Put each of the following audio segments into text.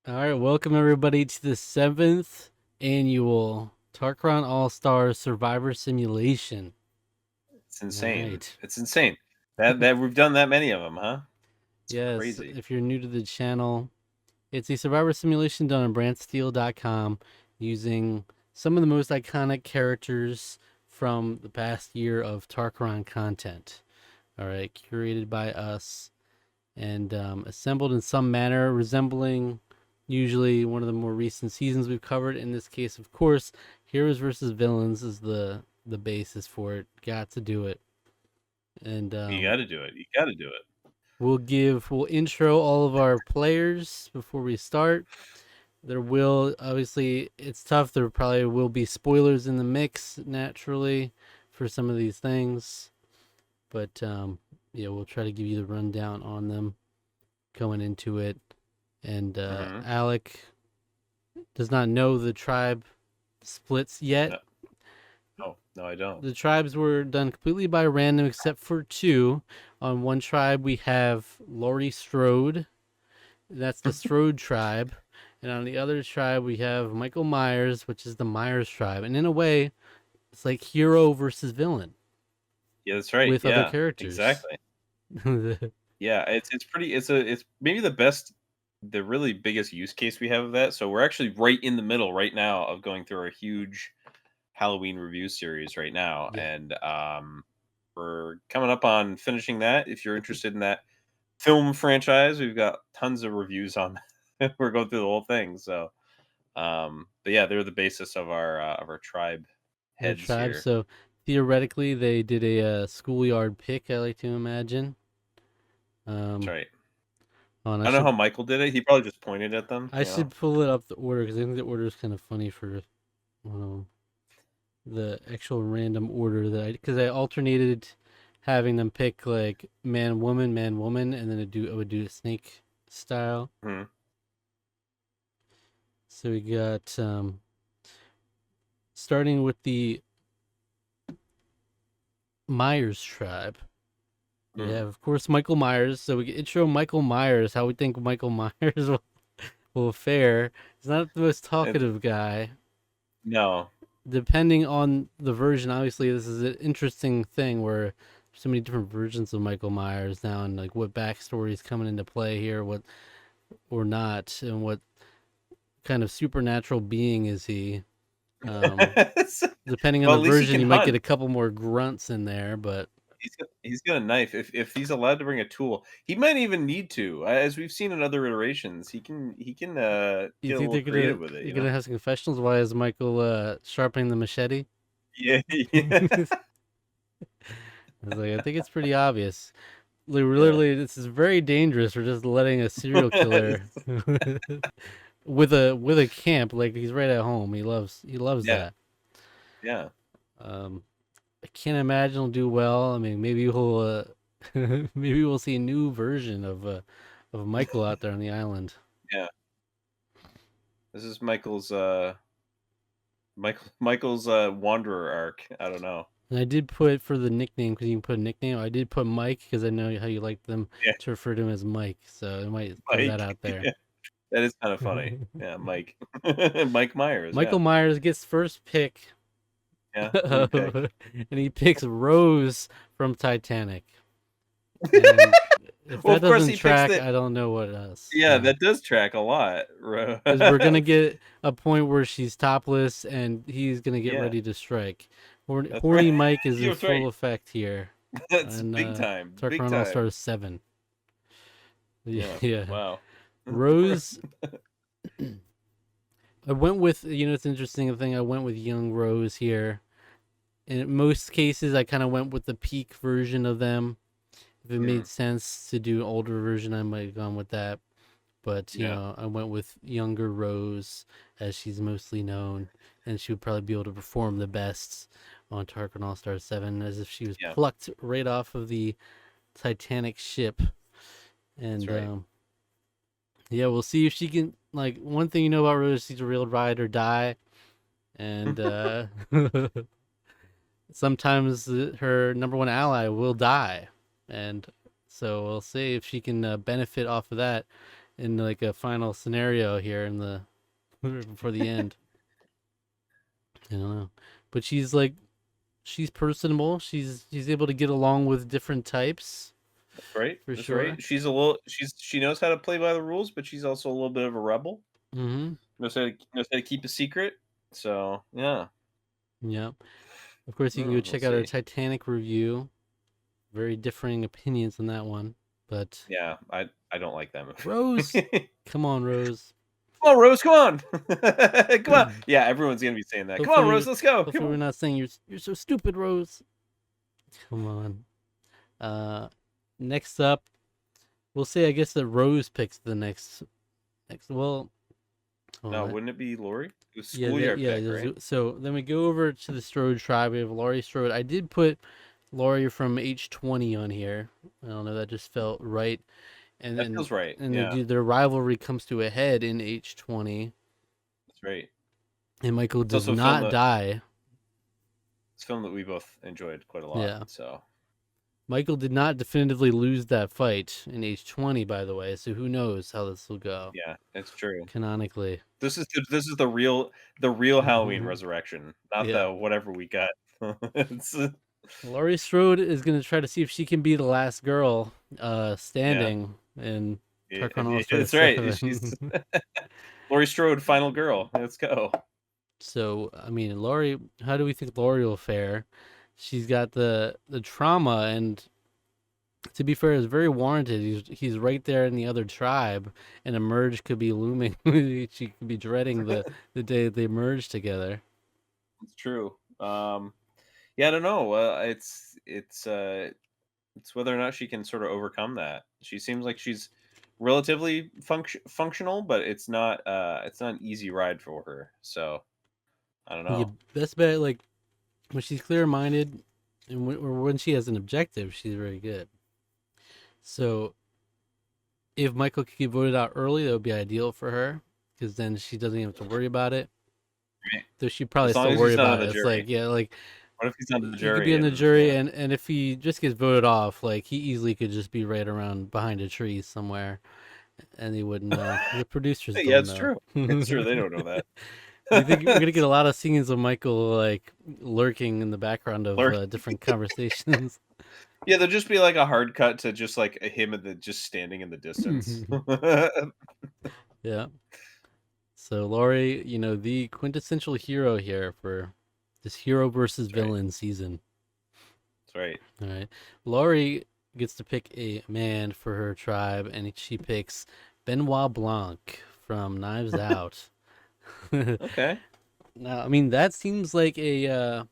All right, welcome everybody to the seventh annual Tarqaron All Star Survivor Simulation. It's All insane. right. It's insane that we've done that many of them, huh? It's Yes, crazy. if you're new to the channel, it's a Survivor Simulation done on brandsteel.com using some of the most iconic characters from the past year of Tarqaron content. All right, curated by us and assembled in some manner resembling usually one of the more recent seasons we've covered. In this case, of course, heroes versus villains is the basis for it. Got to do it, and You got to do it. You got to do it. we'll intro all of our players before we start. There will obviously it's tough. There probably will be spoilers in the mix naturally for some of these things, but yeah, we'll try to give you the rundown on them going into it. And Hmm. Alec does not know the tribe splits yet. No, no, I don't. The tribes were done completely by random except for two. On one tribe, we have Laurie Strode. That's the Strode tribe. And on the other tribe, we have Michael Myers, which is the Myers tribe. And in a way, it's like hero versus villain Yeah, that's right. with other Yeah, characters. exactly. Yeah, it's pretty. It's maybe the really biggest use case we have of that. So we're actually right in the middle right now of going through our huge Halloween review series right now, Yeah. and we're coming up on finishing that. If you're interested in that film franchise, we've got tons of reviews on that. We're going through the whole thing. So, but yeah, they're the basis of our tribe Their heads tribe. here. So theoretically, they did a schoolyard pick, I like to imagine. That's Um, right. on I I don't should know how Michael did it. He probably just pointed at them, I should pull it up the order because I think the order is kind of funny for um, the actual random order that because I alternated having them pick like man woman, and then I would do a snake style. Mhm. So we got starting with the Myers tribe. We Mhm. have, of course, Michael Myers. So we intro Michael Myers. How we think Michael Myers will fare. He's not the most It's talkative guy. no. Depending on the version, obviously this is an interesting thing where there's so many different versions of Michael Myers now, and like what backstory is coming into play here, what or not, and what kind of supernatural being is he. Um, Depending on Well, the at least he version, can you might get hunt. a couple more grunts in there, but He's got a knife. If he's allowed to bring a tool, he might even need to. As we've seen in other iterations, he can you get a think little creative with it. they're You gonna know? have some confessionals? Why is Michael sharpening the machete? Yeah. I Yeah. was like, I think it's pretty obvious. Yeah. Literally, this is very dangerous. We're just letting a serial killer with a camp like he's right at home. He loves Yeah. that. Yeah. Um, I can't imagine he'll do well. I mean, maybe he'll maybe we'll see a new version of Michael out there on the island. Yeah. This is Michael's wanderer arc. I don't know. And I did put for the nickname because you can put a nickname. I did put Mike because I know how you like them Yeah, to refer to him as Mike. So I might throw that Mike. out there. Yeah, that is kind of funny. Yeah, Mike. Mike Myers. Yeah. Michael Myers gets first pick, Yeah. Who do you pick? and he picks Rose from Titanic. And if Well, that of course doesn't he picks track, the. I don't know what else. Yeah, Yeah, that does track a lot. because we're gonna get a point where she's topless, and he's gonna get Yeah, ready to strike. that's right. Horny Mike is in You're right. full effect here, That's and big time. Big Tarkron All time. Stars 7. Yeah. Yeah, Wow. Rose. I went with it's interesting thing. I went with young Rose here. In most cases, I kind of went with the peak version of them. If it made Mm, sense to do an older version, I might have gone with that. But yeah. I went with younger Rose as she's mostly known, and she would probably be able to perform the best on Tarkin All Star 7 as if she was Yeah. plucked right off of the Titanic ship. That's And right. yeah, we'll see if she can. Like, one thing you know about Rose, she's a real ride or die. And sometimes her number one ally will die. And so we'll see if she can benefit off of that. in like a final scenario here in the before the end. I don't know, but she's personable. She's able to get along with different types That's right. for That's right. sure. She knows how to play by the rules, but she's also a little bit of a rebel. Mm-hmm. Knows how to keep a secret. So yeah. Yep. Of course, you can go We'll check out our see. Titanic review. Very differing opinions on that one, but Yeah, I don't like that Rose, movie. come on, Rose. Come on, Rose, come on. Come on. Yeah, everyone's gonna be saying that. Come on, hopefully, Rose, let's go. Come hopefully we're on. not saying you're so stupid, Rose. Come on. Uh, next up, we'll say I guess that Rose picks the next. Well, hold No, on. wouldn't it be Lori? It was Yeah, that, schoolyard yeah. pick, right? So then we go over to the Strode tribe. We have Laurie Strode. I did put Laurie from H20 on here. I don't know. That just felt right. And That then feels right. and Yeah, their rivalry comes to a head in H20. that's right. And Michael It's does also a film not that die. we both enjoyed quite a lot. Yeah. So Michael did not definitively lose that fight in H20, by the way. So who knows how this will go yeah, it's true. canonically. This is the real Halloween resurrection, not Yeah. the whatever we got. It's, Laurie Strode is going to try to see if she can be the last girl yeah, standing in Tarqaron All Star it's right. She's 7. Laurie Strode, final girl. Let's go. So, I mean, Laurie, how do we think Laurie will fare? She's got the trauma, and to be fair, it's very warranted. He's right there in the other tribe, and a merge could be looming. She could be dreading the day that they merge together. It's true. Yeah, I don't know. It's whether or not she can sort of overcome that. She seems like she's relatively functional, but it's not an easy ride for her. So I don't Yeah, know. best bet, like when she's clear minded, and or when she has an objective, she's very good. So if Michael could get voted out early, that would be ideal for her, because then she doesn't even have to worry about it. Right? Though she'd probably As long still as worry he's not on about the it. It's jury. like, yeah, like What if he's on the he could be jury on the and jury, yeah, and if he just gets voted off, like he easily could just be right around behind a tree somewhere, and they wouldn't know. The producers yeah, don't it's know. true. It's true. They don't know that. Do you think we're gonna get a lot of scenes of Michael like lurking in the background of Lurk. different conversations? Yeah, there'll just be like a hard cut to just like him just standing in the distance. Yeah. So Laurie, the quintessential hero here for this hero versus That's right. villain season. That's right. All right. Laurie gets to pick a man for her tribe, and she picks Benoit Blanc from Knives Out. Okay. Now, I mean, that seems like a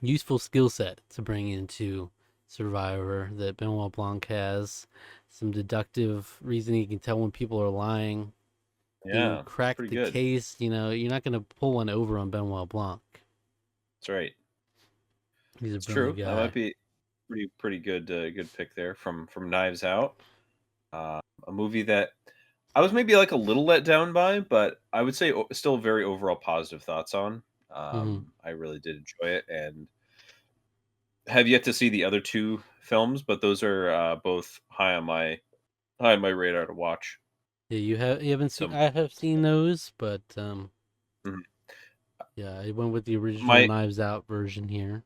useful skill set to bring into Survivor that Benoit Blanc has. Some deductive reasoning. You can tell when people are lying. You Yeah, it's crack pretty the good. case. You're not going to pull one over on Benoit Blanc. That's right. He's a It's brilliant true. That might guy. be pretty good good pick there from Knives Out. A movie that I was maybe like a little let down by, but I would say still very overall positive thoughts on. Hmm. I really did enjoy it, and have yet to see the other two films, but those are both high on my radar to watch. Yeah, you haven't seen. So I have seen those, but mhm. yeah, I went with the original my Knives Out version here.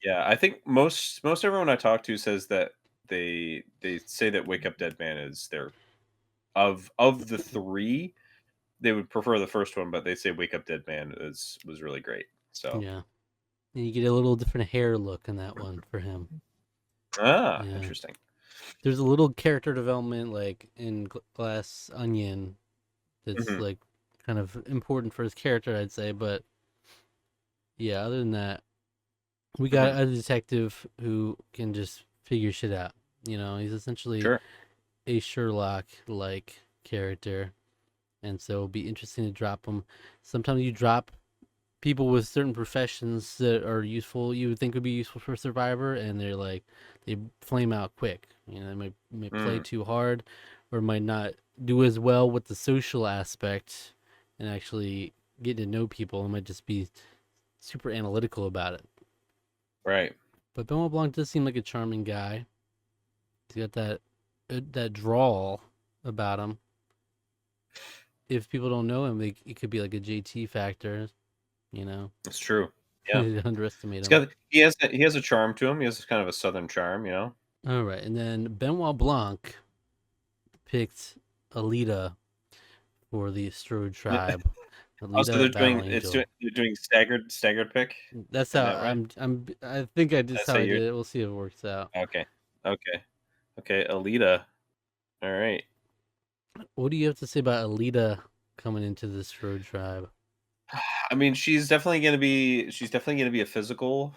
yeah, I think most everyone I talk to says that they say that Wake Up Dead Man is their of the three, they would prefer the first one, but they say Wake Up Dead Man is was really great. So Yeah, and you get a little different hair look in that one for him. Yeah, interesting. there's a little character development like in Glass Onion that's Hmm. like kind of important for his character, I'd say. But yeah, other than that, we Hmm. got a detective who can just figure shit out. He's essentially Sure. a Sherlock like character, and so it'll be interesting to drop him. Sometimes you drop people with certain professions that are useful, you would think would be useful for Survivor, and they flame out quick. They might play Mm, too hard, or might not do as well with the social aspect, and actually get to know people, and might just be super analytical about it. right. But Benoit Blanc does seem like a charming guy. He's got that drawl. about him. If people don't know him, it could be like a JT factor, you know. It's true. Yeah. Underestimate He's him. got he has a charm to him. He has kind of a southern charm, you know. All right, and then Benoit Blanc picked Alita for the Strode tribe. Also, Alita Battle Angel. they're doing staggered pick. That's Getting how that right? I think I just That's how how I you're did it. We'll see if it works out. okay. Okay. Okay, Alita. All right. What do you have to say about Alita coming into this road tribe? I mean, she's definitely gonna be a physical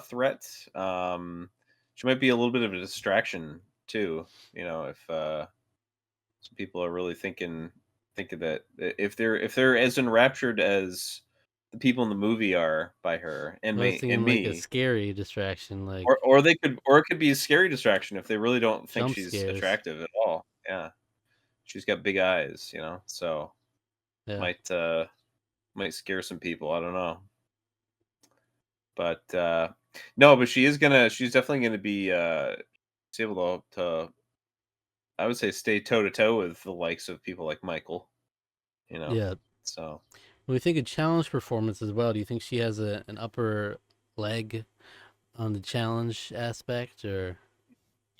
threat. She might be a little bit of a distraction too. You know, if some people are really thinking that if they're as enraptured as the people in the movie are by her I was and thinking like a me, scary distraction, like or it could be a scary distraction if they really don't think jump she's scares. attractive at all. Yeah, she's got big eyes, you know, so Yeah, might might scare some people. I don't know. But no, but she's definitely gonna be she's able to I would say stay toe to toe with the likes of people like Michael, you know. yeah. So When we think of challenge performance as well, do you think she has an upper leg on the challenge aspect, or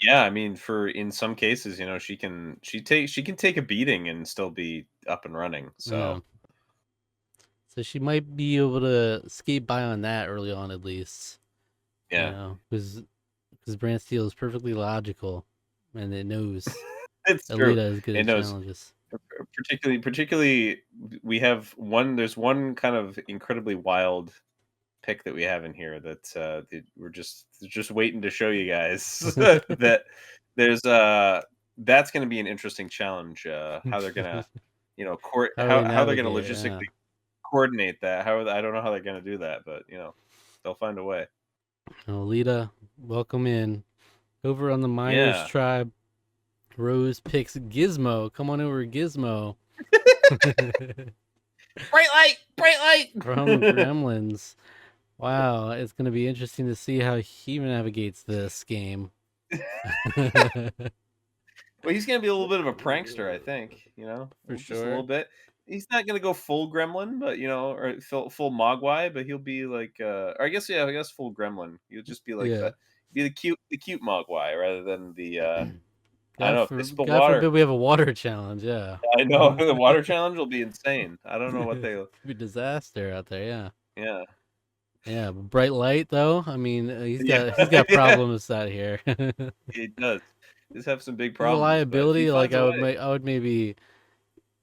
yeah, I mean for in some cases, you know, she can take a beating and still be up and running. yeah? So So she might be able to skate by on that early on, at least. You yeah. know, because Brand Steel is perfectly logical, and it knows It's true. Alita is good It at knows challenges. particularly we have one there's one kind of incredibly wild pick that we have in here that we're just waiting to show you guys that there's that's going to be an interesting challenge how they're going to you know How do they how they're going to navigate it? Yeah. logistically coordinate that I don't know how they're going to do that but you know they'll find a way. Alita, welcome in. Over on the Myers Yeah. tribe, Rose picks Gizmo. Come on over, Gizmo. Bright From the light. Gremlins. Wow, it's going to be interesting to see how he navigates this game. Well, he's gonna be a little bit of a prankster, I think. You know, For just a little sure. bit. He's not gonna go full Gremlin, but you know, or full Mogwai, but he'll be like, or I guess yeah, I guess full Gremlin. He'll just be like Yeah. the cute Mogwai rather than the I don't know, fistful God water. forbid we have a water challenge. Yeah. I know the water challenge will be insane. I don't know what they. Could be disaster out there. Yeah. Yeah, Yeah. But bright light though. I mean, yeah, he's got yeah. problems out here. He does. He's have some big His problems, but he reliability, like finds a way. I would maybe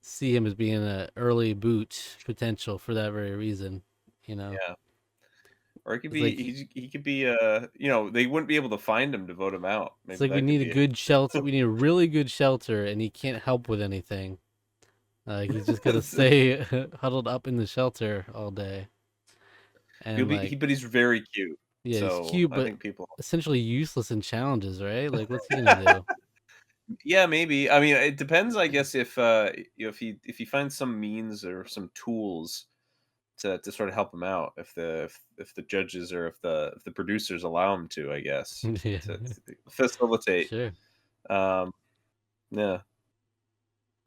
see him as being an early boot potential for that very reason. You know, Yeah. Or it could it's be like he could be you know, they wouldn't be able to find him to vote him out. it's Maybe like we that could need a be good shelter. We need a really good shelter, and he can't help with anything. He's just gotta it. stay huddled up in the shelter all day, He'll and be like but he's very cute. yeah, he's So, cute, I but think people essentially useless in challenges, right? Like, what's he gonna do? yeah, maybe. I mean, it depends, I guess, you know, if he finds some means or some tools to sort of help him out, if the judges or if the producers allow him to, I guess, Yeah, to facilitate. sure. Um, yeah.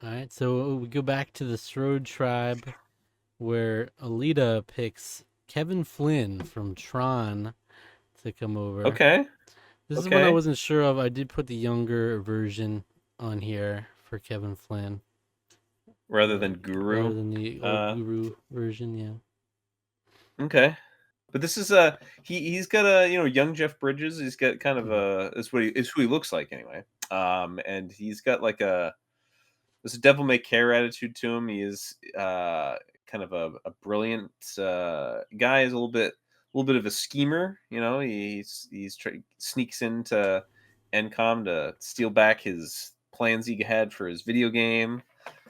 All right, so we go back to the Strode tribe where Alita picks Kevin Flynn from Tron to come over. Okay. This is one I Okay. wasn't sure of. I did put the younger version on here for Kevin Flynn, Rather than rather Guru. than the old Uh, Guru version. Yeah. okay. But this is he's got a you know young Jeff Bridges. He's got kind of a is what he is who he looks like anyway. And he's got like a there's a devil may care attitude to him. He is kind of a brilliant guy. Is a little bit of a schemer. You know, sneaks into NCOM to steal back his plans he had for his video game.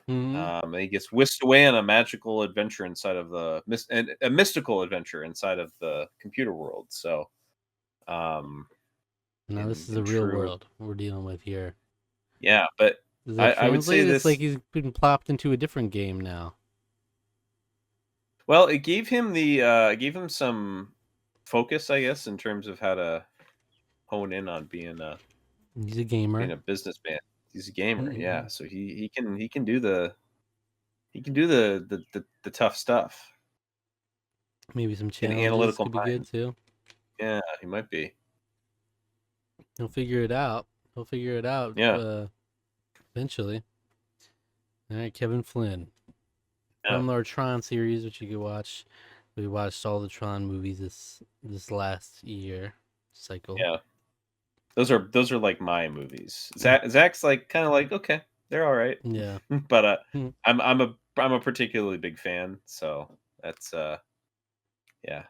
Hmm. And he gets whisked away on a magical adventure inside of and a mystical adventure inside of the computer world. So, um, Now this is the in real true, world we're dealing with here. yeah. But Does that I would say translate? It's like this. he's been plopped into a different game now. Well, it gave him some focus, I guess, in terms of how to hone in on He's a being gamer. a businessman. He's a gamer, yeah. Mhm. So he can do the tough stuff. Maybe some An challenges analytical could be good mind. too. Yeah, he might be. He'll figure it out. He'll figure it out Yeah, eventually. All right, Kevin Flynn yeah, from our Tron series, which you could watch. We watched all the Tron movies this last year cycle. yeah. Those are like my movies. Zach's like kind of like okay, they're all right, Yeah. but Hmm. I'm a particularly big fan, so that's yeah,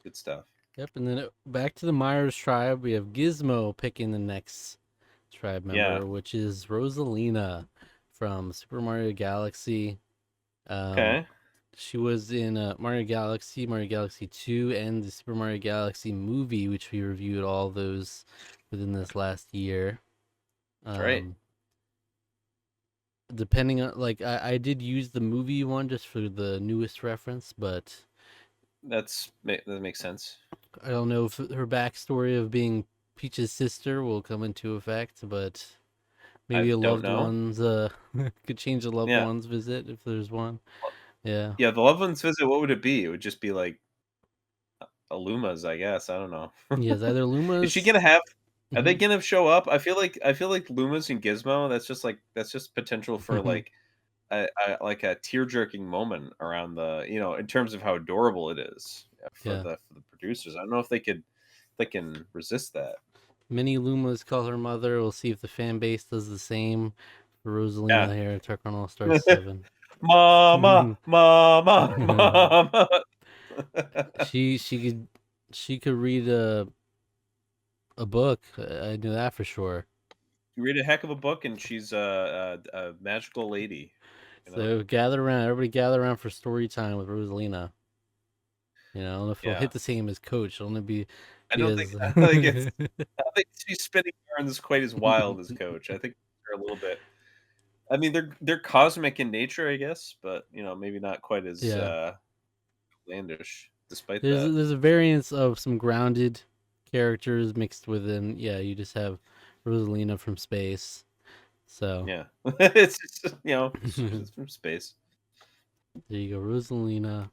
good stuff. Yep. And then back to the Myers tribe. We have Gizmo picking the next tribe Yeah, member, which is Rosalina from Super Mario Galaxy. Um, okay, she was in Mario Galaxy, Mario Galaxy 2, and the Super Mario Galaxy movie, which we reviewed all those within this last year. that's right. Um, Depending on, like, I did use the movie one just for the newest reference, but That makes sense. I don't know if her backstory of being Peach's sister will come into effect, but I maybe a don't loved know. one's could change a loved Yeah, one's visit if there's one. Yeah. yeah. The loved ones visit. What would it be? It would just be like Alumas, I guess. I don't know. Yes, either Is she Luma's. gonna have? Are they Hmm. gonna show up? I feel like Lumas and Gizmo. That's just potential for like like a tear jerking moment around the in terms of how adorable it is Yeah. for the producers. I don't know if they can resist that. Many Lumas call her mother. We'll see if the fan base does the same for Yeah, Rosalina here at Tarqaron All Star 7. mama, mama, mama. She she could read a book. I knew that for sure. You read a heck of a book, and she's a magical lady. You know? So gather around, everybody gather around for story time with Rosalina. You know, I don't know if he'll Yeah, hit the same as Coach. It'll only I be don't think as I don't think it's I don't think she's spinning yarns quite as wild as Coach. I think they're a little bit. I mean, they're cosmic in nature, I guess, but maybe not quite as yeah. outlandish. Despite that, There's a variance of some grounded characters mixed within. Yeah, you just have Rosalina from space. So yeah, it's just she's there just from space. you go. Rosalina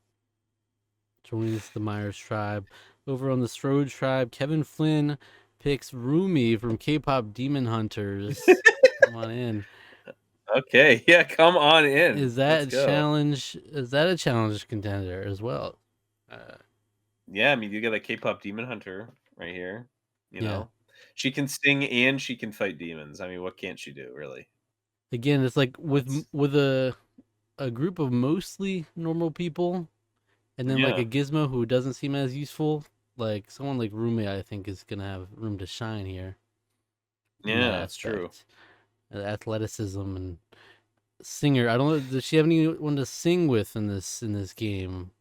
joins the Myers tribe. Over on the Strode tribe, Kevin Flynn picks Rumi from K-pop Demon Hunters. Come on in. Okay, yeah, come on in. Is that Let's a go. challenge? Is that a challenge contender as well? Uh, Yeah, I mean, you got a K-pop demon hunter right here. You yeah. know, she can sing and she can fight demons. I mean, what can't she do, really? Again, it's like That's with a group of mostly normal people, and then like yeah, a Gizmo who doesn't seem as useful. Like someone like Rumi, I think is gonna have room to shine here in that yeah, it's true. aspect. Athleticism and singer. I don't know. Does she have anyone to sing with in this game?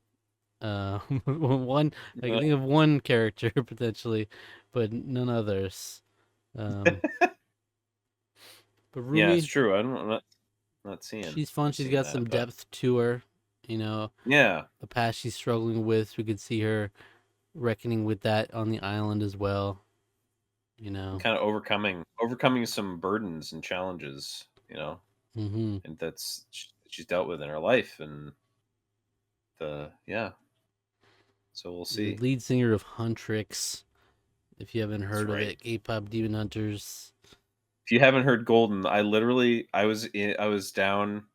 One I can Uh, think of one character potentially, but none others. Um, but yeah, it's Rumi, true. I'm not seeing she's fun. not She's seeing got that, some but depth to her. You know, yeah, the past she's struggling with. We could see her reckoning with that on the island as well. You know. kind of overcoming some burdens and challenges. Mm-hmm. And she's dealt with in her life, and yeah. So we'll The see. lead singer of Huntrix. If you haven't That's heard of right. it, K-pop Demon Hunters. If you haven't heard Golden, I was down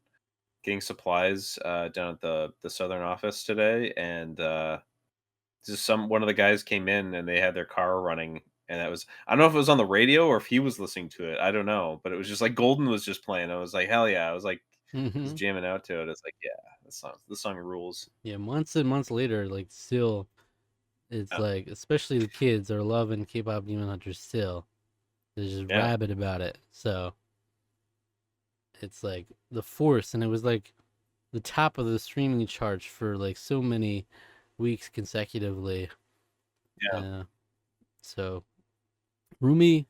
getting supplies down at the southern office today, and just some one of the guys came in and they had their car running, and that was I don't know if it was on the radio or if he was listening to it. I don't know, but it was just like Golden was just playing. I was like, hell yeah! I was like, Mm-hmm. just jamming out to it. It's like, yeah, this song rules. Yeah, months and months later, like still, it's Yeah, like especially the kids are loving K-pop Demon Hunters still. They're just yeah, rabid about it. So it's like the force, and it was like the top of the streaming charts for like so many weeks consecutively. yeah, Uh, so Rumi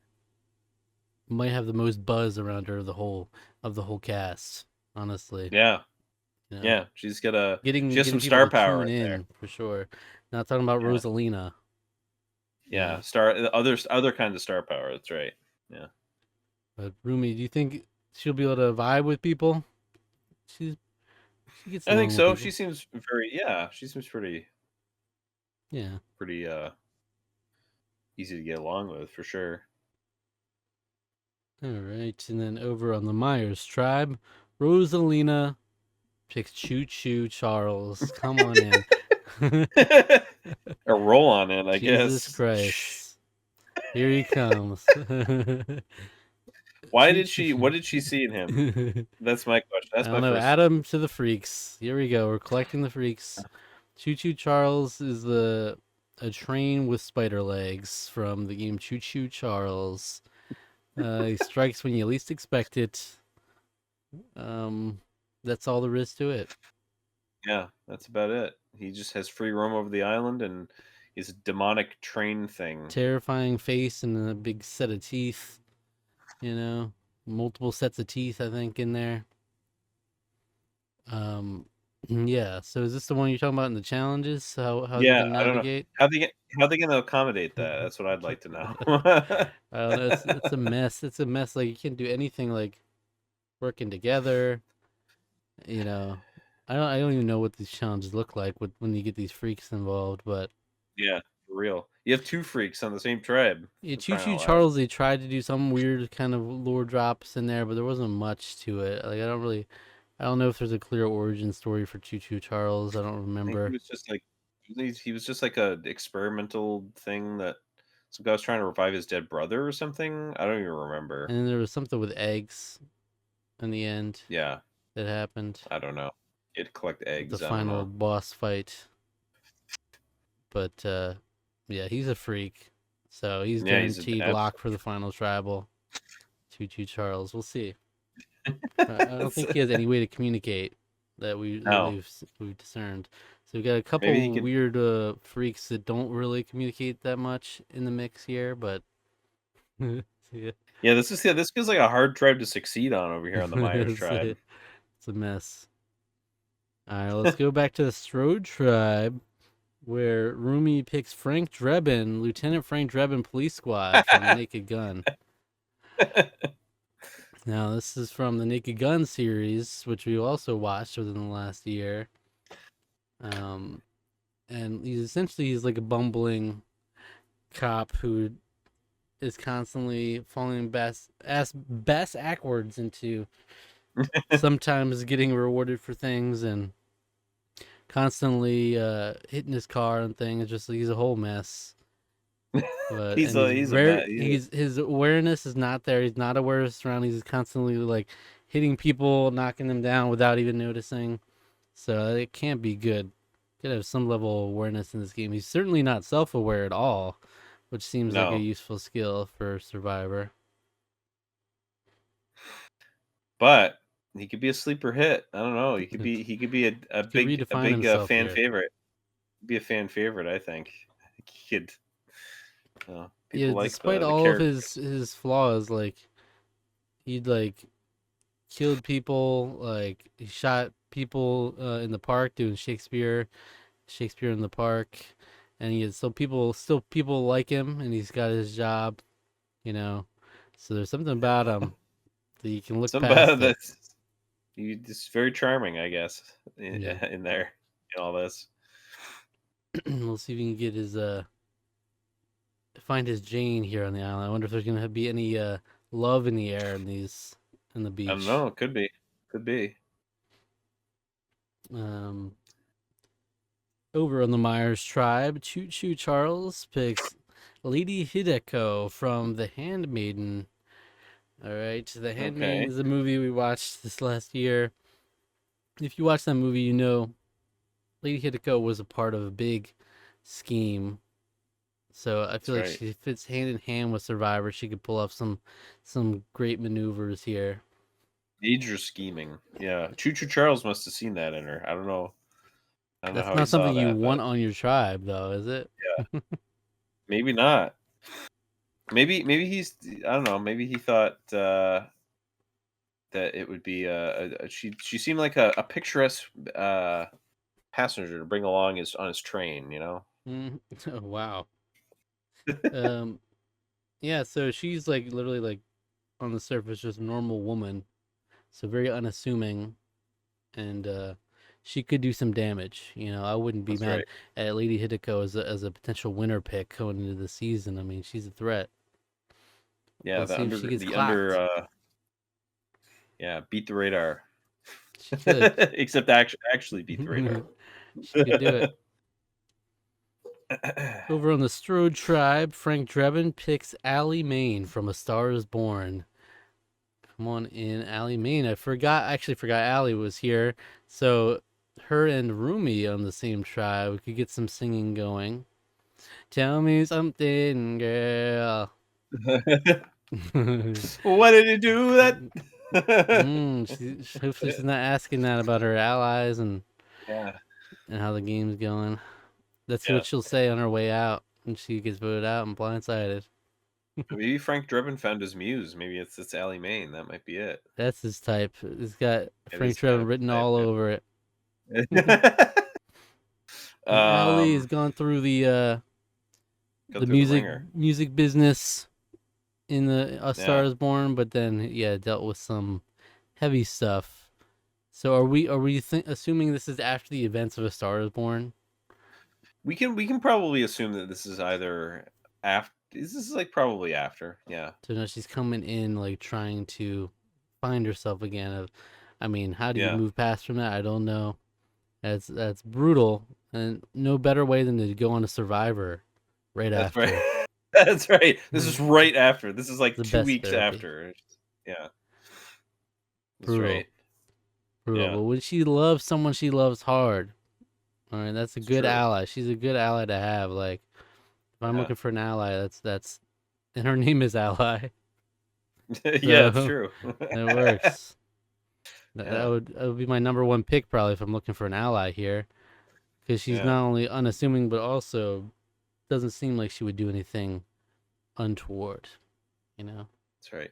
might have the most buzz around her of the whole cast. Honestly, yeah, you know, yeah. She has getting some people star to power tune right there. in for sure. Not talking about Yeah, Rosalina. You yeah. know, Other kinds of star power. That's right. Yeah. But Rumi, do you think she'll be able to vibe with people? She's she gets I think along with so. She people. seems very yeah. She seems Yeah. pretty easy to get along with for sure. All right, and then over on the Myers tribe, Rosalina picks Choo Choo Charles. Come on in. A roll on it, I Jesus guess. Christ. Here he comes. Why Choo did Choo. she? What did she see in him? That's my question. I That's don't my know. first Add question. him to the freaks. Here we go. We're collecting the freaks. Choo Choo Charles is a train with spider legs from the game Choo Choo Charles. He strikes when you least expect it. Um, that's all there is to it. Yeah, that's about it. He just has free roam over the island, and he's a demonic train thing. Terrifying face and a big set of teeth. You know, multiple sets of teeth. I think in there. Um, yeah. So is this the one you're talking about in the challenges? How they Yeah, can I don't know navigate? how they gonna accommodate that. That's what I'd like to know. I don't know. It's a mess. It's a mess. Like you can't do anything like working together. You know, I don't even know what these challenges look like when you get these freaks involved. But Yeah, for real. You have two freaks on the same tribe yeah, for Choo crying Choo out loud. Charles, they tried to do some weird kind of lore drops in there, but there wasn't much to it. Like I don't know if there's a clear origin story for Choo Choo Charles. I don't I think he remember. was just like he was just like a experimental thing that some guy was trying to revive his dead brother or something. I don't even remember. And then there was something with eggs in the end Yeah, that happened I don't know. You had to collect at the eggs. I don't final know. boss fight. But yeah, he's a freak. So he's Yeah, he's an guaranteed lock for the absolute. final tribal. Choo Choo Charles. We'll see. I don't think he has It's- any way to communicate that no, we've discerned. So we got a maybe he couple could. weird freaks that don't really communicate that much in the mix here, but yeah, Yeah, this feels like a hard tribe to succeed on over here on the Myers it's, tribe. it's a mess. All right, let's go back to the Strode tribe where Rumi picks Frank Drebin, Lieutenant Frank Drebin Police Squad from the Naked Gun. Now, this is from the Naked Gun series, which we also watched within the last year. Um, and he's like a bumbling cop who is constantly falling bass backwards into sometimes getting rewarded for things and constantly hitting his car and things. Just he's a whole mess. But and He's a mess. he's his awareness is not there. He's not aware of his surroundings. He's constantly like hitting people, knocking them down without even noticing. So it can't be good. You gotta have some level of awareness in this game. He's certainly not self-aware at all, which seems like a No, useful skill for Survivor. but he could be a sleeper hit. I don't know. He He could be could a redefine big himself fan here. favorite. Be a fan favorite. I think he could. Yeah, People like despite the all of character. his flaws, like he'd like killed people, like he shot people in the park doing Shakespeare in the park, and he had still people like him, and he's got his job, you know. So there's something about him that you can look Some bad past it. that's you just very charming, I guess, Yeah. in there in all this. We'll see if we can get his find his Jane here on the island. I wonder if there's gonna be any love in the air in the I don't beach. know. It could be. Could be. Um, over on the Myers tribe, Choo Choo Charles picks Lady Hideko from The Handmaiden. All right, The Handmaiden Okay. is a movie we watched this last year. If you watch that movie, you know Lady Hideko was a part of a big scheme. So I feel That's like right. she fits hand in hand with Survivor. She could pull off some great maneuvers here. Major scheming. Yeah. Choo Choo Charles must have seen that in her. I don't know. I don't know That's how he not saw something you that, want but on your tribe, though, is it? yeah, maybe not. Maybe he's. I don't know. Maybe he thought that it would be she seemed like a picturesque passenger to bring along his on his train. You know. Oh, wow. Um, yeah. So she's like literally like on the surface just a normal woman, so very unassuming, and she could do some damage. I wouldn't be That's mad right. at Lady Hideko as a potential winner pick going into the season. I mean, she's a threat. Yeah, Let's the see if she under gets the under clocked. yeah, beat the radar. She could. Except actually beat the radar. She could do it. Over on the Strode tribe, Frank Drebin picks Allie Main from A Star Is Born. Come on in, Allie Main. Actually forgot Allie was here. So her and Rumi on the same tribe. We could get some singing going. Tell me something, girl. Why did you do that? Hopefully she's not asking that about her allies Yeah, and how the game's going. That's yeah. what she'll say on her way out when she gets voted out and blindsided. Maybe Frank Drebin found his muse. Maybe it's Allie Main. That might be it. That's his type. It's got It Frank is kind Drebin of written type, all over it. yeah. And Allie has um, gone through go the through the music ringer. music business in the A Star Yeah, Is Born, but then dealt with some heavy stuff. So are we assuming this is after the events of A Star Is Born? we can probably assume that this is either after. This is like probably after. Yeah, So now she's coming in like trying to find herself again. I mean, how do you yeah. move past from that? I don't know. That's brutal, and no better way than to go on a Survivor right That's right. after. That's right. This is The right after. This is like two best weeks therapy. after. Yeah, that's Brutal, right. brutal. Yeah, But when she loves someone, she loves hard. All right, that's a it's good true. ally. She's a good ally to have. Like, if I'm Yeah, looking for an ally, and her name is Ally, yeah, it's so true. it works. That, that Yeah, would that would be my number one pick probably if I'm looking for an ally here, because she's yeah, not only unassuming but also doesn't seem like she would do anything untoward. You know, that's right.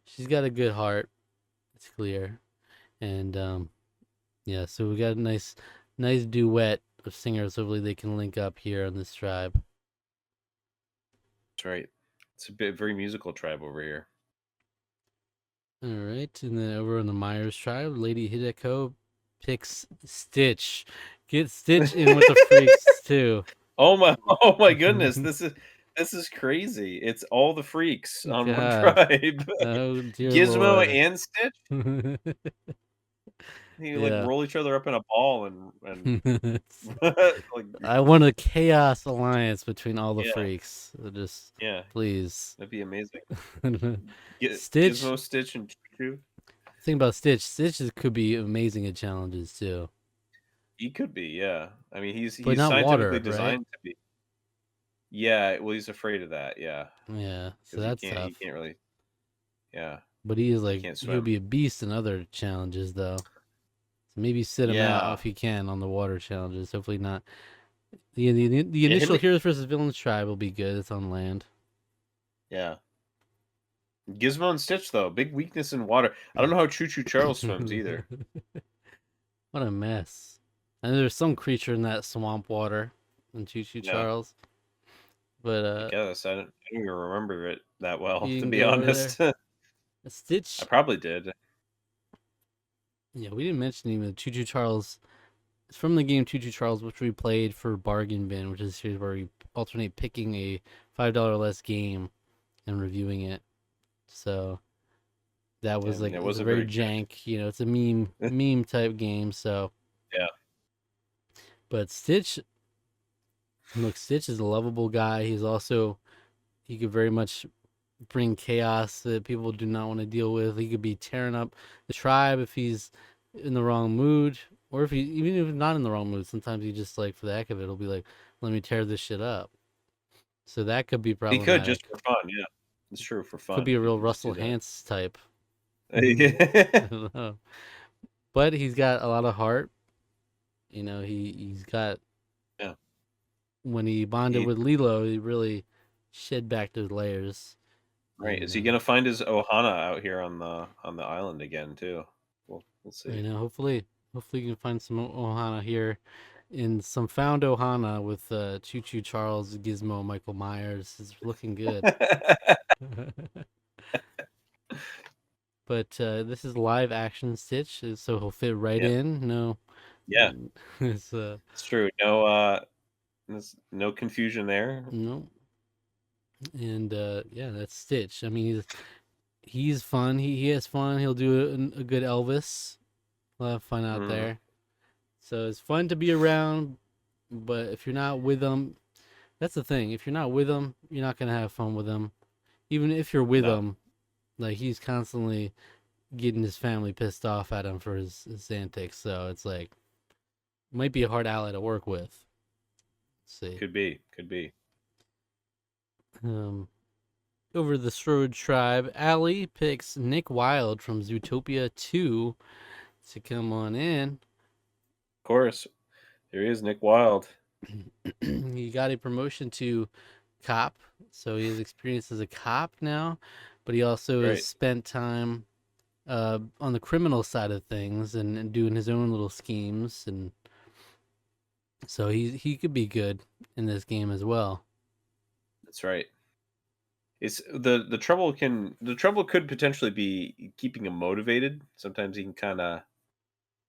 she's got a good heart. It's clear, and yeah. So we got a nice duet of singers. Hopefully they can link up here on this tribe. That's right. It's a bit very musical tribe over here. All right, and then over on the Myers tribe, Lady Hideko picks Stitch. Get Stitch in with the freaks too. Oh my oh my goodness, this is crazy. It's all the freaks on one God, tribe. oh dear Gizmo Lord. and Stitch? You, like, Yeah. roll each other up in a ball and like I want a chaos alliance between all the yeah, freaks. Just yeah, please. that'd be amazing. Stitch. Gizmo, Stitch, and Choo-Choo? Think about Stitch. Could be amazing at challenges too, He could be, yeah. I mean, he's but he's not scientifically water, right? designed to be. Yeah, well, he's afraid of that, yeah, Yeah. So because he that's can't he tough. can't really yeah, But he is he like can't he'll swim. be a beast in other challenges though. So maybe sit him out Yeah. if he can on the water challenges. Hopefully not. The Yeah, him initial Heroes versus Villains tribe will be good. It's on land. yeah. Gizmo and Stitch, though, big weakness in water. I don't know how Choo Choo Charles swims either. What a mess. And there's some creature in that swamp water in Choo Choo Yeah, Charles. But I guess. I don't even remember it that well, you to can be go over there. honest. I Stitch. probably did. Yeah, we didn't mention even Choo Choo Charles. It's from the game Choo Choo Charles, which we played for Bargain Bin, which is a series where we alternate picking a $5 less game and reviewing it. So that was And like it it's a wasn't very very good. jank, it's a meme type game. So, Yeah, but Stitch is a lovable guy. He could very much bring chaos that people do not want to deal with. He could be tearing up the tribe if he's in the wrong mood, or even if he's not in the wrong mood. Sometimes he just like for the heck of it, he'll be like, "Let me tear this shit up." So that could be he could just problematic. for fun. Yeah, it's true for Could fun. be a He real could just Russell do that. Hantz type. I Yeah, don't know. But he's got a lot of heart. He's got when he bonded he with Lilo, he really shed back those layers. right. And Is he gonna find his Ohana out here on the island again too? We'll see. hopefully you can find some Ohana here in some found Ohana with Choo Choo Charles, Gizmo, Michael Myers is looking good. but this is live action Stitch, so he'll fit right Yeah, in. No, yeah, it's it's true. There's no confusion there. no, and yeah, that's Stitch. I mean, he's fun. He has fun. He'll do a good Elvis. We'll have fun out Mhm. there. So it's fun to be around, but if you're not with him, that's the thing. If you're not with him, you're not gonna have fun with him. Even if you're with No, him, like he's constantly getting his family pissed off at him for his antics. So it's like might be a hard ally to work with. Let's see. could be. Um, over the Strode tribe, Allie picks Nick Wilde from Zootopia 2 to come on in. Of course, there he is, Nick Wilde. He got a promotion to cop, so he has experience as a cop now, but he also has Great. spent time on the criminal side of things and doing his own little schemes, and so he could be good in this game as well. That's right. It's the trouble could potentially be keeping him motivated. Sometimes he can kind of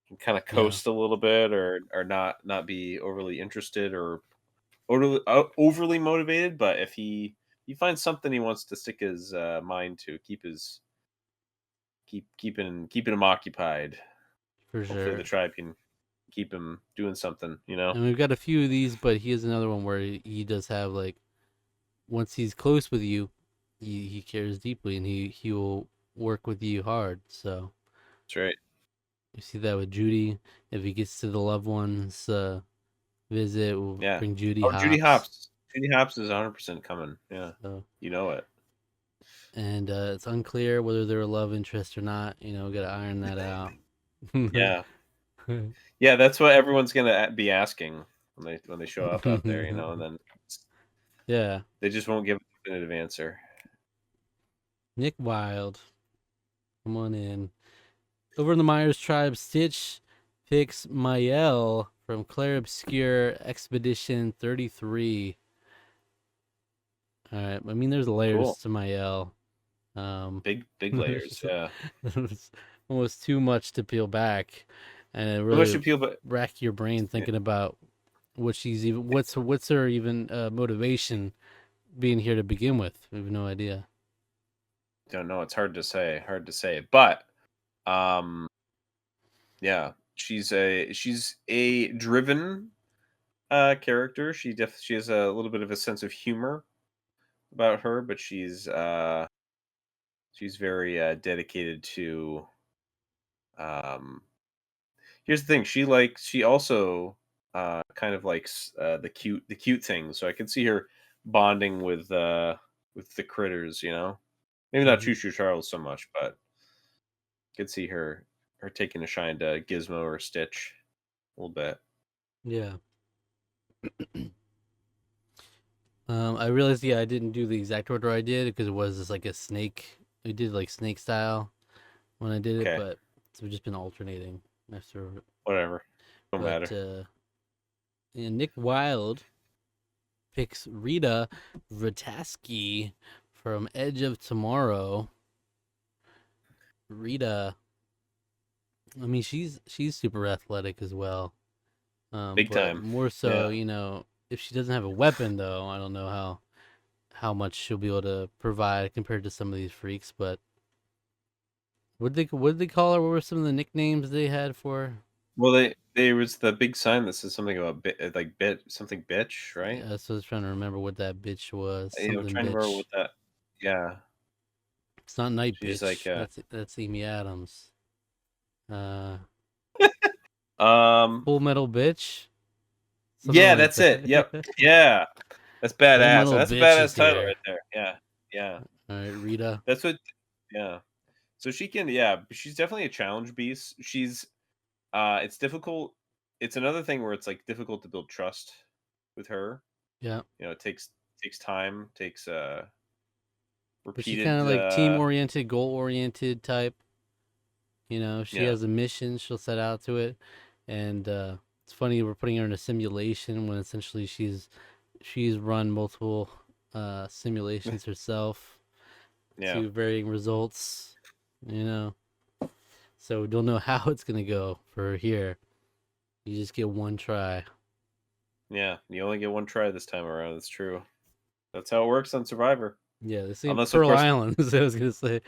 Yeah, coast a little bit, or not be overly interested or overly motivated. But if he finds something he wants to stick his mind to, keeping him occupied. for Hopefully, the sure. tribe can keep him doing something. You know, And we've got a few of these, but he has another one where he does have like once he's close with you, he cares deeply and he will work with you hard. So that's right. you see that with Judy. If he gets to the loved ones visit, we'll Yeah. bring Judy Oh, Judy hops. Hopps. Judy Hopps is 100% coming. Yeah, So you know it. and it's unclear whether they're a love interest or not. You know, got to iron that out. Yeah, yeah. That's what everyone's gonna be asking when they show up out there. And then Yeah, they just won't give a definitive answer. Nick Wilde, come on in. Over in the Myers tribe, Stitch picks Mael from Claire Obscure Expedition 33. All right, I mean, there's layers Cool. to Mael. Big layers. There's, Yeah. there's almost too much to peel back, and it Too much really appeal, but rack your brain yeah, thinking about what she's even what's her even motivation being here to begin with. We have no idea. don't know. It's hard to say. Hard to say. But um, yeah, she's a driven character. She has a little bit of a sense of humor about her, but she's very dedicated to um here's the thing, she also kind of likes the cute things. So I could see her bonding with the critters, maybe not Hmm. Choo Choo Charles so much, but could see her taking a shine to Gizmo or Stitch a little bit. Yeah. I realized, yeah, I didn't do the exact order I did because it was just like a snake. We did like snake style when I did it, Okay, but so we've just been alternating after. whatever, don't But matter. yeah, Nick Wilde picks Rita Vrataski from Edge of Tomorrow. Rita, I mean, she's super athletic as well. Big But time. more so, Yeah. if she doesn't have a weapon, though, I don't know how much she'll be able to provide compared to some of these freaks. But what did they call her? What were some of the nicknames they had for her? Well, there was the big sign that says something about bit something bitch, right? Yeah, so I was trying to remember what that bitch was. I'm Something trying to remember bitch. what that. Yeah, It's not night she's like bitch. That's Amy Adams. Uh, um Full Metal Bitch. Something yeah, like that's it. Yep. that. Yeah. That's Full badass. Metal That's a Bitch is badass title here. right there. Yeah. Yeah. All right, Rita. That's what yeah. So she can, yeah, she's definitely a challenge beast. It's difficult. It's another thing where it's like difficult to build trust with her. Yeah, It takes time, takes but she kind repeated of like team oriented, goal oriented type. She yeah. has a mission. She'll set out to it, and it's funny we're putting her in a simulation when essentially she's run multiple simulations herself Yeah. to varying results. you know. So we don't know how it's gonna go for here. You just get one try. Yeah, you only get one try this time around. That's true. That's how it works on Survivor. Yeah, this ain't Unless, of Pearl course, Island. Is what I was gonna say.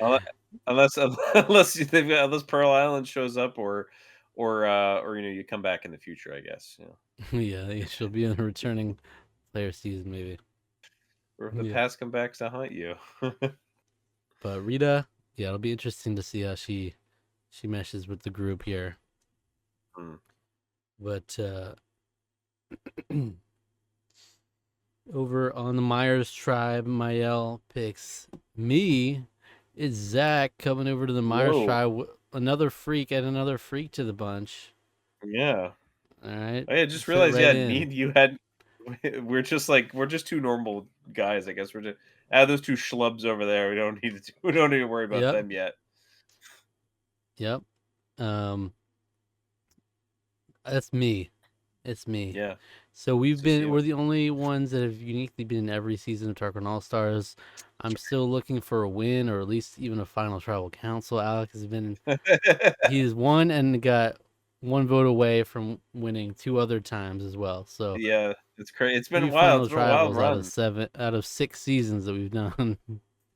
unless unless Pearl Island shows up, or you come back in the future. I guess Yeah, she'll be in a returning player season maybe. or if the Yeah, past come back to haunt you. but Rita, yeah, it'll be interesting to see how she meshes with the group here. Hmm. But over on the Myers tribe, Mael picks me. It's Zach coming over to the Myers Whoa. tribe. Another freak, and another freak to the bunch. Yeah. All right, Oh, yeah. Just fit realized. right Yeah, me in. and you had. We're just two normal guys. I guess we're just those two schlubs over there. We don't need to worry about Yep, them yet. yep. Um, that's me. It's me. Yeah. So It's just you. we're the only ones that have uniquely been in every season of Tarkon All Stars. I'm still looking for a win or at least even a final tribal council. Alec has been, he's won and got one vote away from winning two other times as well. So Yeah, it's crazy. It's been three a while. final It's been a wild tribals run. out of 6 seasons that we've done.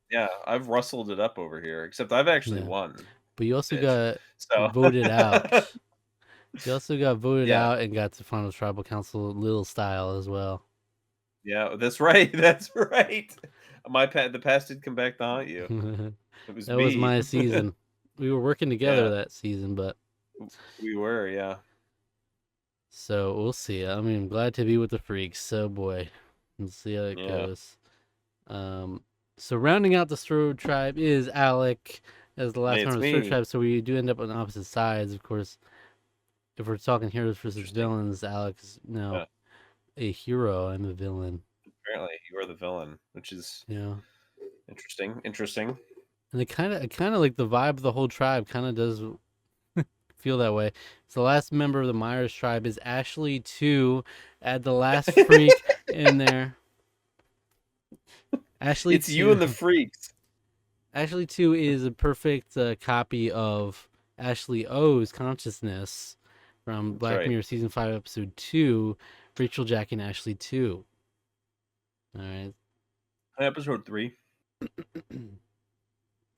Yeah, I've rustled it up over here, except I've actually Yeah. won But you a also bit. got So voted out. You also got voted yeah, out and got to final tribal council little style as well. yeah, that's right. That's right. The past did come back to haunt you. It was That was me. my season. We were working together Yeah, that season, but we were. Yeah, so we'll see. I mean, I'm glad to be with the freaks. So boy, let's see how it yeah, goes. Um, so rounding out the Strode tribe is Alec as the last member it's of the Strode me. tribe. So we do end up on opposite sides, of course. If we're talking heroes versus Interesting. villains, Alec is now Yeah, a hero. I'm a villain. apparently you are the villain, which is You know, interesting. Interesting. and it kind of like the vibe of the whole tribe kind of does feel that way. So the last member of the Myers tribe is Ashley 2. Add the last freak in there. Ashley It's you and the 2. freaks. Ashley 2 is a perfect copy of Ashley O's consciousness from That's Black right. Mirror season 5 episode 2, Rachel, Jack and Ashley 2. All right. Episode 3.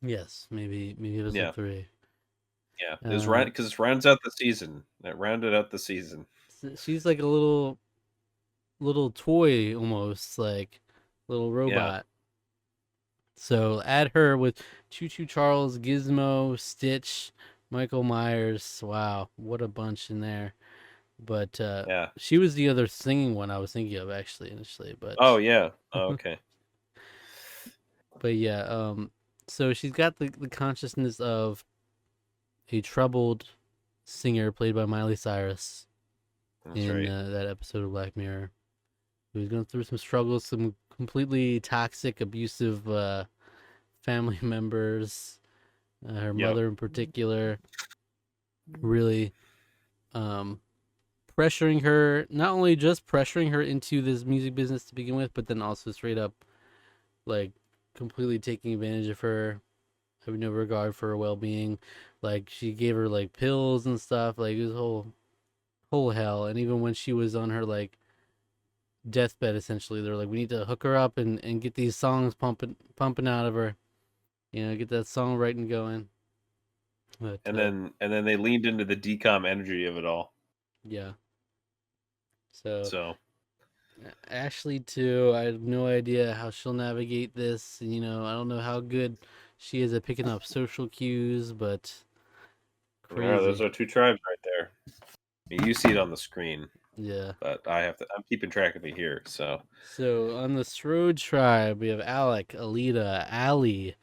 Yes, maybe episode Yeah, 3. yeah. It was right Um because it rounds out the season. It rounded out the season. she's like a little toy almost like little Yeah. robot. So add her with Choo Choo Charles, Gizmo, Stitch, Michael Myers. Wow, what a bunch in there. But Yeah. she was the other singing one I was thinking of actually initially. Oh, yeah. Oh, okay. But yeah, so she's got the consciousness of a troubled singer played by Miley Cyrus That's in right. that episode of Black Mirror. Who was going through some struggles, some completely toxic, abusive family members. Her Yep. mother in particular, really um, pressuring her, not only just pressuring her into this music business to begin with, but then also straight up like completely taking advantage of her, having no regard for her well being. Like she gave her like pills and stuff. Like it was whole hell. And even when she was on her like deathbed, essentially, they're like, we need to hook her up and get these songs pumping out of her. You know, get that songwriting going. But And then they leaned into the decom energy of it all. yeah, so So Ashley too. I have no idea how she'll navigate this. You know, I don't know how good she is at picking up social cues, but yeah, those crazy. are two tribes right there. You see it on the screen, Yeah. but I'm keeping track of it here. So So on the Strode tribe, we have Alec, Alita, Ali,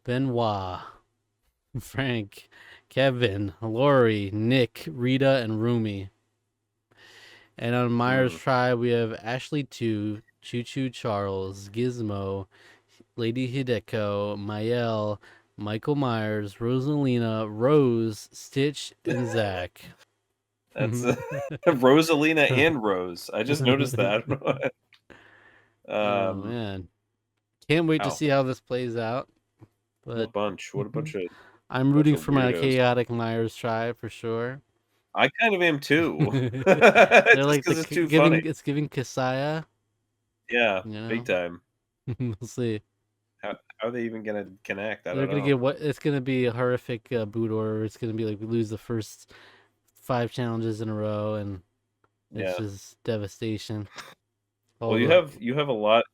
Benoit, Frank, Kevin, Lori, Nick, Rita, and Rumi. And on Myers hmm, tribe, we have Ashley 2, Choo Choo Charles, Gizmo, Lady Hideko, Mael, Michael Myers, Rosalina, Rose, Stitch, and Zach. that's Rosalina and Rose. I just noticed that. I don't know. Oh Um, man, can't wait to wow, see how this plays out. what a But bunch! What a bunch of I'm Bunch rooting of for my weirdos. chaotic Myers tribe for sure. I kind of am too. They're Just like because it's too funny. it's giving Kasaya, Yeah, you big know. time. We'll see. How are they even gonna connect? I They're don't gonna know. get what it's gonna be a horrific boot order. It's gonna be like we lose the first 5 challenges in a row, and it's Yeah. just devastation. Well, All you the have a lot.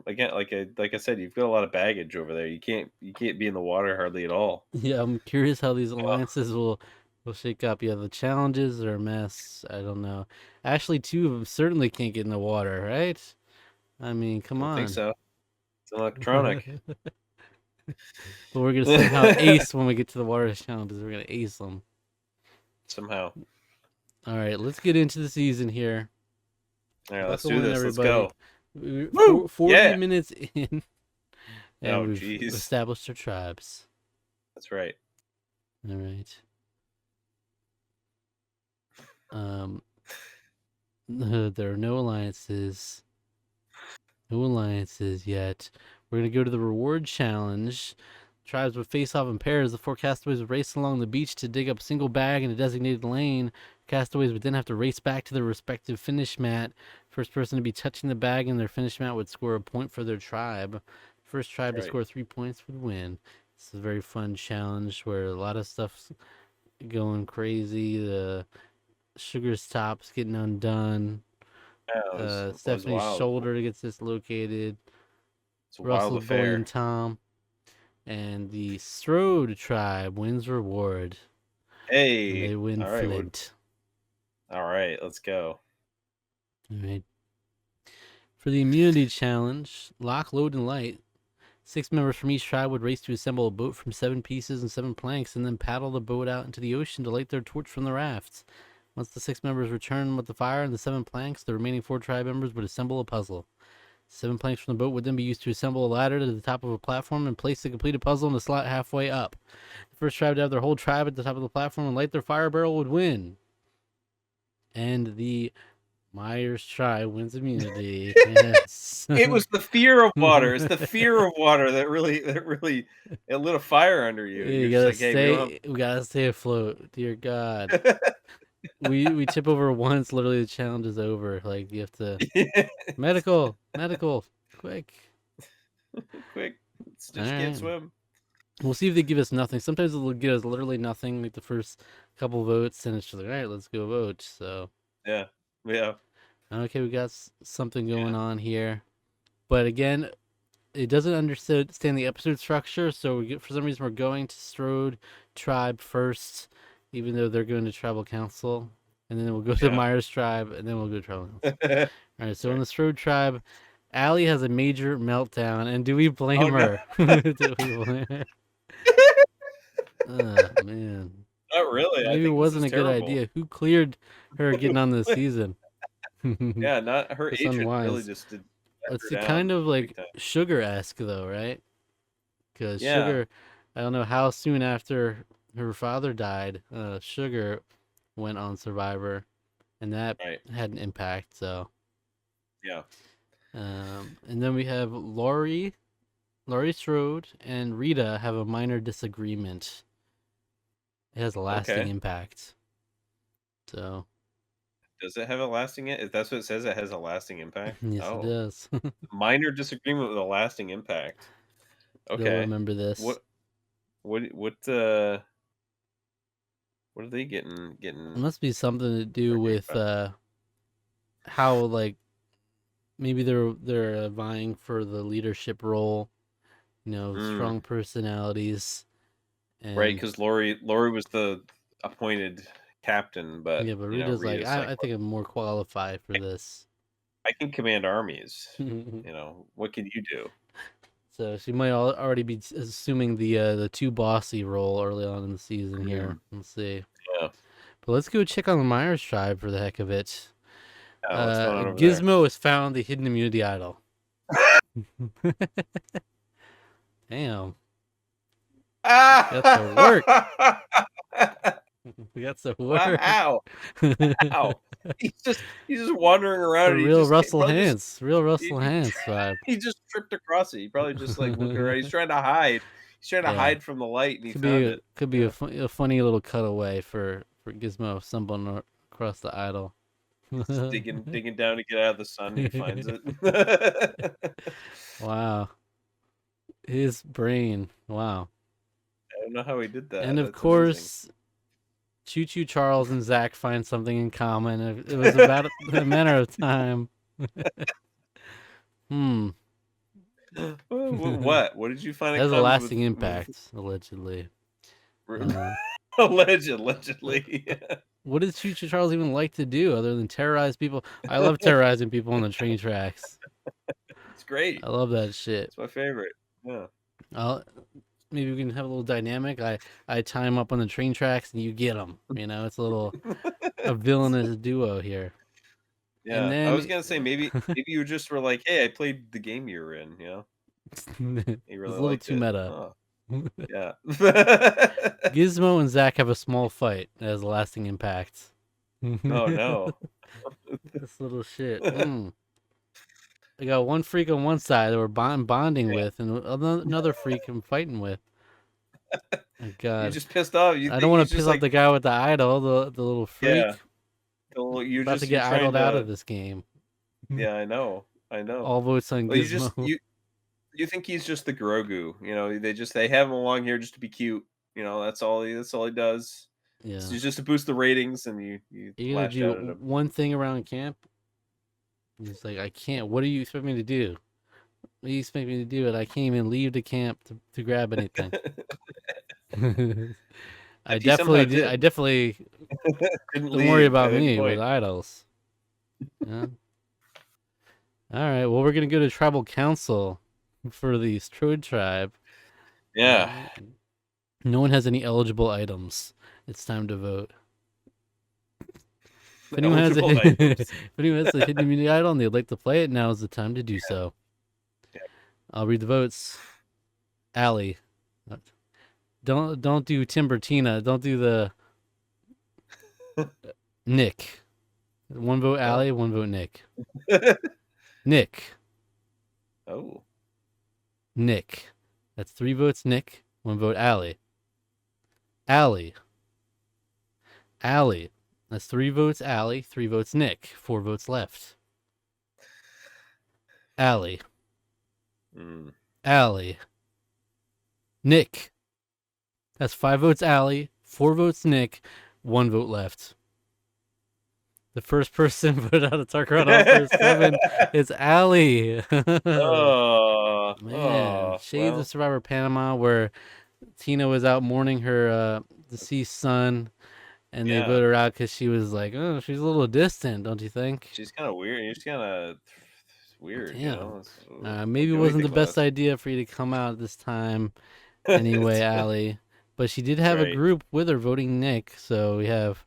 Again, like I said, you've got a lot of baggage over there. You can't be in the water hardly at all. Yeah, I'm curious how these Yeah, alliances will shake up. Yeah, the challenges are a mess. I don't know. Actually, two of them certainly can't get in the water, right? I mean, come don't think on. so. It's electronic. But we're gonna somehow ace when we get to the water challenges. We're gonna ace them. Somehow. All right, let's get into the season here. All right, let's Buckle do in, this. Let's everybody. go. We're Woo! 40 Yeah. minutes in, and Oh, we've jeez. established our tribes. That's right. All right. Um, there are no alliances. No alliances yet. We're going to go to the reward challenge. Tribes would face off in pairs. The 4 castaways would race along the beach to dig up a single bag in a designated lane. Castaways would then have to race back to their respective finish mat. First person to be touching the bag in their finish mat would score a point for their tribe. First tribe to Right. score 3 points would win. It's a very fun challenge where a lot of stuff's going crazy. The sugar's top's getting undone. Yeah, it was Stephanie's wild. shoulder gets dislocated. It's a wild Russell's bullying affair. Tom. And the Strode tribe wins reward. And Hey. they win All right. Flint. All right. Let's go. All right. For the immunity challenge, lock, load, and light. 6 members from each tribe would race to assemble a boat from 7 pieces and 7 planks and then paddle the boat out into the ocean to light their torch from the rafts. Once the 6 members return with the fire and the 7 planks, the remaining 4 tribe members would assemble a puzzle. 7 planks from the boat would then be used to assemble a ladder to the top of a platform and place the completed puzzle in a slot halfway up. The first tribe to have their whole tribe at the top of the platform and light their fire barrel would win. And the Myers tribe wins immunity. Yes. It was the fear of water. It's the fear of water that really it lit a fire under you. You You're just gotta like, hey, we don't stay. We gotta stay afloat. Dear God, have. we tip over once. Literally, the challenge is over. Like you have to medical, quick. Quick, All just can't right. swim. We'll see if they give us nothing. Sometimes they'll give us literally nothing, like the first couple votes, and it's just like, all right, let's go vote. So, Yeah, yeah, okay, we got something going yeah. on here. But again, it doesn't understand the episode structure. So, for some reason, we're going to Strode Tribe first, even though they're going to Tribal Council. And then we'll go to Yeah. Myers Tribe, and then we'll go to Tribal Council. That's All right, so in right. the Strode Tribe, Allie has a major meltdown. And do we blame Oh no, her? Do we blame her? Oh, man. not really. I Maybe it think this is wasn't a good terrible. idea. Who cleared her getting on this season? Yeah, not her It's agent really unwise. just did let It's her the down kind of big like time. Sugar-esque though, right? Because Yeah, Sugar, I don't know how soon after her father died, Sugar went on Survivor, and that right. had an impact. So, Yeah. and then we have Laurie Strode, and Rita have a minor disagreement. It has a lasting Okay. impact. So, Does it have a lasting? If that's what it says, it has a lasting impact. yes, it Oh, does. minor disagreement with a lasting impact. They'll Okay. remember this. What what are they getting It must be something to do arguing with about? how like maybe they're vying for the leadership role, Mm, strong personalities, right, and because Lori was the appointed captain, but yeah, but Rita's like, Rita's like, I think I'm more qualified for this. I can command armies. What can you do? So she might already be assuming the too bossy role early on in the season Mm, here. Let's see. yeah, But let's go check on the Myers tribe for the heck of it. yeah. What's going on over there? Gizmo has found the hidden immunity idol. Damn. That's the work. We got some work. How? How? He's just wandering It's around a and he real just Russell probably Hantz. Real he, Russell he, Hantz vibe. he just tripped across it. He probably just like looking around. He's trying to hide. He's trying to Yeah. hide from the light, and he Could be found a, it. could be Yeah. a funny little cutaway for Gizmo stumbling across the idol. He's digging down to get out of the sun, and he finds it. Wow. His brain. Wow. I don't know how he did And that. of That's amazing. course, Choo Choo Charles and Zach find something in common. It was about a matter of time. Hmm. It What? What did you find in has a common lasting with impact, allegedly. Uh, allegedly? what does Choo Choo Charles even like to do other than terrorize people? I love terrorizing people on the train tracks. It's great. I love that shit. It's my favorite. Yeah. I'll, maybe we can have a little dynamic. I tie him up on the train tracks and you get him. It's a villainous duo here. And Yeah. I then was gonna say maybe you just were like, hey, I played the game you were in. You it's really a little liked too it. meta. Oh, yeah. Gizmo and Zack have a small fight that has a lasting impact. Oh no. This little shit. I got one freak on one side that we're bonding Yeah. with, and another freak I'm fighting with. Oh, You're God, just pissed off. You I think don't he's want to piss just off like, the guy with the idol, the little yeah. freak. So He's about to you're get trying idled out of to, this game. yeah, I know. I know. All votes on Well, Gizmo. you think he's just the Grogu, they have him along here just to be cute. That's all he does. Yeah, It's just to boost the ratings, and you you're gonna lash do out at him. one thing around camp. He's like, I can't. What do you expect me to do? What do you expect me to do? And I can't even leave the camp to grab anything. I If he somehow definitely did. I did, definitely didn't don't worry leave about at any me with point. idols. Yeah. All right. Well, we're gonna go to tribal council for the Strode tribe. Yeah. No one has any eligible items. It's time to vote. If anyone has Eligible if items. anyone has a hidden immunity idol and they'd like to play it, now is the time to do so. Yeah. I'll read the votes. Allie. Don't do Timbertina. Don't do the Nick. One vote Allie, one vote Nick. Nick. Oh. Nick. That's 3 votes Nick, 1 vote Allie. Allie. Allie. That's 3 votes Allie, 3 votes Nick, 4 votes left. Allie. Allie. Nick. That's 5 votes Allie, 4 votes Nick, 1 vote left. The first person voted out of Tarqaron Offer 7 is Allie. Oh. Man, Oh. Shades of Well. Survivor Panama, where Tina was out mourning her deceased son, and they Yeah. voted her out because she was like, oh, she's a little distant, don't you think? She's kind of weird. She's kind of weird. Damn. It's, Maybe it what do you wasn't the think about best this? idea for you to come out this time anyway, Allie. But she did have a Right. group with her voting Nick. So we have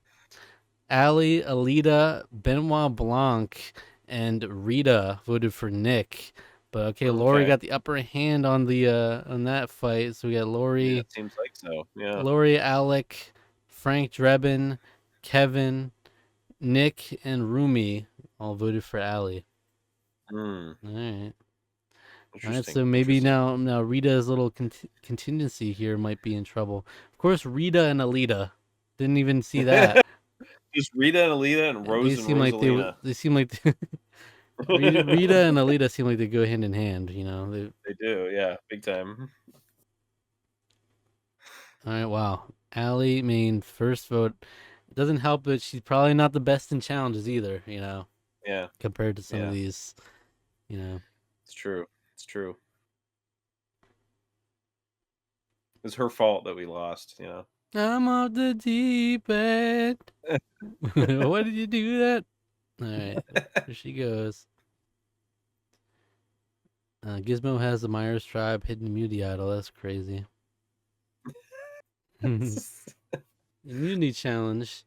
Allie, Alita, Benoit Blanc, and Rita voted for Nick. But okay, Lori Okay. got the upper hand on the on that fight. So we got Yeah, Lori, it seems like so. Yeah. Alec, Frank Drebin, Kevin, Nick, and Rumi all voted for Allie. Hmm. All right. All right, Interesting. so maybe Interesting. now Rita's little contingency here might be in trouble. Of course, Rita and Alita didn't even see that. Just Rita and Alita and They Rose and seem like Rosalina. they seem like Rita and Alita seem like they go hand in hand. They do, yeah, big time. All right, wow. Allie Main first vote. It doesn't help that she's probably not the best in challenges either. Yeah, Compared to some of yeah, these. You know. it's true. It's true. It's her fault that we lost. I'm off the deep end. Why did you do that? All right, here she goes. Gizmo has the Myers tribe hidden immunity idol. That's crazy. Immunity challenge.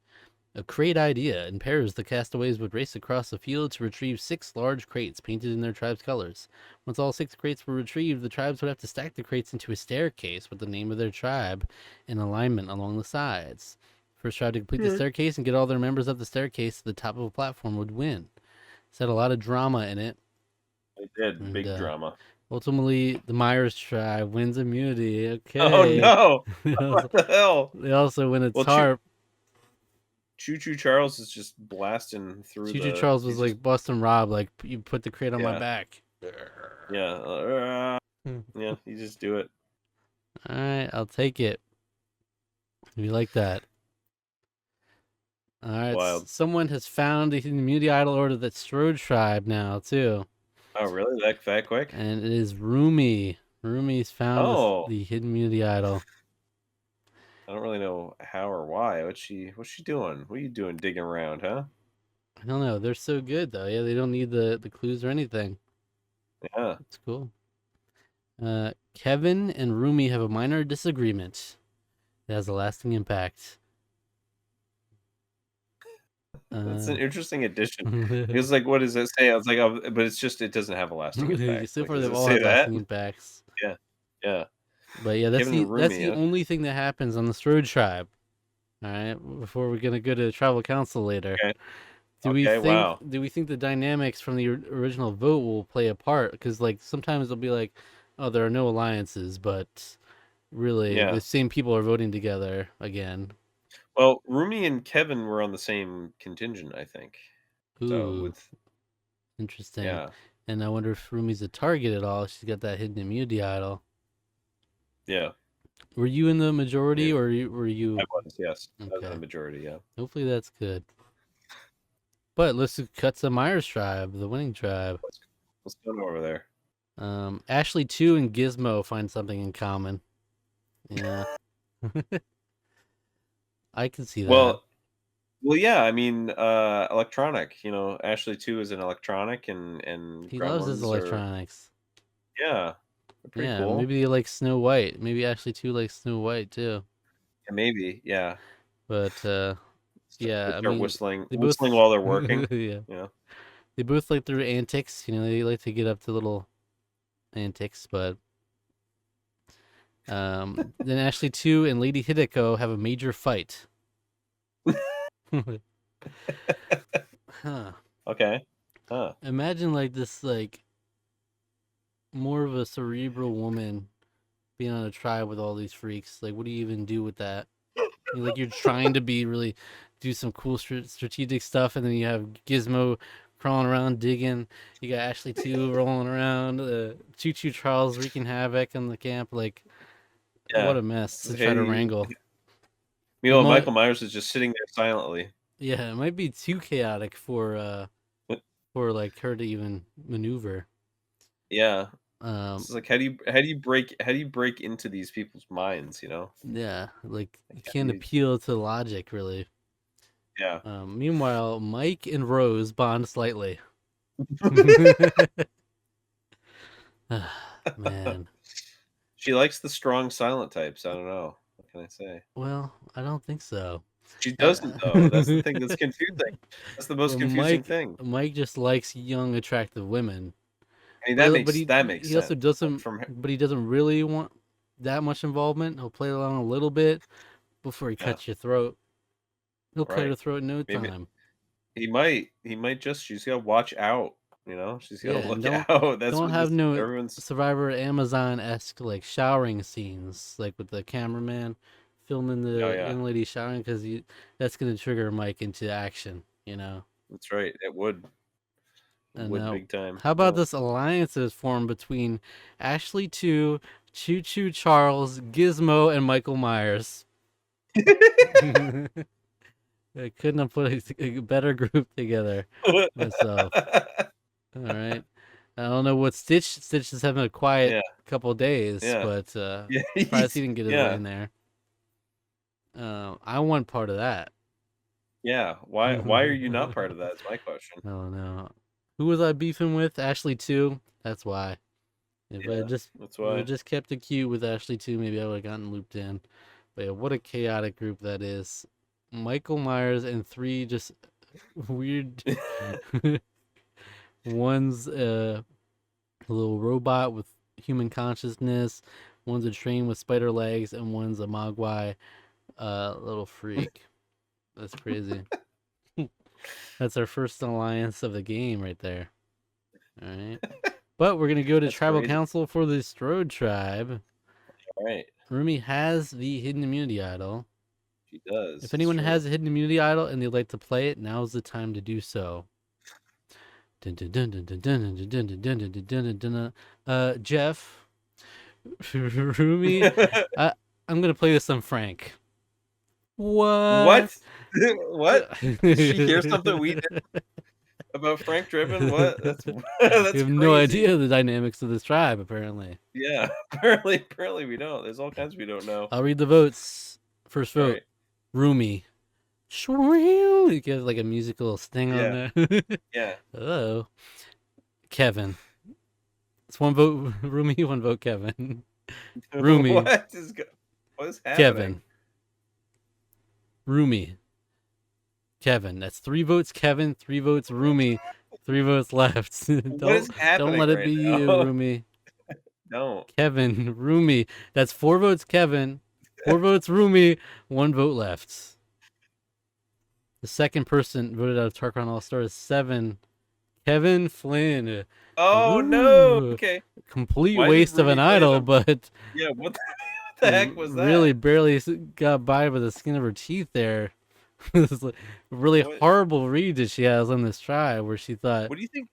A crate idea. In pairs, the castaways would race across the field to retrieve 6 large crates painted in their tribe's colors. Once all 6 crates were retrieved, the tribes would have to stack the crates into a staircase with the name of their tribe in alignment along the sides. First tribe to complete the staircase and get all their members up the staircase to the top of a platform would win. It's had a lot of drama in it. They did, And big drama. Ultimately, the Myers tribe wins immunity. Oh Okay. no! they also What the hell? they also win a Well, Choo tarp. Choo Choo Charles is just blasting through Choo Choo the. Charles was He's just like busting Rob, like you put the crate on my yeah back. yeah yeah. You just do it. All right, I'll take it. You like that? All right, Wild. someone has found the immunity idol order that Strode tribe now too, Oh really? That quick? and it is Rumi. Rumi's found Oh, the hidden immunity idol. I don't really know how or why. What's she doing? What are you doing digging around, huh? I don't know. They're so good though. Yeah, they don't need the clues or anything. Yeah. It's cool. Kevin and Rumi have a minor disagreement. It has a lasting impact. That's Uh, an interesting addition. so It was like, what does it say? I was like, oh, but it's just it doesn't have a lasting impact. Like, far does they've it all say had that? lasting impacts. Yeah, yeah. But yeah, Kevin and that's Rumi. the only thing that happens on the Strode tribe. All right, before we're gonna go to tribal council later. Okay, okay. Wow. Do we think the dynamics from the original vote will play a part? Because like sometimes they'll be like, oh, there are no alliances, but really the Yeah. same people are voting together again. Well, Rumi and Kevin were on the same contingent, I think. So Ooh, with interesting. yeah, And I wonder if Rumi's a target at all. She's got that hidden immunity idol. yeah. Were you in the majority, Maybe or were I you? was. Yes, I was in the Okay, majority. Yeah. hopefully that's good. But let's cut to Myers tribe, the winning tribe. What's what's going on over there? Ashley 2 and Gizmo find something in common. Yeah, I can see that. Well, well, yeah. I mean, electronic. You know, Ashley too is an electronic, and He loves his Gremlins are electronics. yeah, they're pretty Yeah, cool. maybe he likes Snow White. Maybe Ashley 2 likes Snow White too. Yeah, maybe. Yeah. But They yeah, I start mean, whistling they whistling both while they're working. yeah, You know. they both like their antics. You know, they like to get up to little antics. But then Ashley 2 and Lady Hideko have a major fight. Huh. Okay. Huh. Imagine like this, like more of a cerebral woman being on a tribe with all these freaks. Like, what do you even do with that? Like, you're trying to be really do some cool strategic stuff, and then you have Gizmo crawling around digging. You got Ashley 2 rolling around. Choo Choo Charles wreaking havoc in the camp. Like, what Yeah. a mess to try to Hey, wrangle. It meanwhile, might, Michael Myers is just sitting there silently. yeah, it might be too chaotic for like her to even maneuver. Yeah. Um, It's like how do you break into these people's minds, you know? yeah, like you Like how do can't you appeal to logic really. yeah. Meanwhile, Mike and Rose bond slightly. Man. She likes the strong silent types. I don't know. What can I say? Well, I don't think so. She doesn't though. That's the Uh, thing that's confusing. That's the most well, confusing thing. Mike just likes young, attractive women. I mean, But that makes he also sense. But doesn't. from But he doesn't really want that much involvement. He'll play along a little bit before he yeah, cuts your throat. He'll cut right. her throat in no Maybe time. he might just she's gotta watch out, you know? She's Yeah, gotta and look out. That's don't what have this no everyone's Survivor Amazon esque like showering scenes like with the cameraman filming oh the yeah. young lady showering because that's gonna trigger Mike into action. You know. That's right. It would. It And would now, big time. how about Yeah. this alliance that is formed between Ashley 2, Choo Choo Charles, Gizmo, and Michael Myers? I couldn't have put a better group together myself. All right. I don't know what Stitch is having a quiet Yeah. couple days, Yeah. but Yeah. surprised he didn't get his way Yeah. in there. I want part of that. Yeah. I Why are you not part of that is my question. don't know. Who was I beefing with? Ashley 2? That's why. Yeah. That's If I why. just kept it cute with Ashley 2, maybe I would have gotten looped in. But yeah, what a chaotic group that is. Michael Myers and three just weird. One's a little robot with human consciousness. One's a train with spider legs, and one's a mogwai little freak. That's crazy. That's our first alliance of the game right there. All right. But we're gonna go to That's tribal crazy. council for the Strode tribe. All right. Rumi has the hidden immunity idol. She does. If It's anyone true. has a hidden immunity idol and they'd like to play it, now's the time to do so. Jeff, Rumi, I'm gonna play this on Frank. What? What? What? Did she hear something we did about Frank Driven? What? That's We that's have no crazy. idea the dynamics of this tribe, apparently. Yeah. Apparently we don't. There's all kinds we don't know. I'll read the votes. First All vote, right. Rumi. You give like a musical sting on Yeah. there. Yeah. Oh, Kevin. It's one vote Rumi, one vote Kevin. Rumi, What is happening? Kevin. Rumi, Kevin. That's 3 votes Kevin, 3 votes Rumi, 3 votes left. What is don't happening let it right be now? you, Rumi. No. Kevin, Rumi. That's 4 votes Kevin, 4 votes Rumi, 1 vote left. The second person voted out of Tarqaron All Stars 7, Kevin Flynn. Oh no. Ooh, Okay. complete Why did waste of Rumi an play idol, them? but Yeah. What the heck was really that? barely got by with the skin of her teeth there. It's like a really What? horrible read that she has on this try where she thought What do you think?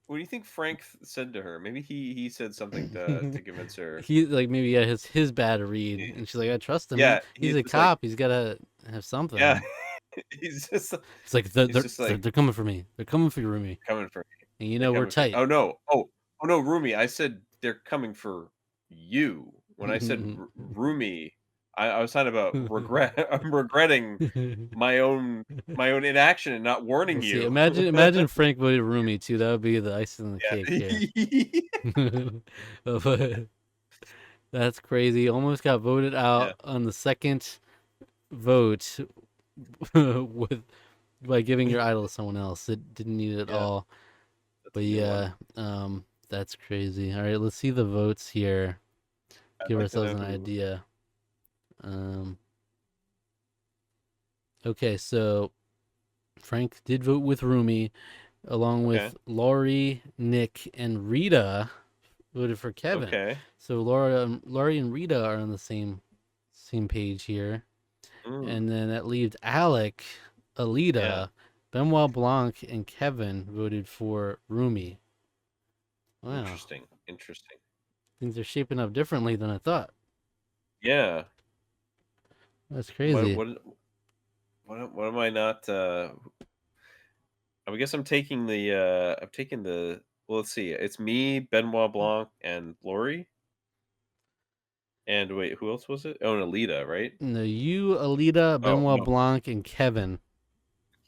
What do you think Frank said to her? Maybe he said something to convince her. he like maybe yeah his bad read, and she's like, I trust him. Yeah. He's He's a just like, cop. He's gotta have yeah. something. He's just It's like he's just like they're coming for me. They're coming for you, Rumi. coming for me. And you They're know we're coming for me. tight. Oh no. Oh no, Rumi. I said they're coming for you. When I said Rumi, I was talking about regret. I'm regretting my own inaction and not warning Let's see. you. Imagine Frank voted Rumi too. That would be the icing on the cake here. Yeah. But that's crazy. Almost got voted Yeah. out on the second vote with by giving your idol to someone else. It didn't need it at Yeah. all. That's But a good yeah, one. that's crazy. All right, let's see the votes here. I'd Give like to ourselves know an who. idea. Okay, so Frank did vote with Rumi, along Okay. with Laurie, Nick, and Rita voted for Kevin. Okay. So Laurie and Rita are on the same page here. And then that leaves Alec, Alita, Yeah. Benoit Blanc, and Kevin voted for Rumi. Wow. Interesting. Things are shaping up differently than I thought. Yeah. That's crazy. What am I not? I guess I'm taking the. Well, let's see. It's me, Benoit Blanc, and Lori. And wait, who else was it? Oh, and Alita, right? No, you, Alita, Oh Benoit no, Blanc, and Kevin.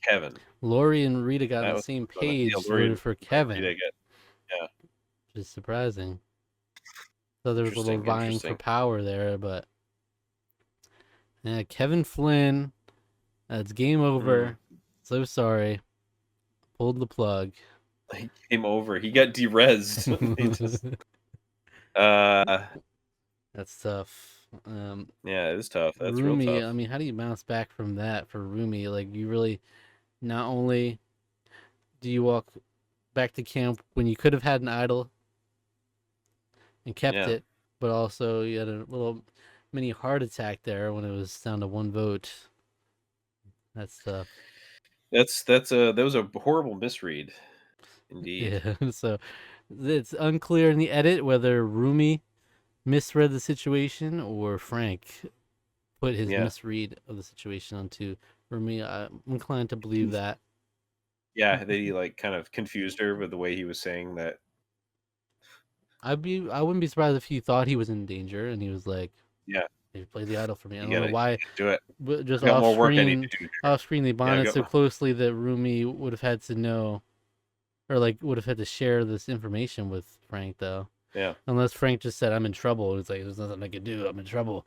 Kevin. Laurie and Rita got on That the was same yeah, page, Lori voted and for Rita Kevin, again. Yeah. which is surprising. So there was a little vying for power there, but yeah, Kevin Flynn, that's game over. So sorry. Pulled the plug. He came over. He got derezed. That's tough. Yeah, it is tough. That's real Rumi, tough. I mean, how do you bounce back from that for Rumi? Like, you really, not only do you walk back to camp when you could have had an idol and kept Yeah. it, but also you had a little mini heart attack there when it was down to 1 vote. That's tough. That was a horrible misread, indeed. Yeah, so it's unclear in the edit whether Rumi misread the situation or Frank put his Yeah. misread of the situation onto Rumi. I'm inclined to believe that. Yeah, they like kind of confused her with the way he was saying that. I wouldn't be surprised if he thought he was in danger and he was like, Yeah, "Hey, play the idol for me." I you don't know gotta why, do it. but just I got more work I need to do here. off screen they Yeah, bonded so closely that Rumi would have had to know, or like would have had to share this information with Frank though. Yeah. Unless Frank just said, "I'm in trouble." It's like, "There's nothing I can do. I'm in trouble."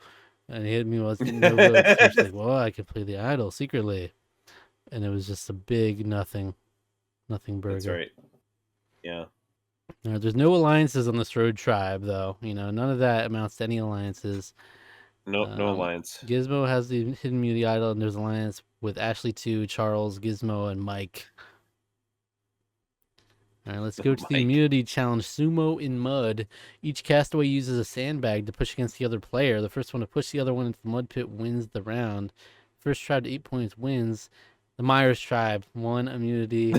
And he hit me with no votes. So she's like, "Well, I could play the idol secretly," and it was just a big nothing burger. That's right. Yeah. There's no alliances on the Strode tribe, though. You know, none of that amounts to any alliances. No alliance. Gizmo has the hidden immunity idol, and there's an alliance with Ashley 2, Charles, Gizmo, and Mike. All right, let's go to the Mike. immunity challenge. Sumo in mud. Each castaway uses a sandbag to push against the other player. The first one to push the other one into the mud pit wins the round. First tribe to 8 points wins. The Myers tribe, 1 immunity.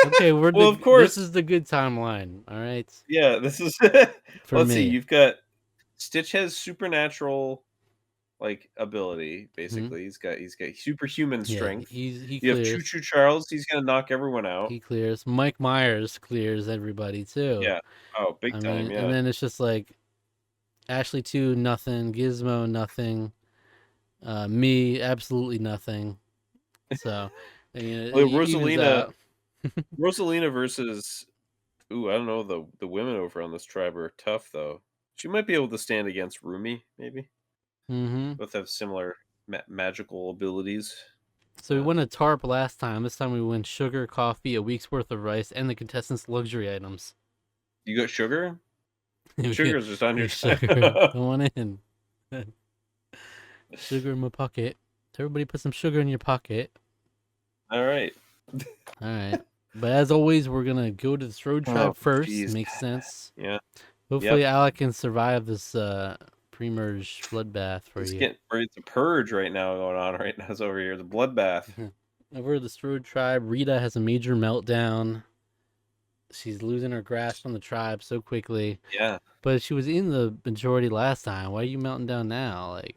Okay, Well, of this course. is the good timeline. All right, Yeah, this is for let's see, me. you've got Stitch has supernatural, like, ability, Hmm. basically. He's got superhuman Yeah, strength. he You have Choo clears. Choo Charles, he's gonna knock everyone out. He clears. Mike Myers clears everybody too. Yeah. Oh, big I time, mean, and yeah. then it's just like Ashley 2, nothing. Gizmo, nothing. Me, absolutely nothing. So, Well, it evens out. Rosalina versus ooh, I don't know, the women over on this tribe are tough, though. She might be able to stand against Rumi, maybe? Hmm. Both have similar magical abilities. So we Yeah. won a tarp last time. This time we win sugar, coffee, a week's worth of rice, and the contestants' luxury items. You got sugar? we get, Sugar's just on we your get sugar time. going in. Sugar in my pocket. Everybody put some sugar in your pocket. Alright. All right. But as always, we're going to go to the Strode Oh, tribe first. jeez. Makes sense. Yeah. Hopefully, Yep. Alec can survive this pre-merge bloodbath for It's you. getting ready. It's a purge right now going on right now. It's over here. The bloodbath. Over the Strode tribe, Rita has a major meltdown. She's losing her grasp on the tribe so quickly. Yeah. But she was in the majority last time. Why are you melting down now? Like,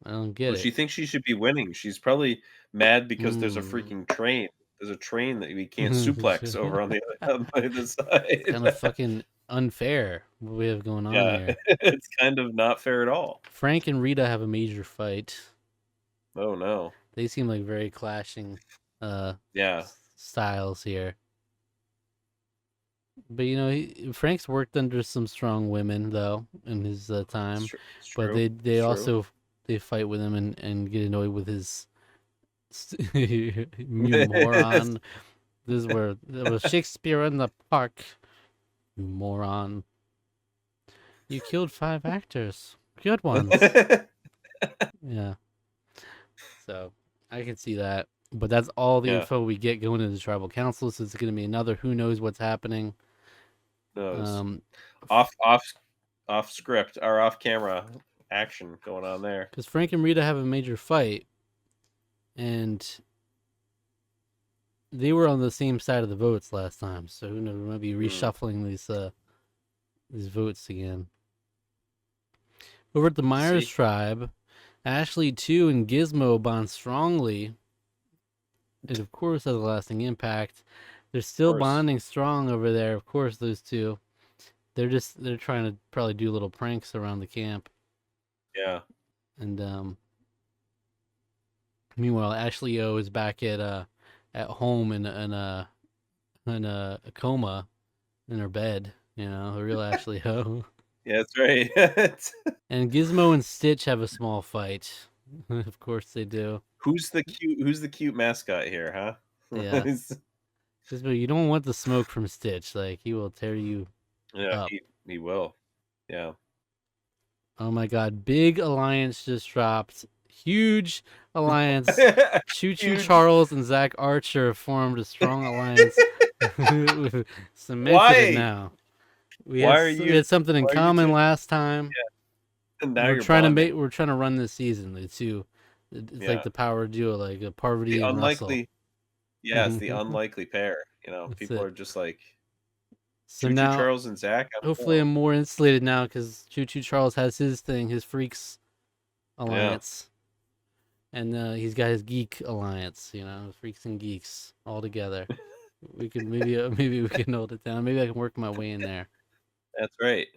I don't get Well, she it. thinks she should be winning. She's probably mad because there's a Hmm. freaking train. There's a train that we can't suplex over It's on the other side. kind of fucking unfair what we have going on Yeah. here. It's kind of not fair at all. Frank and Rita have a major fight. Oh, no. They seem like very clashing Yeah. styles here. But Frank's worked under some strong women though in his time, It's but true. they It's true. also they fight with him and get annoyed with his you moron. This is where there was Shakespeare in the park. You moron. You killed 5 actors. Good ones. Yeah. So I can see that. But that's all the Yeah. info we get going into the tribal council. So it's going to be another who knows what's happening. Knows. Um, Off off off script or off camera action going on there. because Frank and Rita have a major fight, and they were on the same side of the votes last time. So who knows? We might be Mm. reshuffling these votes again. Over at the Myers See? tribe, Ashley 2 and Gizmo bond strongly. It, of course, has a lasting impact. They're Of still course. bonding strong over there. Of course, those two. They're trying to probably do little pranks around the camp. Yeah. And meanwhile, Ashley O is back at home in a coma in her bed. The real Ashley O. Yeah, that's right. And Gizmo and Stitch have a small fight. Of course they do. Who's the cute mascot here, huh? Yeah. He's- Gizmo, you don't want the smoke from Stitch. Like, he will tear you yeah, up. he will. Yeah. Oh my god. Big alliance just dropped. Huge alliance. Choo Choo Huge. Charles and Zach Archer have formed a strong alliance. We've cemented it Why? now. We Why had are we you had something in why are you common two last time. and now We're you're trying to make bonding? we're trying to run this season. The two, it's like Yeah. the power duo, like The Parvati and Russell. unlikely yeah, it's the unlikely pair, That's people it. are just like So Choo Choo now, Charles and Zach, I'm hopefully, for I'm more insulated now because Choo Choo Charles has his thing, his Freaks 'em. Yeah. alliance, and he's got his Geek alliance. Freaks and Geeks all together. We could maybe we can hold it down. Maybe I can work my way in there. That's right.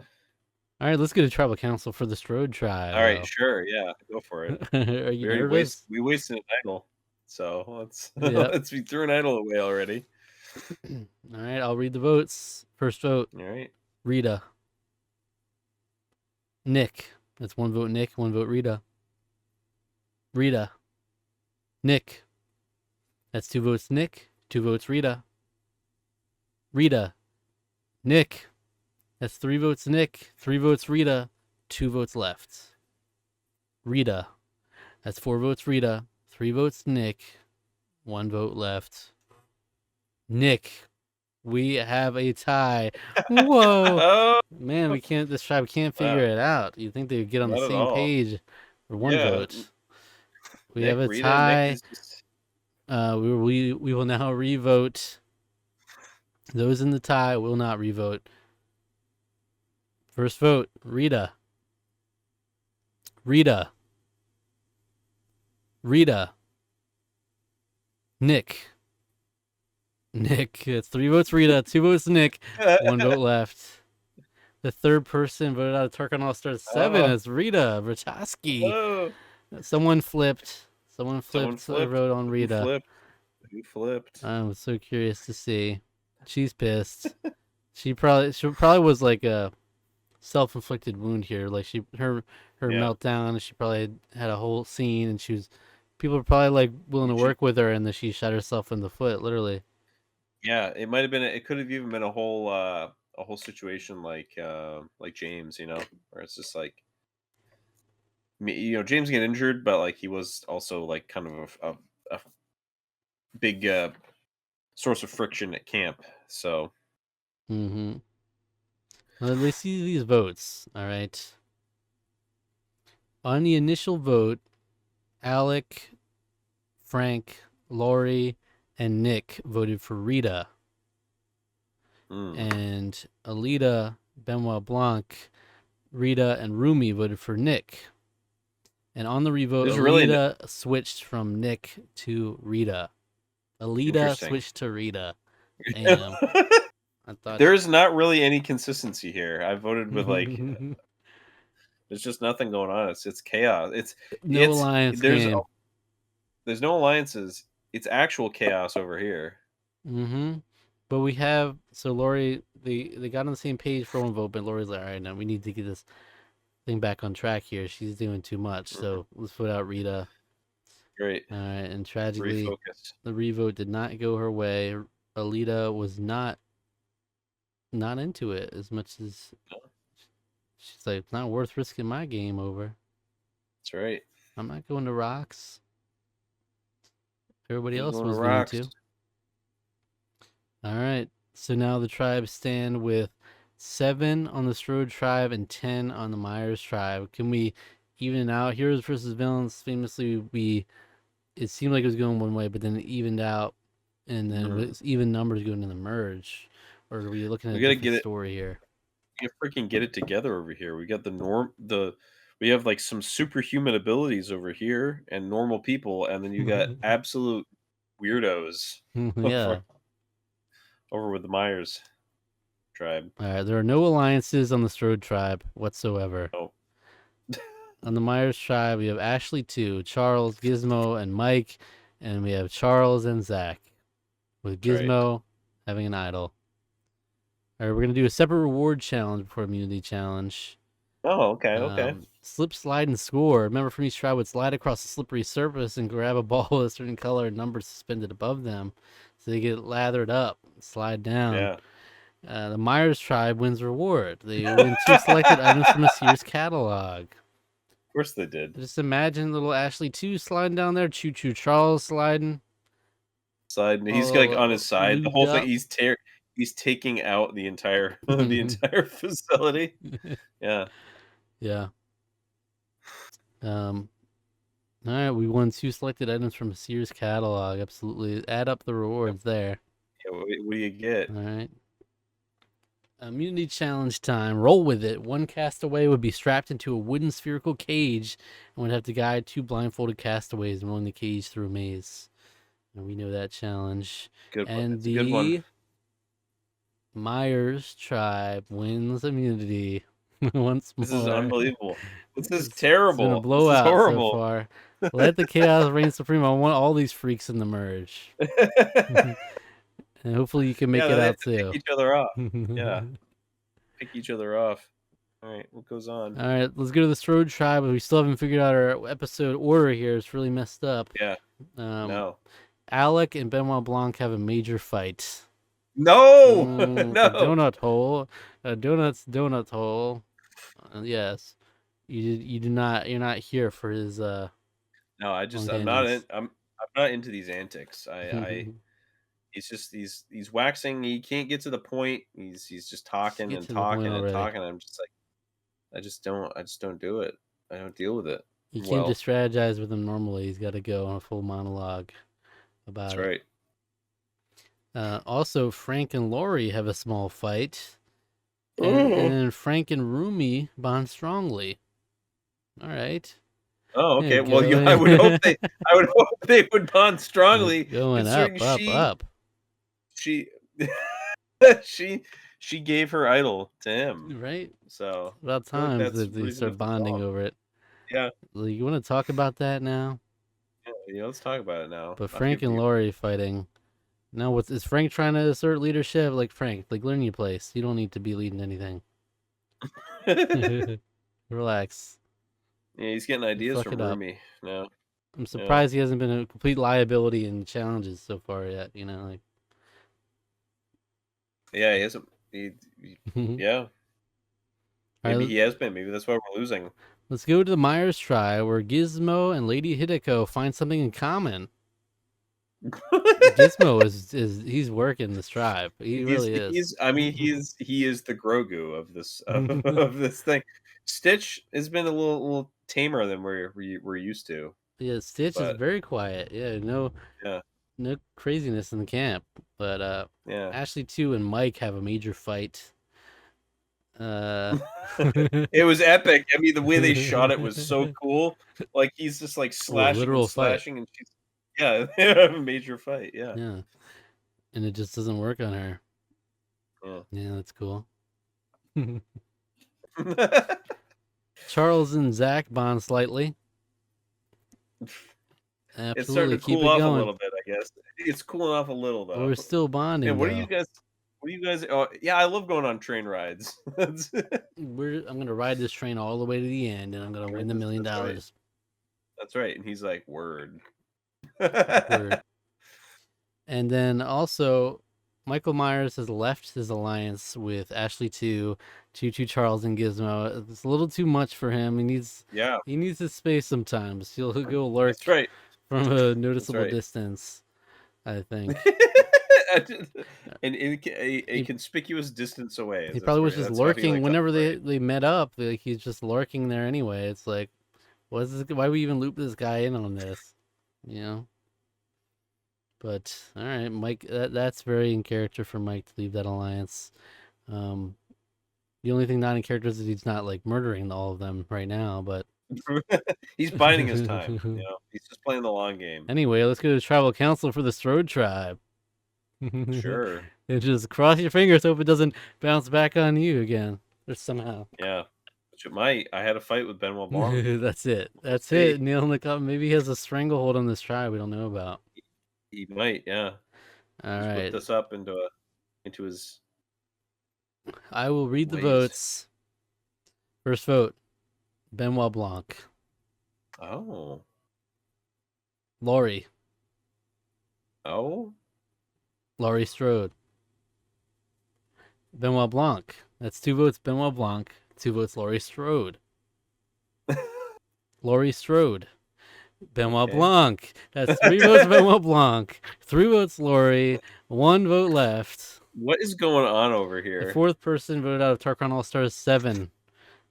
All right, let's get a tribal council for the Strode tribe. Alright, sure, yeah, go for it. Are you nervous? We wasted an idol, so let's Yep. we threw an idol away already. All right, I'll read the votes. First vote, Alright. Rita. Nick. That's 1 vote Nick, 1 vote Rita. Rita. Nick. That's 2 votes Nick, 2 votes Rita. Rita. Nick. That's 3 votes Nick, 3 votes Rita, 2 votes left. Rita. That's 4 votes Rita, 3 votes Nick, 1 vote left. Nick. We have a tie. Whoa. Oh, Man, this tribe can't figure wow. it out. You'd think they would get on the Not at same all. page for one Yeah. vote. We have Nick, a Rita, Nick tie. is just We will now revote. Those in the tie will not revote. First vote, Rita. Rita. Rita. Nick. Nick. It's 3 votes Rita, 2 votes Nick, 1 vote left. The third person voted out of Tarqaron All Stars 7 oh, as Rita Verchowski. oh. Someone flipped. Someone Someone flipped their flipped. vote on Who Rita. flipped? Who flipped? I'm so curious to see. She's pissed. She probably was like a self-inflicted wound here. Like her Yeah. meltdown. She probably had a whole scene, and people were probably like willing to She, work with her, and then she shot herself in the foot, literally. yeah, it might have been. It could have even been a whole situation like James, where it's just like James get injured, but like he was also like kind of a big source of friction at camp. So Mm-hmm. Well, they see these votes. All right. On the initial vote, Alec, Frank, Lori, and Nick voted for Rita, mm. and Alita, Benoit Blanc, Rita, and Rumi voted for Nick. And on the revote, There's really Alita switched from Nick to Rita. Alita interesting. switched to Rita. Damn. I thought. There's not really any consistency here. I voted with like there's just nothing going on. It's chaos. No It's alliance game. there's no alliances. It's actual chaos over here. Mm-hmm. But we have Lori. They got on the same page for one vote, but Lori's like, all right, now we need to get this thing back on track here. She's doing too much, Mhm. so let's put out Rita. Great. All right, and tragically, Refocus. the revote did not go her way. Alita was not into it as much as she's like, it's not worth risking my game over. That's right. I'm not going to rocks. Everybody Ain't else going to was going rocks. to. All right. So now the tribes stand with 7 on the Strode tribe and 10 on the Myers tribe. Can we even it out? Heroes versus villains. Famously, it seemed like it was going one way, but then it evened out, and then Mhm. with even numbers going to the merge. Or are we looking at We a gotta different get it. story here? We gotta freaking get it together over here. We got the norm. We have like some superhuman abilities over here and normal people, and then you got absolute weirdos over Yeah. over with the Myers tribe. All right. There are no alliances on the Strode tribe whatsoever. Oh, On the Myers tribe, we have Ashley 2, Charles, Gizmo, and Mike, and we have Charles and Zach, with that's right. Gizmo having an idol. All right, we're gonna do a separate reward challenge before immunity challenge. Oh, okay, okay. Slip, slide, and score. Remember, from each tribe would slide across a slippery surface and grab a ball with a certain color and number suspended above them, so they get lathered up, slide down. Yeah. The Myers tribe wins reward. They win 2 selected items from a Sears catalog. Of course they did. Just imagine little Ashley 2 sliding down there, Choo Choo Charles sliding, Side. He's like on all his side. The lubed whole thing. up. He's taking out the entire the entire facility. Yeah. Yeah. Um, all right, we won 2 selected items from a Sears catalog. Absolutely. Add up the Yep. rewards there. Yeah, what do you get? All right. Immunity challenge time. Roll with it. One castaway would be strapped into a wooden spherical cage and would have to guide 2 blindfolded castaways rolling the cage through a maze. And we know that challenge. Good one. And It's a good one. the Myers tribe wins immunity once This is more. unbelievable. This is It's been a terrible. This is blowout so horrible. far. Let the chaos reign supreme. I want all these freaks in the merge. And hopefully you can make Yeah, it they have out to pick too. each other off. Yeah, All pick each other off. All right, what goes on? right, let's go to the Strode tribe. We still haven't figured out our episode order here. It's really messed up. Yeah, Um, no. Alec and Benoit Blanc have a major fight. No! The No! donut hole. Donut hole. Yes. You do not, you're not here for his No, long handings. I'm not into these antics. he's waxing. He can't get to the point. He's just Just talking get and to the point talking and already. talking. I'm just like, I just don't do it. I don't deal with it You can't well. just strategize with him normally. He's got to go on a full monologue That's about it. right. Also, Frank and Laurie have a small fight, and Oh, then Frank and Rumi bond strongly. All right, oh, yeah, okay. Well, I would hope going I would hope they would bond strongly, going considering up, up, up. she she she gave her idol to him. Right? So About I feel like times that's that they reason to start feel bonding strong. over it. Yeah, Like, you want to talk about that now? yeah. Let's talk about it now. But I'll Frank give and you. Laurie fighting. Now, what's is Frank trying to assert leadership? Like Frank, like learn your place. You don't need to be leading anything. Yeah, Relax. he's getting You ideas fuck from it up. Rumi now. I'm Yeah, surprised he hasn't been a complete liability in challenges so far yet. Like. yeah. He hasn't. All Yeah. Maybe right, he has been. Maybe that's why we're losing. let's go to the Myers trial where Gizmo and Lady Hideko find something in common. Gizmo is he's working this tribe. He really is. He's I mean, he is the Grogu of this of this thing. Stitch has been a little tamer than we're used to, Yeah, Stitch is but very quiet. Yeah, yeah, no craziness in the camp. But yeah. Ashley 2 and Mike have a major fight. Uh It was epic. I mean, the way they shot it was so cool. Like, he's just, like, Oh, a slashing and literal fight. slashing, and she's yeah, they have a major fight, yeah, Yeah. And it just doesn't work on her. yeah. Yeah, that's cool. Charles and Zach bond slightly. It's starting Absolutely. to Keep cool it off a going. little bit, I guess. It's cooling off a little, But though. we're still bonding And though. what do you guys oh, yeah, I love going on train rides. That's I'm gonna ride this train all the way to the end and I'm gonna win the million that's right. dollars. That's right, and he's like, "Word." Word. And then also Michael Myers has left his alliance with Ashley 2, Choo Charles and Gizmo. It's a little too much for him. Yeah, He needs his space sometimes. He'll go that's lurk right. from a That's noticeable right. distance, I think. I did and a He conspicuous distance away he is probably was just that's how he lurking likes to whenever operate. they met up. Like he's just lurking there anyway. It's like, why we even loop this guy in on this? You know? But all right, Mike. That's very in character for Mike to leave that alliance. Um, the only thing not in character is that he's not like murdering all of them right now. But He's biding his time, you know? He's just playing the long game. anyway, let's go to tribal council for the Strode tribe. And Sure. just cross your fingers, hope it doesn't bounce back on you again, or somehow. Yeah. Which it might. I had a fight with Benoit Blanc. That's it. We'll That's see. it. Neil in the cup. Maybe he has a stranglehold on this tribe we don't know about. He might, yeah. All He's whipped right. us up into his I will read the ways. votes. First vote, Benoit Blanc. Oh. Laurie. Oh? Laurie Strode. Benoit Blanc. That's 2 votes, Benoit Blanc. 2 votes, Laurie Strode. Laurie Strode. Benoit Okay. Blanc. That's 3 votes, Benoit Blanc. 3 votes, Laurie. 1 vote left. What is going on over The here? 4th person voted out of Tarqaron All Stars 7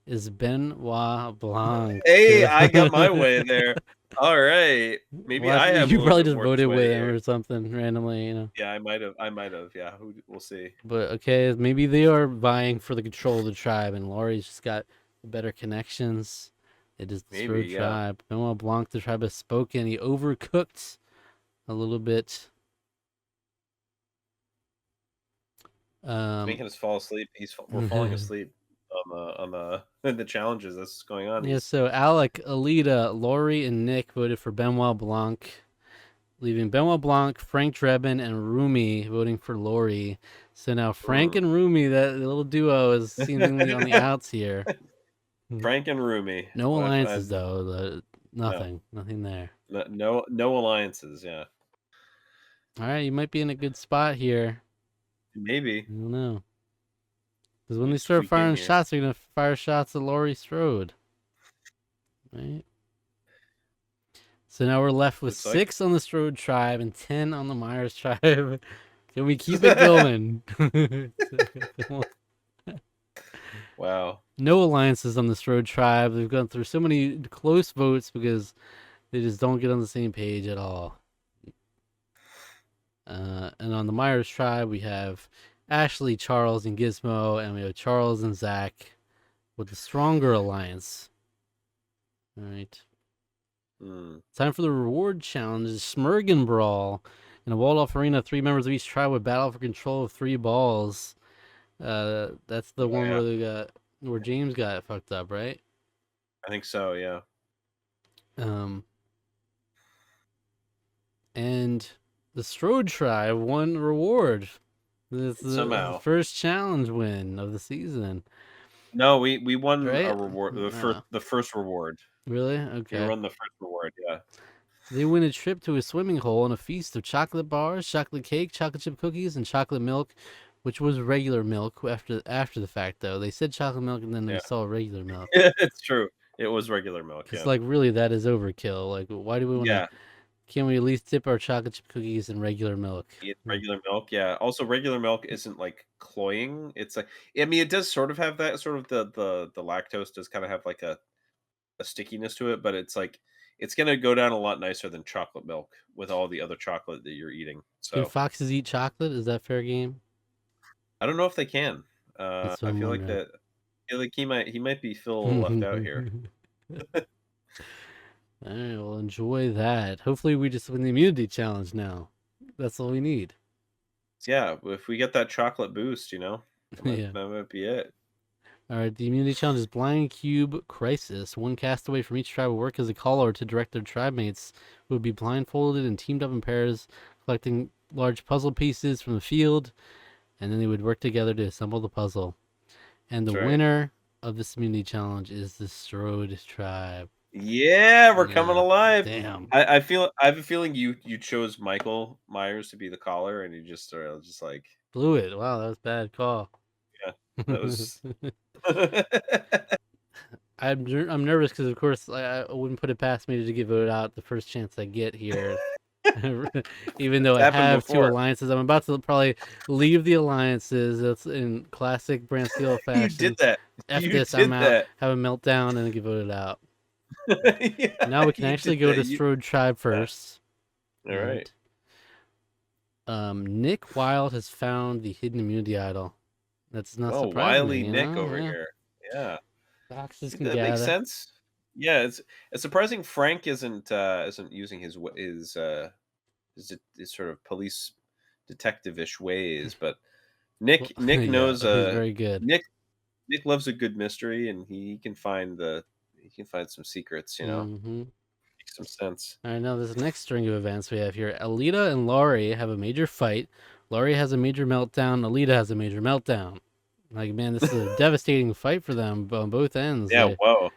is Benoit Blanc. Hey, I got my way there. All right. Maybe Well, I have a you little probably bit just more voted sway with him here. or something randomly. Yeah, I might have. I might have. Yeah, we'll see. But okay, maybe they are vying for the control of the tribe, and Laurie's just got better connections. It is the Maybe, Strode yeah. tribe. Benoit Blanc, the tribe has spoken. He overcooked a little bit. Making us fall asleep. We're falling asleep on the challenges that's going on. Yeah, so Alec, Alita, Laurie, and Nick voted for Benoit Blanc, leaving Benoit Blanc, Frank Drebin, and Rumi voting for Laurie. So now Frank Mm. and Rumi, that little duo, is seemingly on the outs here. Frank and Rumi. No Well, alliances though. no, Nothing there. no alliances. Yeah, All right, you might be in a good spot here. maybe I don't know. Because when we they start squeak in firing here. shots, they're gonna fire shots at Laurie Strode, right? So now we're left with Looks like 6 on the Strode tribe and 10 on the Myers tribe. Can we keep it going? Wow. No alliances on this road tribe. They've gone through so many close votes because they just don't get on the same page at all. And on the Myers tribe, we have Ashley, Charles, and Gizmo, and we have Charles and Zach with the stronger alliance. All right. Time for the reward challenge. Smurgan Brawl. In a walled-off arena, 3 members of each tribe would battle for control of 3 balls. That's the one where they got where James got fucked up, right? I think so. Yeah. And the Strode tribe won the reward. This is the Somehow. first challenge win of the season. No, we won a Right? reward. The first reward. Really? We Okay. won the first reward. Yeah. They win a trip to a swimming hole and a feast of chocolate bars, chocolate cake, chocolate chip cookies, and chocolate milk, which was regular milk after the fact though. They said chocolate milk and then they saw regular milk. Yeah, it's true. It was regular milk. Cause Yeah. like really that is overkill. Like why do we want to? Yeah. Can't we at least dip our chocolate chip cookies in regular milk? Eat regular milk. Yeah. Also, regular milk isn't like cloying. It's like, I mean, it does sort of have that sort of the lactose does kind of have like a stickiness to it, but it's like it's gonna go down a lot nicer than chocolate milk with all the other chocolate that you're eating. Can So foxes eat chocolate? Is that fair game? I don't know if they can. That's what I I'm feel like wondering. that. I feel like he might be feel a little left out here. All right, well, enjoy that. Hopefully, we just win the immunity challenge now. That's all we need. Yeah, if we get that chocolate boost, Yeah. that might be it. All right, the immunity challenge is Blind Cube Crisis. One castaway from each tribe will work as a caller to direct their tribe mates, who would be blindfolded and teamed up in pairs, collecting large puzzle pieces from the field, and then they would work together to assemble the puzzle. And the That's right. winner of this immunity challenge is the Strode tribe. Yeah, we're coming Yeah. alive. Damn. I have a feeling you chose Michael Myers to be the caller, and you just are just like, Blew it. Wow, that was a bad call. yeah, that was. I'm nervous because, of course, I wouldn't put it past me to give it out the first chance I get here. Even though It's I happened have 2 before. alliances, I'm about to probably leave the alliances. That's in classic Brand Steel You did fashion. that. F You this, I'm did out. that. Have a meltdown and get voted out. Yeah, Now we can you actually did go that. to Strode Tribe Yeah. first. All right. Nick Wilde has found the hidden immunity idol. That's not Oh, surprising, wily you Nick know? over Yeah. here. Yeah, Foxes can that makes gather. sense. Yeah, it's surprising Frank isn't using his sort of police detective-ish ways, but Nick Yeah, knows he's very good. Nick loves a good mystery, and he can find some secrets. Mm-hmm. Makes some sense. All right, now this next string of events we have here. Alita and Laurie have a major fight. Laurie has a major meltdown. Alita has a major meltdown. Like, man, this is a devastating fight for them on both ends. Yeah. They Whoa.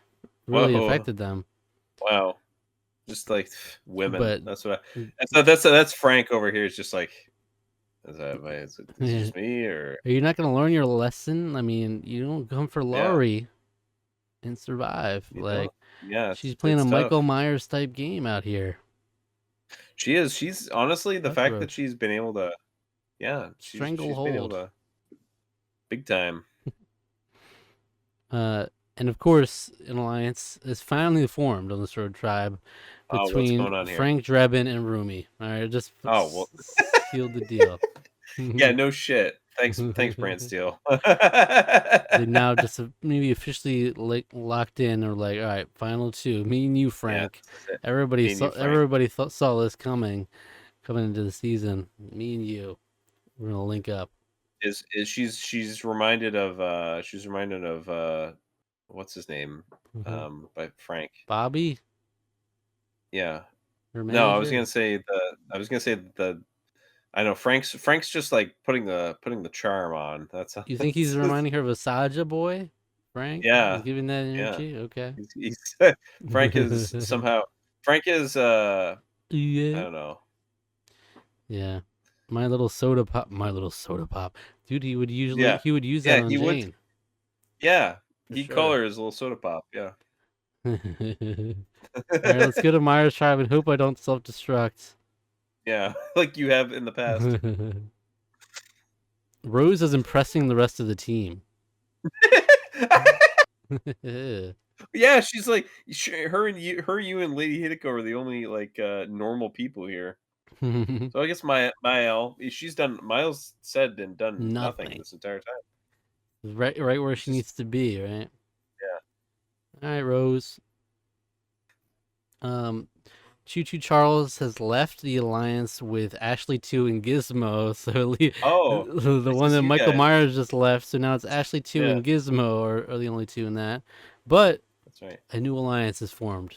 really Whoa. affected them. Wow. Just like women. But That's what. That's Frank over here. Is just like, is it are just me or you not going to learn your lesson? I mean, you don't come for yeah? Laurie and survive. You know. Like, Yeah, she's playing a it's Michael tough. Myers type game out here. She is. She's honestly the fact that Cutthroat. she's been able to. Yeah, she's been able Stranglehold. to big time. And of course, an alliance is finally formed on this road tribe Oh, what's between going on here? Frank Drebin and Rumi. All right, just Oh well. sealed the deal. Yeah, no shit. Thanks, Brand Steel. They now just maybe officially like locked in, or like, all right, final 2, me and you, Yeah, Frank. this is it. Everybody Me and saw you, Frank. saw this coming into the season. Me and you, we're gonna link up. Is she's reminded of what's his name? Mhm. By Frank. Bobby, Yeah. her No, manager. I was gonna say the I know Frank's just like putting the charm on. That's You think he's that's reminding her of a Saja boy? Frank is yeah, giving that yeah. energy. Okay. He's Frank is somehow Frank is I Yeah. don't know. Yeah. My little soda pop. My little soda pop. Dude, Yeah. he would use that Yeah, on he would. Jane Yeah. for He'd call sure. her his little soda pop. Yeah. All right, let's go to Myers Tribe and hope I don't self destruct. Yeah, like you have in the past. Rose is impressing the rest of the team. Yeah, she's like her and you and Lady Hideko are the only like normal people here. So I guess Mael, she's done. Miles said and done nothing Nothing. this entire time. Right where she needs to be, right? Yeah. All right, Rose. Choo Choo Charles has left the alliance with Ashley 2 and Gizmo, so Oh, the it's one just that you Michael guys. Myers just left, so now it's Ashley 2 Yeah, and Gizmo are the only two in that. But that's right. a new alliance is formed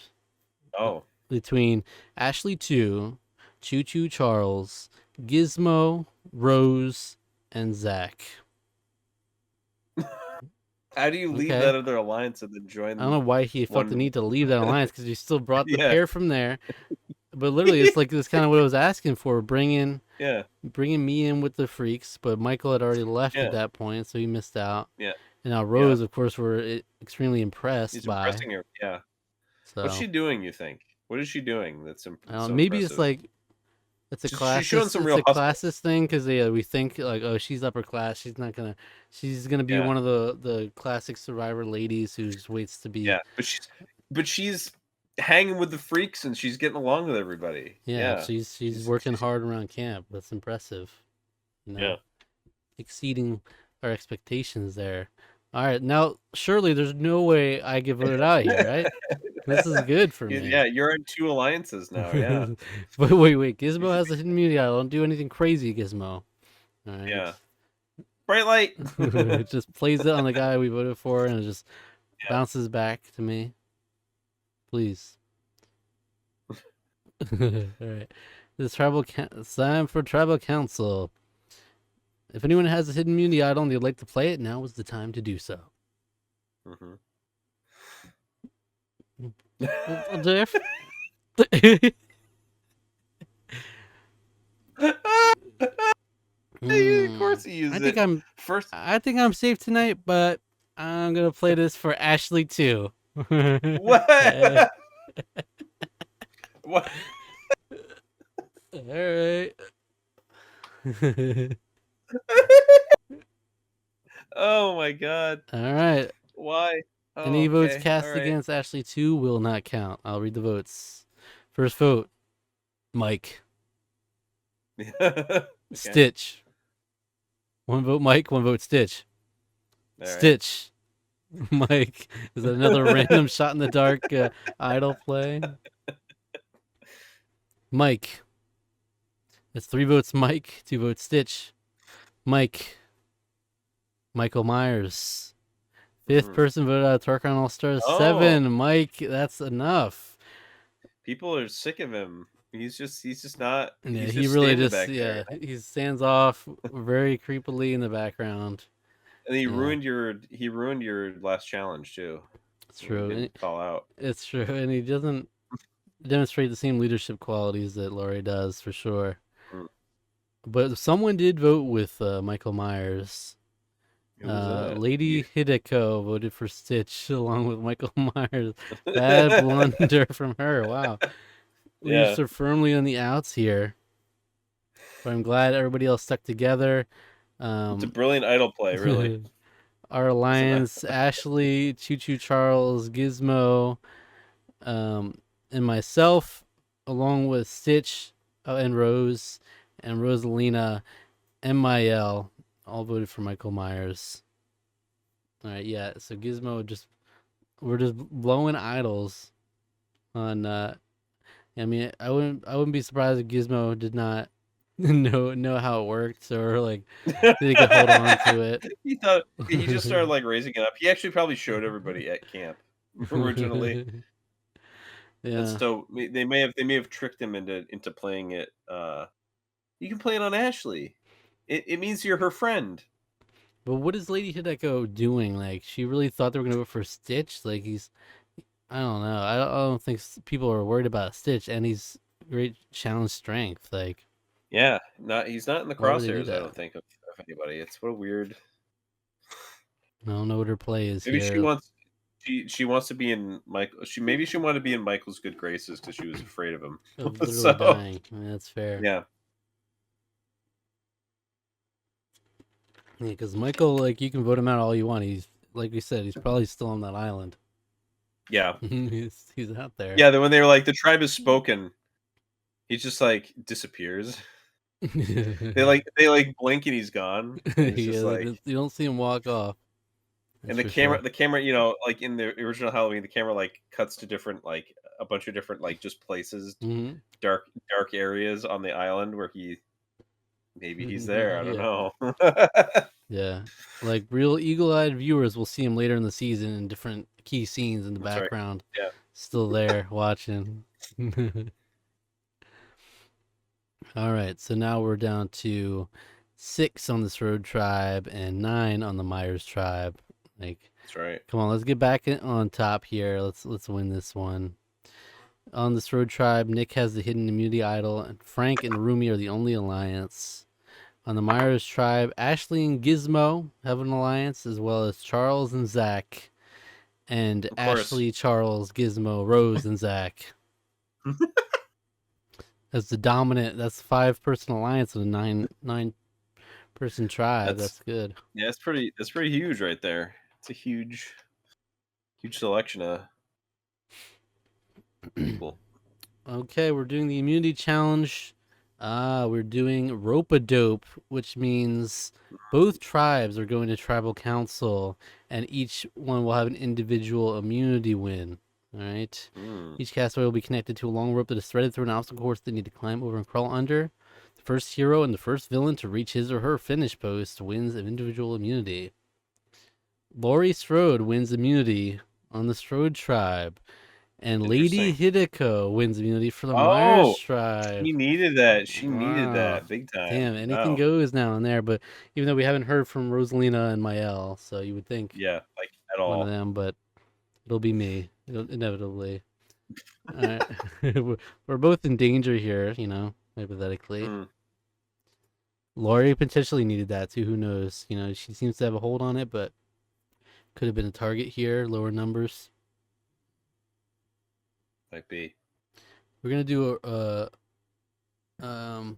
Oh, between Ashley 2, Choo Choo Charles, Gizmo, Rose, and Zach. how do you leave Okay. that other alliance and then I don't know join why he felt the one? need to leave that alliance because he still brought the Yeah, pair from there. But literally, it's like this kind of what I was asking for, bringing yeah, me in with the freaks. But Michael had already left at yeah, that point, so he missed out. yeah, And now yeah. Rose, of course, we're extremely impressed He's by. impressing her. Yeah. What's So she doing? You think? What is she doing that's so maybe it's impressive? like She's showing some real a hustle. classist thing because we think like, oh, she's upper class, she's gonna be Yeah, one of the classic survivor ladies who just waits to be. yeah. But she's hanging with the freaks and she's getting along with everybody. Yeah, Yeah, she's working hard around camp. That's impressive. You yeah. know, exceeding our expectations there. All right, now surely there's no way I get voted out here, right? This is good for Yeah, me. you're in 2 alliances now, yeah, But wait, Gizmo has a hidden immunity. I don't do anything crazy, Gizmo. All right, yeah. Bright light! it just plays it on the guy we voted for, and it just Yeah. bounces back to me. Please. All right, it's time for tribal council. If anyone has a hidden immunity idol and they'd like to play it, now is the time to do so. Mhm. Jeff. Of course he I uses think it. I'm First safe tonight, but I'm gonna play this for Ashley too. All what? What? right. Oh my god. All right. Why? Oh, Any votes okay. cast Alright. against Ashley 2 will not count. I'll read the votes. First vote, Mike. Okay. Stitch. One vote, Mike. One vote, Stitch. Alright. Stitch. Mike. Is that another random shot in the dark idol play? Mike. That's 3 votes, Mike. 2 votes, Stitch. Mike. Michael Myers. Fifth Mhm. person voted out of Tarqaron All Stars. Oh, 7. Mike, that's enough. people are sick of him. Yeah, He's he just really standing just, back there. yeah, he stands off very creepily in the background. And he Yeah, ruined your last challenge too. it's When you true. didn't call out. It's true. And he doesn't demonstrate the same leadership qualities that Laurie does, for sure. Mm. But someone did vote with Michael Myers. Who was that? Lady Hideko voted for Stitch along with Michael Myers. Bad blunder from her. Wow. Leaves Yeah. her firmly on the outs here. But I'm glad everybody else stuck together. It's a brilliant idol play, really. Our It's an alliance, Ashley, Choo Choo Charles, Gizmo, and myself, along with Stitch and Rose and Rosalina and Mael, all voted for Michael Myers. All right, yeah. So Gizmo we're just blowing idols on. I mean, I wouldn't be surprised if Gizmo did not know how it worked or like they could hold on to it. he just started like raising it up. He actually probably showed everybody at camp originally. And Yeah. so they may have tricked him into playing it. You can play it on Ashley. It means you're her friend. But what is Lady Hideko doing? Like, she really thought they were gonna go for Stitch. Like, I don't know. I don't think people are worried about Stitch, and he's great challenge strength. Like, Yeah, he's not in the why would they do crosshairs. I that? don't think of anybody. It's what a weird. I don't know what her play is Maybe she here. wants she wants to be in Michael. She wanted to be in Michael's good graces because she was afraid of him. Of literally So dying. I mean, that's fair. yeah, Yeah, because Michael, like, you can vote him out all you want. He's, like we said, he's probably still on that island. Yeah. he's out there. Yeah, then when they were like, "The tribe has spoken," he just, like, disappears. They blink and he's gone, and it's just Yeah, like you don't see him walk off. That's and for sure. the camera, like, in the original Halloween, the camera, like, cuts to different, like, a bunch of different, like, just places, Hmm. dark areas on the island where maybe he's there, I don't Yeah, know. yeah. Like real eagle-eyed viewers will see him later in the season in different key scenes in the That's right. background, Yeah, still there watching. All right, so now we're down to 6 on this road tribe and 9 on the Myers tribe. Like, that's right. come on, let's get back on top here. Let's win this one. On this road tribe, Nick has the hidden immunity idol, and Frank and Rumi are the only alliance. On the Myers tribe, Ashley and Gizmo have an alliance, as well as Charles and Zach, and Of course. Ashley, Charles, Gizmo, Rose, and Zach. That's the dominant. That's 5-person alliance with a nine person tribe. That's That's good. Yeah, that's pretty huge right there. It's a huge selection of people. Okay, we're doing the immunity challenge. We're doing rope a dope, which means both tribes are going to tribal council, and each one will have an individual immunity win. All right. Mm, Each castaway will be connected to a long rope that is threaded through an obstacle course they need to climb over and crawl under. The first hero and the first villain to reach his or her finish post wins an individual immunity. Laurie Strode wins immunity on the Strode tribe. And Lady interesting. Hideko wins immunity for the Myers Oh, tribe. she needed that. She needed Wow. that big time. Damn, anything Wow. goes now and there. But even though we haven't heard from Rosalina and Mael, so you would think Yeah, like at one of all. them, but it'll be me, inevitably. All right. We're both in danger here, hypothetically. Mm. Laurie potentially needed that too. Who knows? She seems to have a hold on it, but could have been a target here. Lower numbers. Might be. We're gonna do um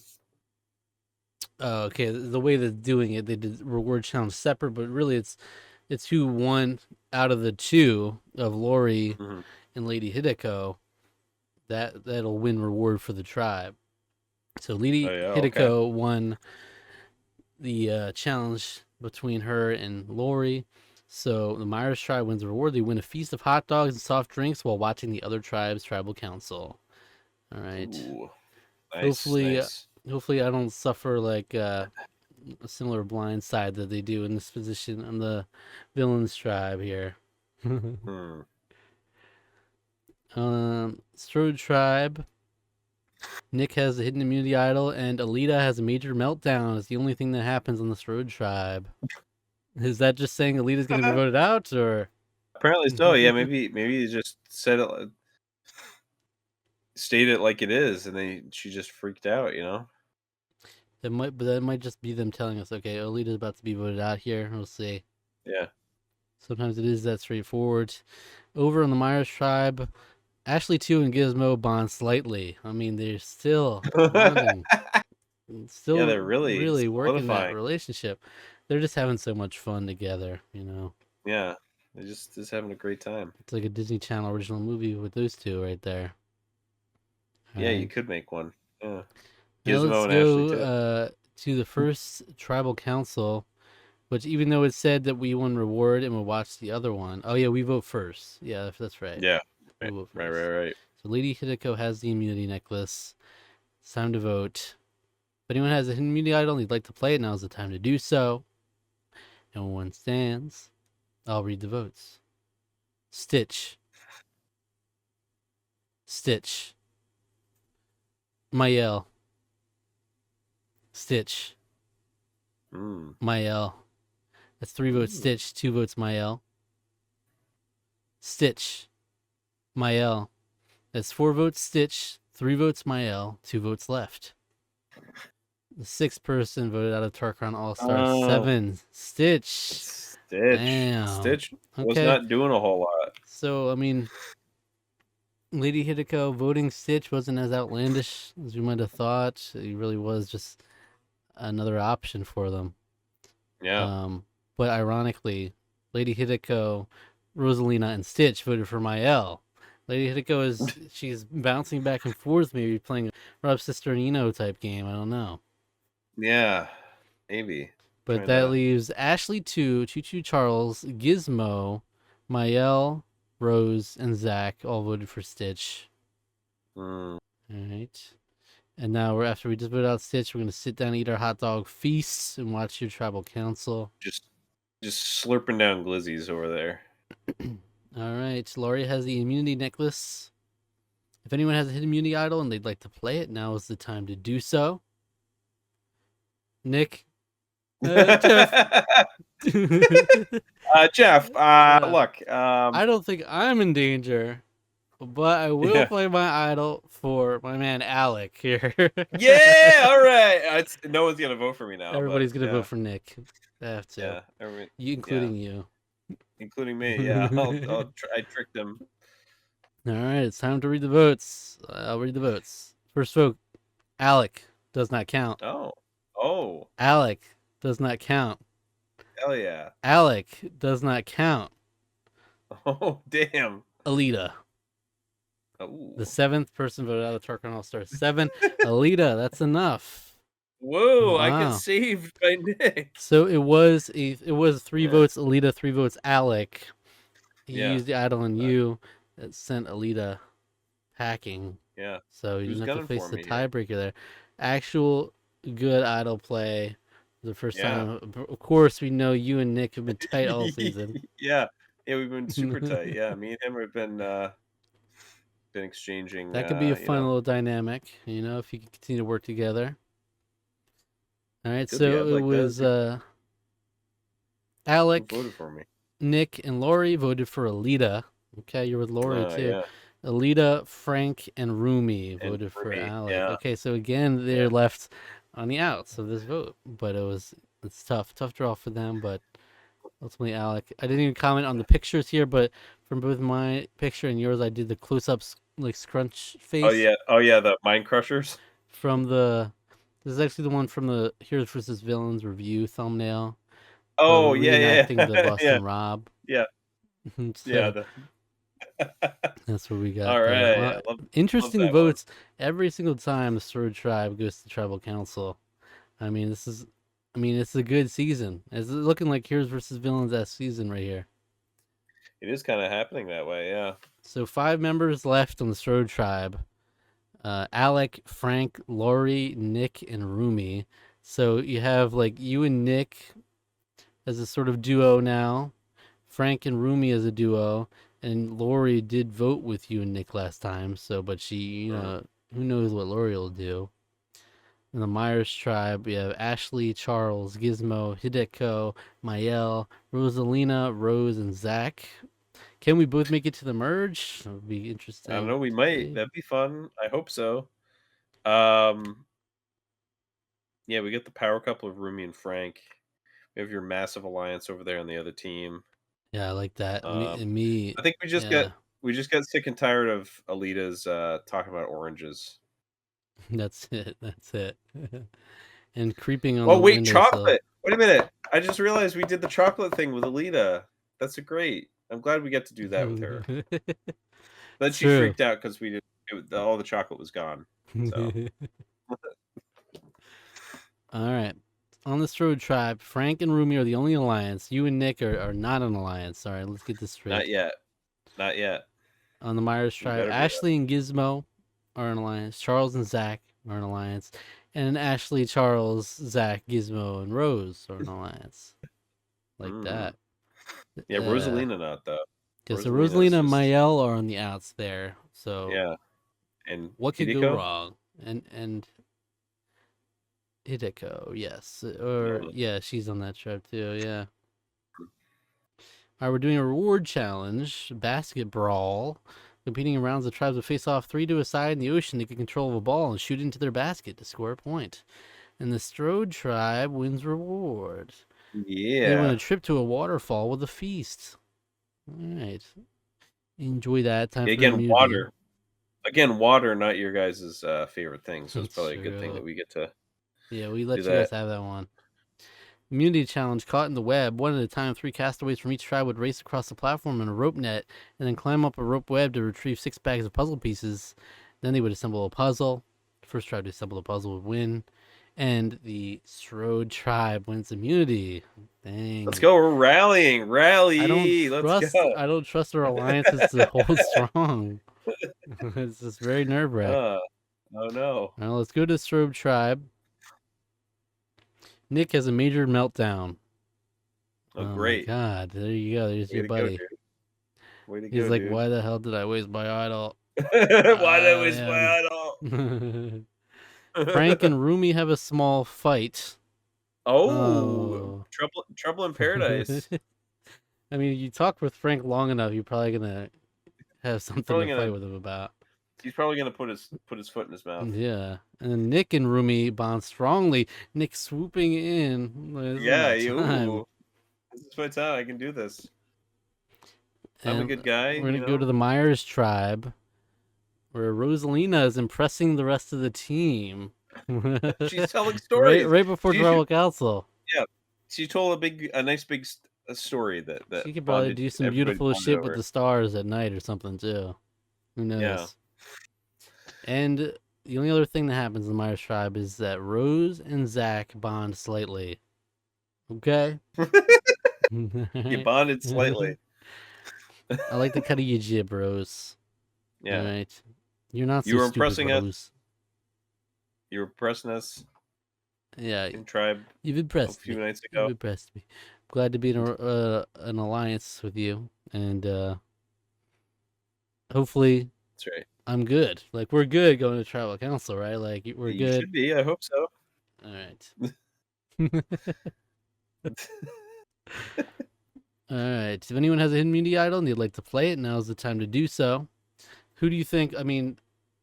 okay, the way they're doing it, they did reward challenge separate, but really it's who won out of the two of Lori Mhm. and Lady Hideko that'll win reward for the tribe. So Oh Lady yeah. Okay. Hideko won the challenge between her and Lori. So the Myers tribe wins the reward. They win a feast of hot dogs and soft drinks while watching the other tribe's tribal council. All right. Ooh. Nice. Hopefully, Nice. hopefully I don't suffer like a similar blind side that they do in this position on the villains tribe here. Hmm. Strode tribe. Nick has the hidden immunity idol, and Alita has a major meltdown. It's the only thing that happens on the Strode tribe. Is that just saying Alita's going to be voted out, or? Apparently so. Yeah. Maybe you just said it, state it like it is, and then she just freaked out. That might just be them telling us, okay, Alita's about to be voted out here. We'll see. Yeah. Sometimes it is that straightforward. Over on the Myers tribe, Ashley 2 and Gizmo bond slightly. I mean, they're still bonding, Yeah. still They're really really working that solidifying. relationship. They're just having so much fun together. Yeah. They're just having a great time. It's like a Disney Channel original movie with those two right there. All Yeah. You right. could make one. Yeah. Now Gizmo let's and Ashley go too. to the first tribal council, which even though it said that we won reward and we'll watch the other one. Oh, yeah, we vote first. Yeah, that's right. Yeah. We Right. vote Right. first. Right. Right. So Lady Hideko has the immunity necklace. It's time to vote. If anyone has a hidden immunity idol and you'd like to play it, now's the time to do so. No one stands. I'll read the votes. Stitch. Stitch. Mael. Stitch. Mm. Mael. That's 3 votes Mm. Stitch, 2 votes Mael. Stitch. Mael. That's 4 votes Stitch, 3 votes Mael, 2 votes left. The 6th person voted out of Tarqaron All Star Oh, 7. Stitch. Stitch. Damn. Stitch was Okay. not doing a whole lot. So, I mean, Lady Hideko voting Stitch wasn't as outlandish as you might have thought. He really was just another option for them. Yeah. But ironically, Lady Hideko, Rosalina, and Stitch voted for Mael. Lady Hideko she's bouncing back and forth, maybe playing a Rob Sister Nino type game. I don't know. Yeah. Maybe. But Trying that to. leaves Ashley 2, Choo Choo Charles, Gizmo, Mael, Rose, and Zach all voted for Stitch. Mm, All right. And now after we just voted out Stitch, we're gonna sit down, eat our hot dog feasts, and watch your tribal council. just slurping down glizzies over there. All right. Laurie has the immunity necklace. If anyone has a hidden immunity idol and they'd like to play it, now is the time to do so. Nick, Jeff. Jeff, uh, look. I don't think I'm in danger, but I will Yeah. play my idol for my man Alec here. Yeah. All right. No one's gonna vote for me now, but Everybody's gonna yeah, vote for Nick. I have to, yeah. Every, yeah, including you. including me. Yeah. I tricked him. All right, it's time to read the votes. I'll read the votes. First vote, Alec does not count. Oh. Oh. Alec does not count. Hell yeah. Alec does not count. Oh damn. Alita. The Oh. 7th person voted out of the Tarqaron All Stars 7. Alita, that's enough. Whoa! I get Wow. saved by Nick. So it was 3 Yeah. votes Alita, 3 votes Alec. He Yeah. used the idol on you that sent Alita packing. Yeah. So you Who's didn't have to gunning face for the me here? tiebreaker there. Actual good idol play. The first Yeah. time. Of course, we know you and Nick have been tight all season. Yeah. Yeah, we've been super tight. Yeah, me and him have been exchanging. That could be a You fun know, little dynamic, if you could continue to work together. All right, could be. so I'd it like was that. Who Alec, voted for me? Nick, and Lori voted for Alita. Okay, you're with Lori too. Yeah. Alita, Frank, and Rumi And voted for for me, Alec. yeah, Okay, so again, they're yeah. left on the outs of this vote, but it's tough draw for them. But ultimately, Alec. I didn't even comment on the pictures here, but from both my picture and yours, I did the close-ups like scrunch Oh face yeah. Oh yeah. The Mind Crushers. from the. This is actually the one from the Heroes versus Villains review thumbnail. Where we're Oh yeah. reenacting the Yeah. Boston Rob. Yeah. Yeah. So that's what we got All there. right. Yeah. Love Interesting that one. votes every single time the Sword Tribe goes to Tribal Council. I mean, it's a good season. It's looking like Heroes versus Villains that season right here. It is kind of happening that way. Yeah. So 5 members left on the Sword Tribe. Alec, Frank, Lori, Nick, and Rumi. So you have like you and Nick as a sort of duo now. Frank and Rumi as a duo, and Lori did vote with you and Nick last time. So, but she, Mm. who knows what Lori will do. In the Myers tribe, we have Ashley, Charles, Gizmo, Hideko, Mael, Rosalina, Rose, and Zach. Can we both make it to the merge? That would be I don't interesting know. We to might. see. That'd be fun. I hope so. Um. Yeah, we get the power couple of Rumi and Frank. We have your massive alliance over there on the other team. Yeah, I like that. Um, Me, I think yeah, we just got sick and tired of Alita's talking about oranges. that's it. That's it. And creeping on Oh the wait, windowsill. chocolate. Wait a minute. I just realized we did the chocolate thing with Alita. That's a great. I'm glad we get to do that with her. Then she True. freaked out because we did all the chocolate was gone. So All right. On this road tribe, Frank and Rumi are the only alliance. You and Nick are not an alliance. All right, let's get this not straight. yet. Not yet. On the Myers We tribe, better be. Ashley and Gizmo are an alliance. Charles and Zach are an alliance. And Ashley, Charles, Zach, Gizmo, and Rose are an alliance. Like Mm. that. Yeah, Rosalina not though. Okay, so Rosalina's Rosalina and just Mael are on the outs there. So yeah. And what could go Hideko? wrong? And Hideko, yes. Yeah. Or yeah, she's on that tribe too, yeah. All right, we're doing a reward challenge, basket brawl. Competing in rounds, the tribes will face off 3 to a side in the ocean to get control of a ball and shoot into their basket to score a point. And the Strode tribe wins reward. They win a Yeah. trip to a waterfall with a feast. All right. Enjoy that. Time for Again, immunity. water. Again, water, not your guys' favorite thing. So it's It's probably a good thing true. that we get to Yeah, we do let you guys that. have that one. Immunity challenge: caught in the web. One at a time, 3 castaways from each tribe would race across the platform in a rope net and then climb up a rope web to retrieve 6 bags of puzzle pieces. Then they would assemble a puzzle. The first tribe to assemble a puzzle would win. And the Strode tribe wins immunity. Let's Dang. go. We're rallying. Rally. Let's go. I don't trust our alliances to hold strong. It's just very nerve-wracking. Oh no. Now let's go to Strobe tribe. Nick has a major meltdown. Oh, Oh great. my god, there you go. There's Way your to buddy. go, dude. Way to He's go, like, dude. why the hell did I waste my idol? Why did I waste Yeah. my idol? Frank and Rumi have a small fight. Oh, trouble in paradise. I mean, you talk with Frank long enough, you're probably gonna have something probably to fight gonna with him about. He's probably gonna put his foot in his mouth. Yeah, and Nick and Rumi bond strongly. Nick swooping in. This is Yeah, my time. ooh. This is my time. I can do this. I'm a And good guy. we're gonna go to the Myers tribe, where Rosalina is impressing the rest of the team. She's telling stories. right before tribal council. Yeah, she told a nice big story that She could probably bonded do some everybody beautiful bonded shit over. with the stars at night or something too. Who knows? Yeah. And the only other thing that happens in the Myers tribe is that Rose and Zach bond slightly. Okay. You bonded slightly. I like the cut of your jib, Rose. Yeah. All right. You're not so You were stupid, impressing us. Rose. You were impressing us Yeah. in tribe You've a impressed few me. nights You've ago. impressed me. Glad to be in an alliance with you, and hopefully That's right. I'm good. Like, we're good going to tribal council, right? Like, we're You good. should be. I hope so. All right. All right. If anyone has a hidden media idol and they'd like to play it, now's the time to do so. Who do you think? I mean,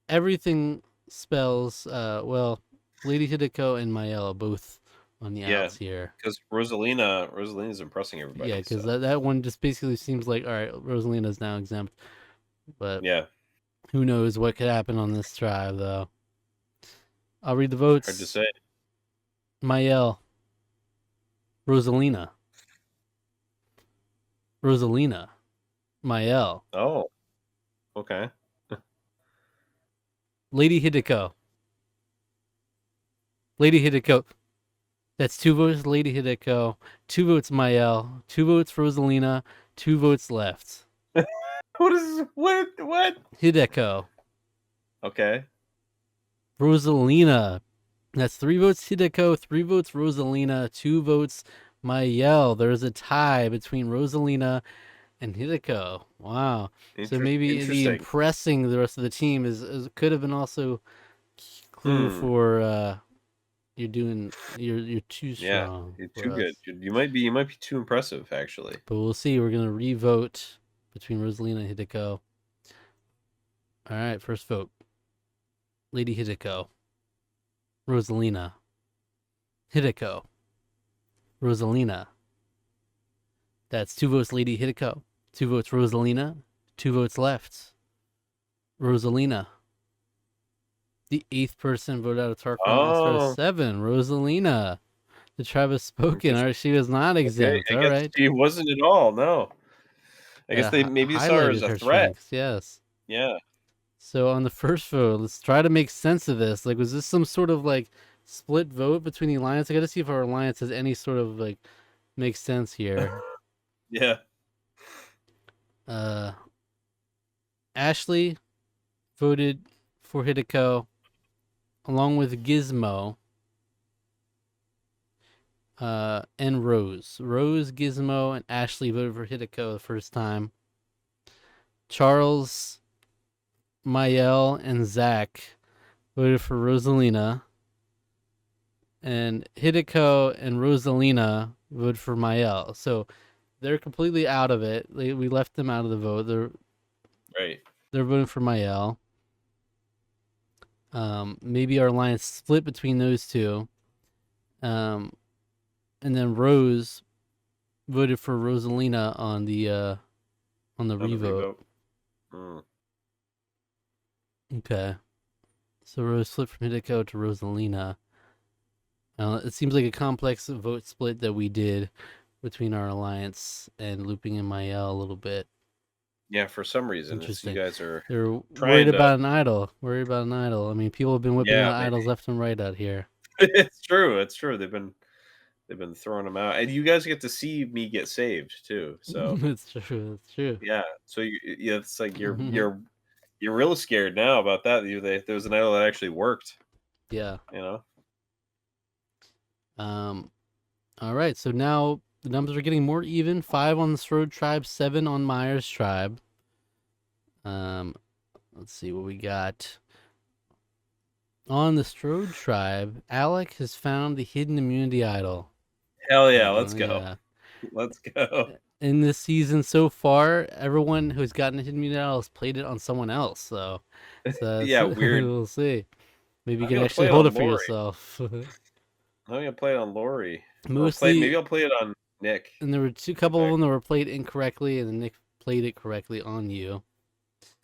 everything spells well. Lady Hideko and Maella both on the outs here. Because Rosalina's impressing everybody. Yeah, because so. that one just basically seems like, all right, Rosalina's now exempt, but Yeah, who knows what could happen on this tribe though. I'll read the votes. hard to say. Maelle, Rosalina, Maelle, Oh, okay. Lady Hideko. That's 2 votes Lady Hideko, 2 votes Maelle, 2 votes Rosalina, 2 votes left. What? Hideko. Okay. Rosalina. That's 3 votes Hideko, 3 votes Rosalina, 2 votes Maelle. There's a tie between Rosalina and Hideko. Wow. So maybe the impressing the rest of the team is could have been also clue for you're too strong. Yeah, you're too good. You might be too impressive, actually. But we'll see. We're gonna re-vote between Rosalina and Hideko. All right, first vote. Lady Hideko. Rosalina. Hideko. Rosalina. That's 2 votes Lady Hideko, 2 votes Rosalina, 2 votes left. Rosalina. The 8th person voted out of Tarqaron All-Star 7. Rosalina. The tribe has spoken. All right, she was not exempt. Okay, I guess she wasn't at all. No. I guess they maybe saw her as a threat. Strengths, yes. Yeah. So on the first vote, let's try to make sense of this. Like, was this some sort of like split vote between the alliance? I got to see if our alliance has any sort of like makes sense here. Yeah. Ashley voted for Hideko along with Gizmo and Rose. Rose, Gizmo, and Ashley voted for Hideko the first time. Charles, Maelle, and Zach voted for Rosalina. And Hideko and Rosalina voted for Maelle. So they're completely out of it. We left them out of the vote. They're voting for Maelle. Maybe our alliance split between those two. And then Rose voted for Rosalina on the revote. Okay. So Rose flipped from Hideko to Rosalina. It seems like a complex vote split that we did between our alliance and looping in Mael a little bit. Yeah, for some reason, it's you Interesting. guys are They're worried trying to. about an idol. Worried about an idol. I mean, people have been whipping Yeah, out idols maybe left and right out here. it's true. It's true. They've been throwing them out, and you guys get to see me get saved too. So It's true. It's true. yeah, so yeah, it's like you're real scared now about that. There was an idol that actually worked. Yeah. You know. Um. All right. So now the numbers are getting more even. 5 on the Strode tribe, 7 on Myers tribe. Um. Let's see what we got. On the Strode tribe, Alec has found the hidden immunity idol. Hell yeah, let's go. Yeah. Let's go. In this season so far, everyone who's gotten a hidden immunity idol has played it on someone else. So Yeah, weird. we'll see. Maybe you I'm can gonna actually play it hold on it for Lori. yourself. I'm gonna play it on Lori, or maybe Mostly, I'll play it on Nick. and there were couple of them that were played incorrectly, and then Nick played it correctly on you.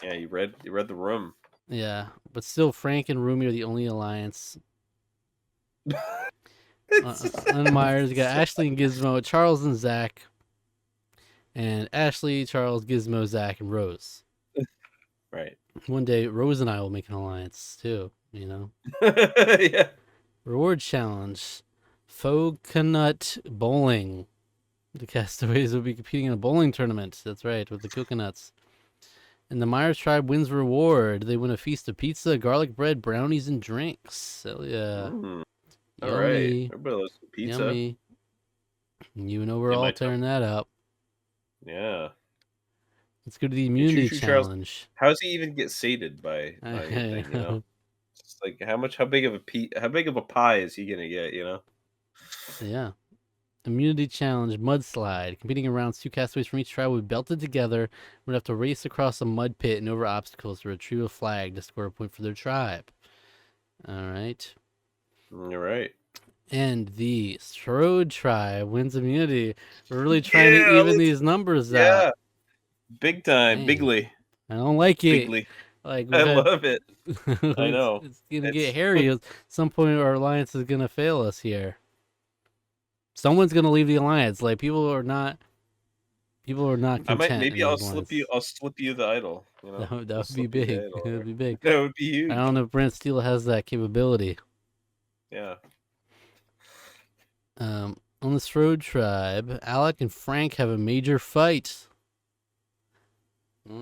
Yeah, you read the room. Yeah, but still, Frank and Rumi are the only alliance. On Myers, you got Ashley and Gizmo, Charles and Zach, and Ashley, Charles, Gizmo, Zach, and Rose. Right. One day, Rose and I will make an alliance too. You know. Yeah. Reward challenge: Coconut Bowling. The castaways will be competing in a bowling tournament. That's right, with the coconuts. And the Myers tribe wins reward. They win a feast of pizza, garlic bread, brownies, and drinks. Hell yeah. All right. Yummy. Everybody loves some pizza. Yummy. You know we're Yeah, all my tongue. tearing that up. Yeah. Let's go to the Hey, Choo immunity Choo Charles. challenge. How does he even get sated by Okay. anything? It's like how big of a pie is he gonna get? Yeah. Immunity challenge, mudslide. Competing in rounds, 2 castaways from each tribe will be belted together. Would have to race across a mud pit and over obstacles to retrieve a flag to score a point for their tribe. All right. All right. And the Strode tribe wins immunity. We're really trying to Yeah. even these numbers out. Yeah. Big time. Dang. Bigly. I don't like it. Bigly. Like I we've had love it. I know. it's gonna get It's hairy. At some point our alliance is gonna fail us here. Someone's gonna leave the alliance. Like people are not I might content in maybe these ones. I'll slip you the idol. That I'll would be slip you the big. idol. That would be big. That would be I huge. don't know if Brent Steele has that capability. Yeah. On the Strode tribe, Alec and Frank have a major fight. I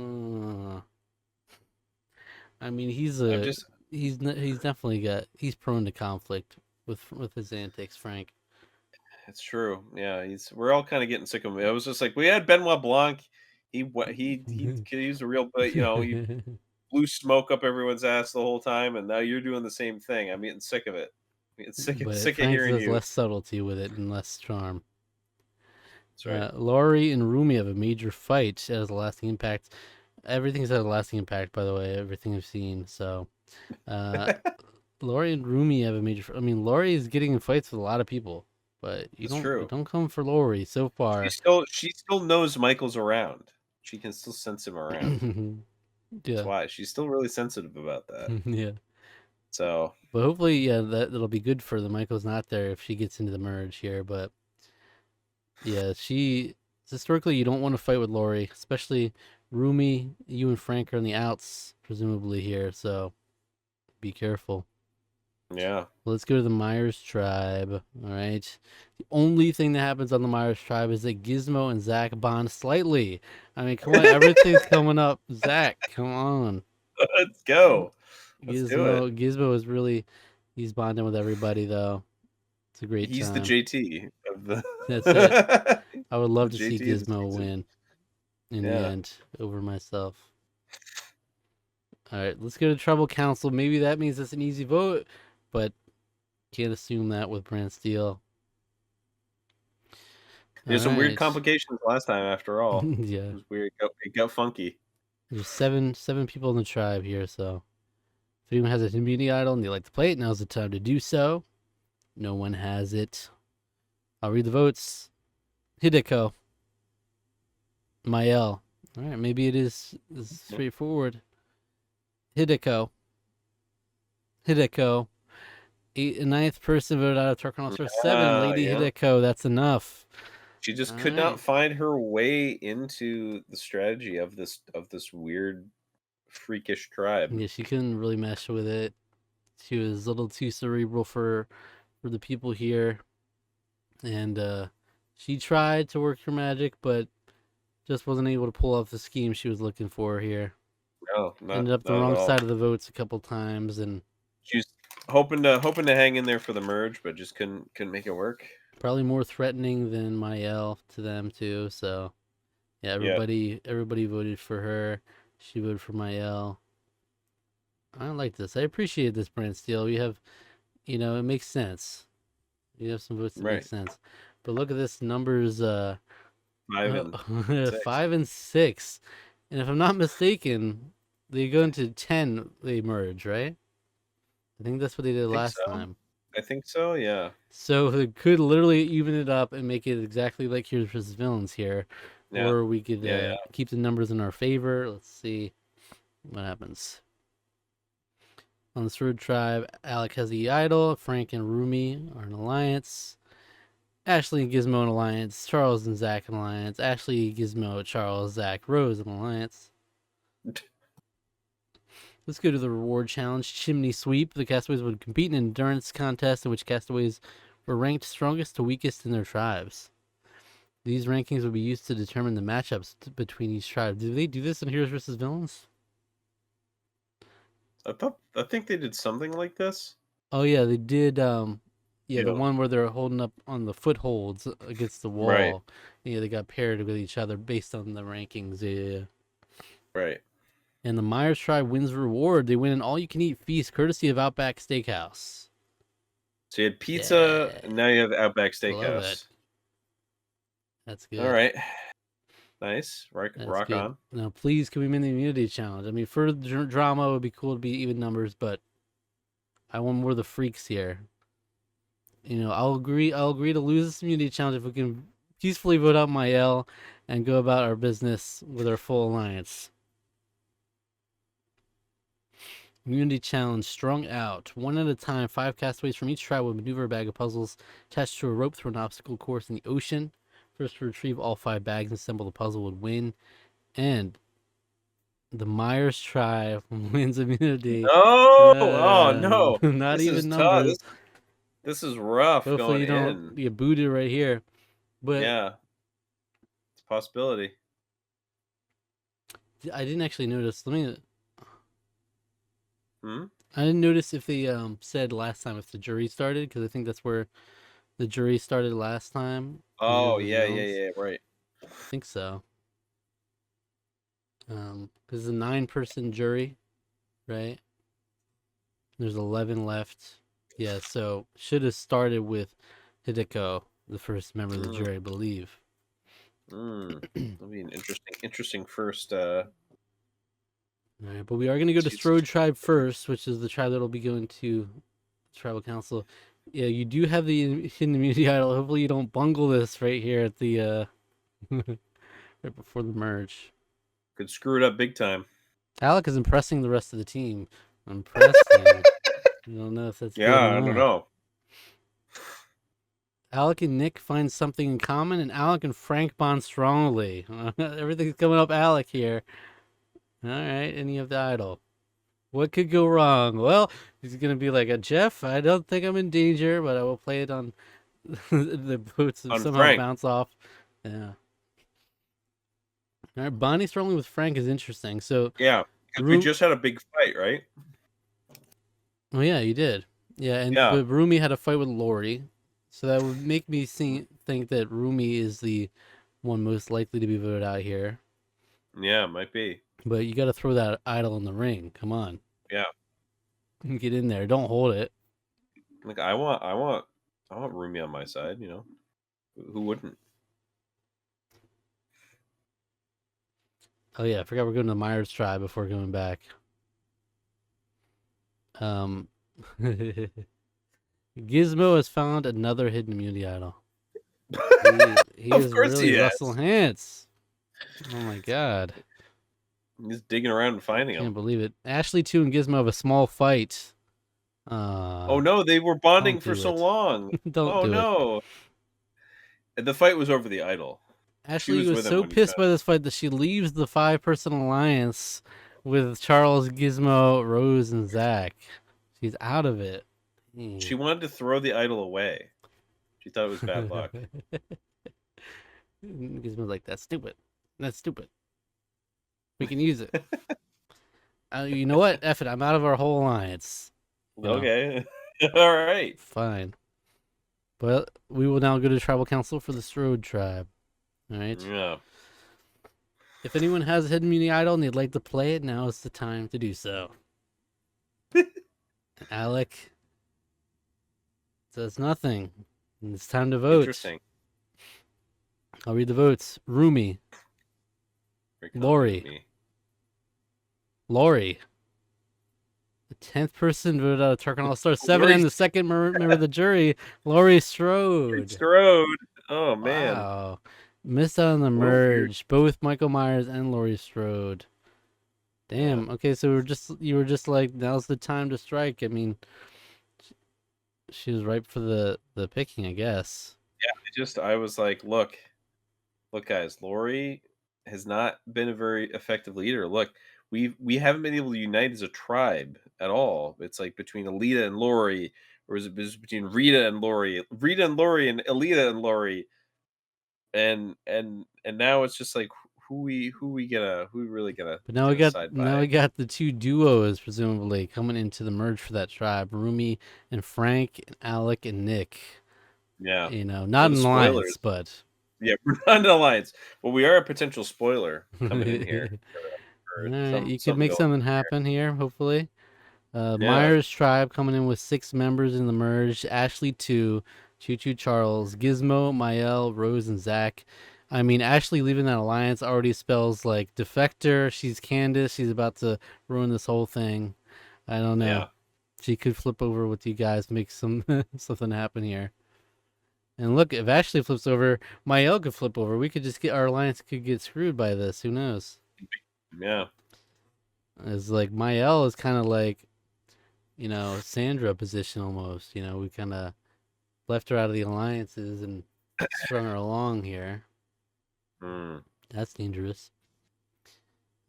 mean, I'm just he's definitely he's prone to conflict with his antics, Frank. It's true. Yeah, we're all kind of getting sick of him. I was just like, we had Benoit Blanc. He was a real, but he blew smoke up everyone's ass the whole time, and now you're doing the same thing. I'm getting sick of it. I'm getting But sick of Frank hearing has you. less subtlety with it and less charm. That's right. Laurie and Rumi have a major fight. It has a lasting impact. Everything's had a lasting impact, by the way. Everything I've seen. So, uh, Laurie and Rumi have a major. I mean, Laurie is getting in fights with a lot of people, but you It's don't true. come for Laurie so She far. still she still knows Michael's around. She can still sense him around. That's Yeah, why she's still really sensitive about that. yeah. So But hopefully, yeah, that'll be good for the Michael's not there if she gets into the merge here. But yeah, she historically you don't want to fight with Laurie, especially Rumi. You and Frank are on the outs, presumably here, so be careful. yeah, Well, let's go to the Myers tribe. All right. The only thing that happens on the Myers tribe is that Gizmo and Zach bond slightly. I mean, come on, everything's coming up. Zach, come on. let's go. Let's do it. Gizmo is really he's bonding with everybody though. It's a great He's the time. JT of the. That's it. I would The love to see JT of the Gizmo season. win in the Yeah. end over myself. All right, let's go to Trouble Council. Maybe that means it's an easy vote, but can't assume that with Brand Steel. There's some weird Alright. complications last time. After all, it Yeah. was weird. It got funky. There's seven people in the tribe here, so if anyone has a community idol and they like to play it, now's the time to do so. No one has it. I'll read the votes. Hideko. Mael. Alright, maybe it is straightforward. Hideko. ninth person voted out of Tarqaron All-Star 7, Lady Yeah. Hideko. That's enough. She just All could not right. find her way into the strategy of this weird, freakish tribe. Yeah, she couldn't really mesh with it. She was a little too cerebral for the people here, and she tried to work her magic, but just wasn't able to pull off the scheme she was looking for here. No, not Ended up the not at wrong all. side of the votes a couple times, and She was hoping to hang in there for the merge, but just couldn't make it work. probably more threatening than Mael to them too. So yeah, Yeah, everybody voted for her. She voted for Mael. I like this. I appreciate this, Brand Steel. You have, it makes sense. You have some votes that make right. sense. But look at this numbers. 5 and 6. 5 and 6, and if I'm not mistaken, they go into 10. They merge, right? I think that's what they did I think last so. time. I think so. Yeah. So it could literally even it up and make it exactly like Heroes versus Villains here, Yeah. or we could Yeah. Yeah. keep the numbers in our favor. Let's see what happens. On the third tribe, Alec has the idol. Frank and Rumi are an alliance. Ashley and Gizmo an alliance. Charles and Zach an alliance. Ashley, Gizmo, Charles, Zach, Rose an alliance. Let's go to the reward challenge. Chimney Sweep. The castaways would compete in an endurance contest in which castaways were ranked strongest to weakest in their tribes. These rankings would be used to determine the matchups between each tribe. Do they do this in Heroes versus Villains? I think they did something like this. Oh yeah, they did. Yeah, the Yeah. one where they're holding up on the footholds against the Right. wall. Yeah, they got paired with each other based on the rankings. Yeah. Right. And the Myers tribe wins reward. They win an all-you-can-eat feast courtesy of Outback Steakhouse. So you had pizza, Yeah, and now you have Outback love it. Steakhouse. That's All good. right. Nice. That's Rock good. on. Now, please, can we win the immunity challenge? I mean, for drama, it would be cool to be even numbers, but I want more of the freaks here. I'll agree. I'll agree to lose this immunity challenge if we can peacefully vote out Mael and go about our business with our full alliance. Immunity challenge strung out. One at a time, 5 castaways from each tribe would maneuver a bag of puzzles attached to a rope through an obstacle course in the ocean. First to retrieve all 5 bags and assemble the puzzle would win. And the Myers tribe wins immunity. No. Oh no. Not This is even tough. numbers. This is rough Hopefully going you in. don't get booted right here. But Yeah. It's a possibility. I didn't actually notice. Hmm? I didn't notice if they said last time if the jury started, because I think that's where the jury started last time. Oh yeah. Right. I think so. Because it's a 9-person jury, right? There's 11 left. Yeah, so should have started with Hideko, the first member of the jury, I believe. That'll be an interesting first. All right, but we are going to go to Excuse me. Strode Tribe first, which is the tribe that'll be going to Tribal Council. Yeah, you do have the hidden immunity idol. Hopefully, you don't bungle this right here at the right before the merge. Could screw it up big time. Alec is impressing the rest of the team. Impressing. I don't know if that's good Yeah, or I don't not. know. Alec and Nick find something in common, and Alec and Frank bond strongly. Everything's coming up Alec here. All right, and you have the idol. What could go wrong? Well, he's gonna be like, Jeff, I don't think I'm in danger, but I will play it on the boots and On somehow Frank. bounce off. Yeah. All right, Bonnie struggling with Frank is interesting. So, Yeah, because we just had a big fight, right? oh yeah, you did. Yeah, Yeah. but Rumi had a fight with Lori, so that would make me think that Rumi is the one most likely to be voted out here. Yeah, might be. But you got to throw that idol in the ring. Come on, Yeah. get in there. Don't hold it. Like I want Rumi on my side, Who wouldn't? Oh yeah, I forgot we're going to the Myers tribe before going back. Gizmo has found another hidden immunity idol. He Of is course really he Russell has. Hantz. Oh my god. He's digging around and finding Can't him. believe it. Ashley 2 and Gizmo have a small fight. Oh, Uh, no, they were bonding don't for do so it. long. Don't Oh, do it. no. And the fight was over the idol. She Ashley was was with him so when he pissed by this fight that she leaves the 5-person alliance with Charles, Gizmo, Rose, and Zach. She's out of it. she Dang. wanted to throw the idol away. She thought it was bad luck. Gizmo's like, that's stupid. That's stupid. We can use it. You know what? F it. I'm out of our whole alliance. You know, Okay. All right. fine. But we will now go to tribal council for the Strode tribe. All right. Yeah. If anyone has a hidden immunity idol and they'd like to play it, now is the time to do so. Alec says nothing. And it's time to vote. Interesting. I'll read the votes. Rumi, Very convoluted Lori, me. Lori. The 10th person voted out of Tarqaron All-Star 7, Lori and the second member of the jury, Laurie Strode. Strode. Oh, man. Wow. Missed out on the What a weird. merge. Both Michael Myers and Laurie Strode. Yeah. Damn. Okay, so you were just like, now's the time to strike. I mean, she was ripe for the picking, I guess. I was like, look, guys, Lori has not been a very effective leader. Look, we haven't been able to unite as a tribe at all. It's like between Alita and Lori, or is it between Rita and Lori, and Alita and Lori, and now it's just like who we really But now we gonna got side now by? we got the two duos presumably coming into the merge for that tribe, Rumi and Frank, and Alec and Nick. Yeah. You know, Well, not the an alliance, spoilers. but Yeah, we're not an alliance. Well, we are a potential spoiler all coming in here for right, you could something make going something on happen here, hopefully. here. Yeah. Myers tribe coming in with 6 members in the merge. Ashley 2, Choo Choo Charles, Gizmo, Mael, Rose, and Zach. I mean, Ashley leaving that alliance already spells like defector. She's Candace. She's about to ruin this whole thing. I don't know. Yeah. She could flip over with you guys, make some something happen here. And look, if Ashley flips over, Mael could flip over. We could just get our alliance could get screwed by this. Who knows? Yeah. It's like Mael is kind of like, Sandra position almost. We kind of left her out of the alliances and strung her along here. Mm. That's dangerous.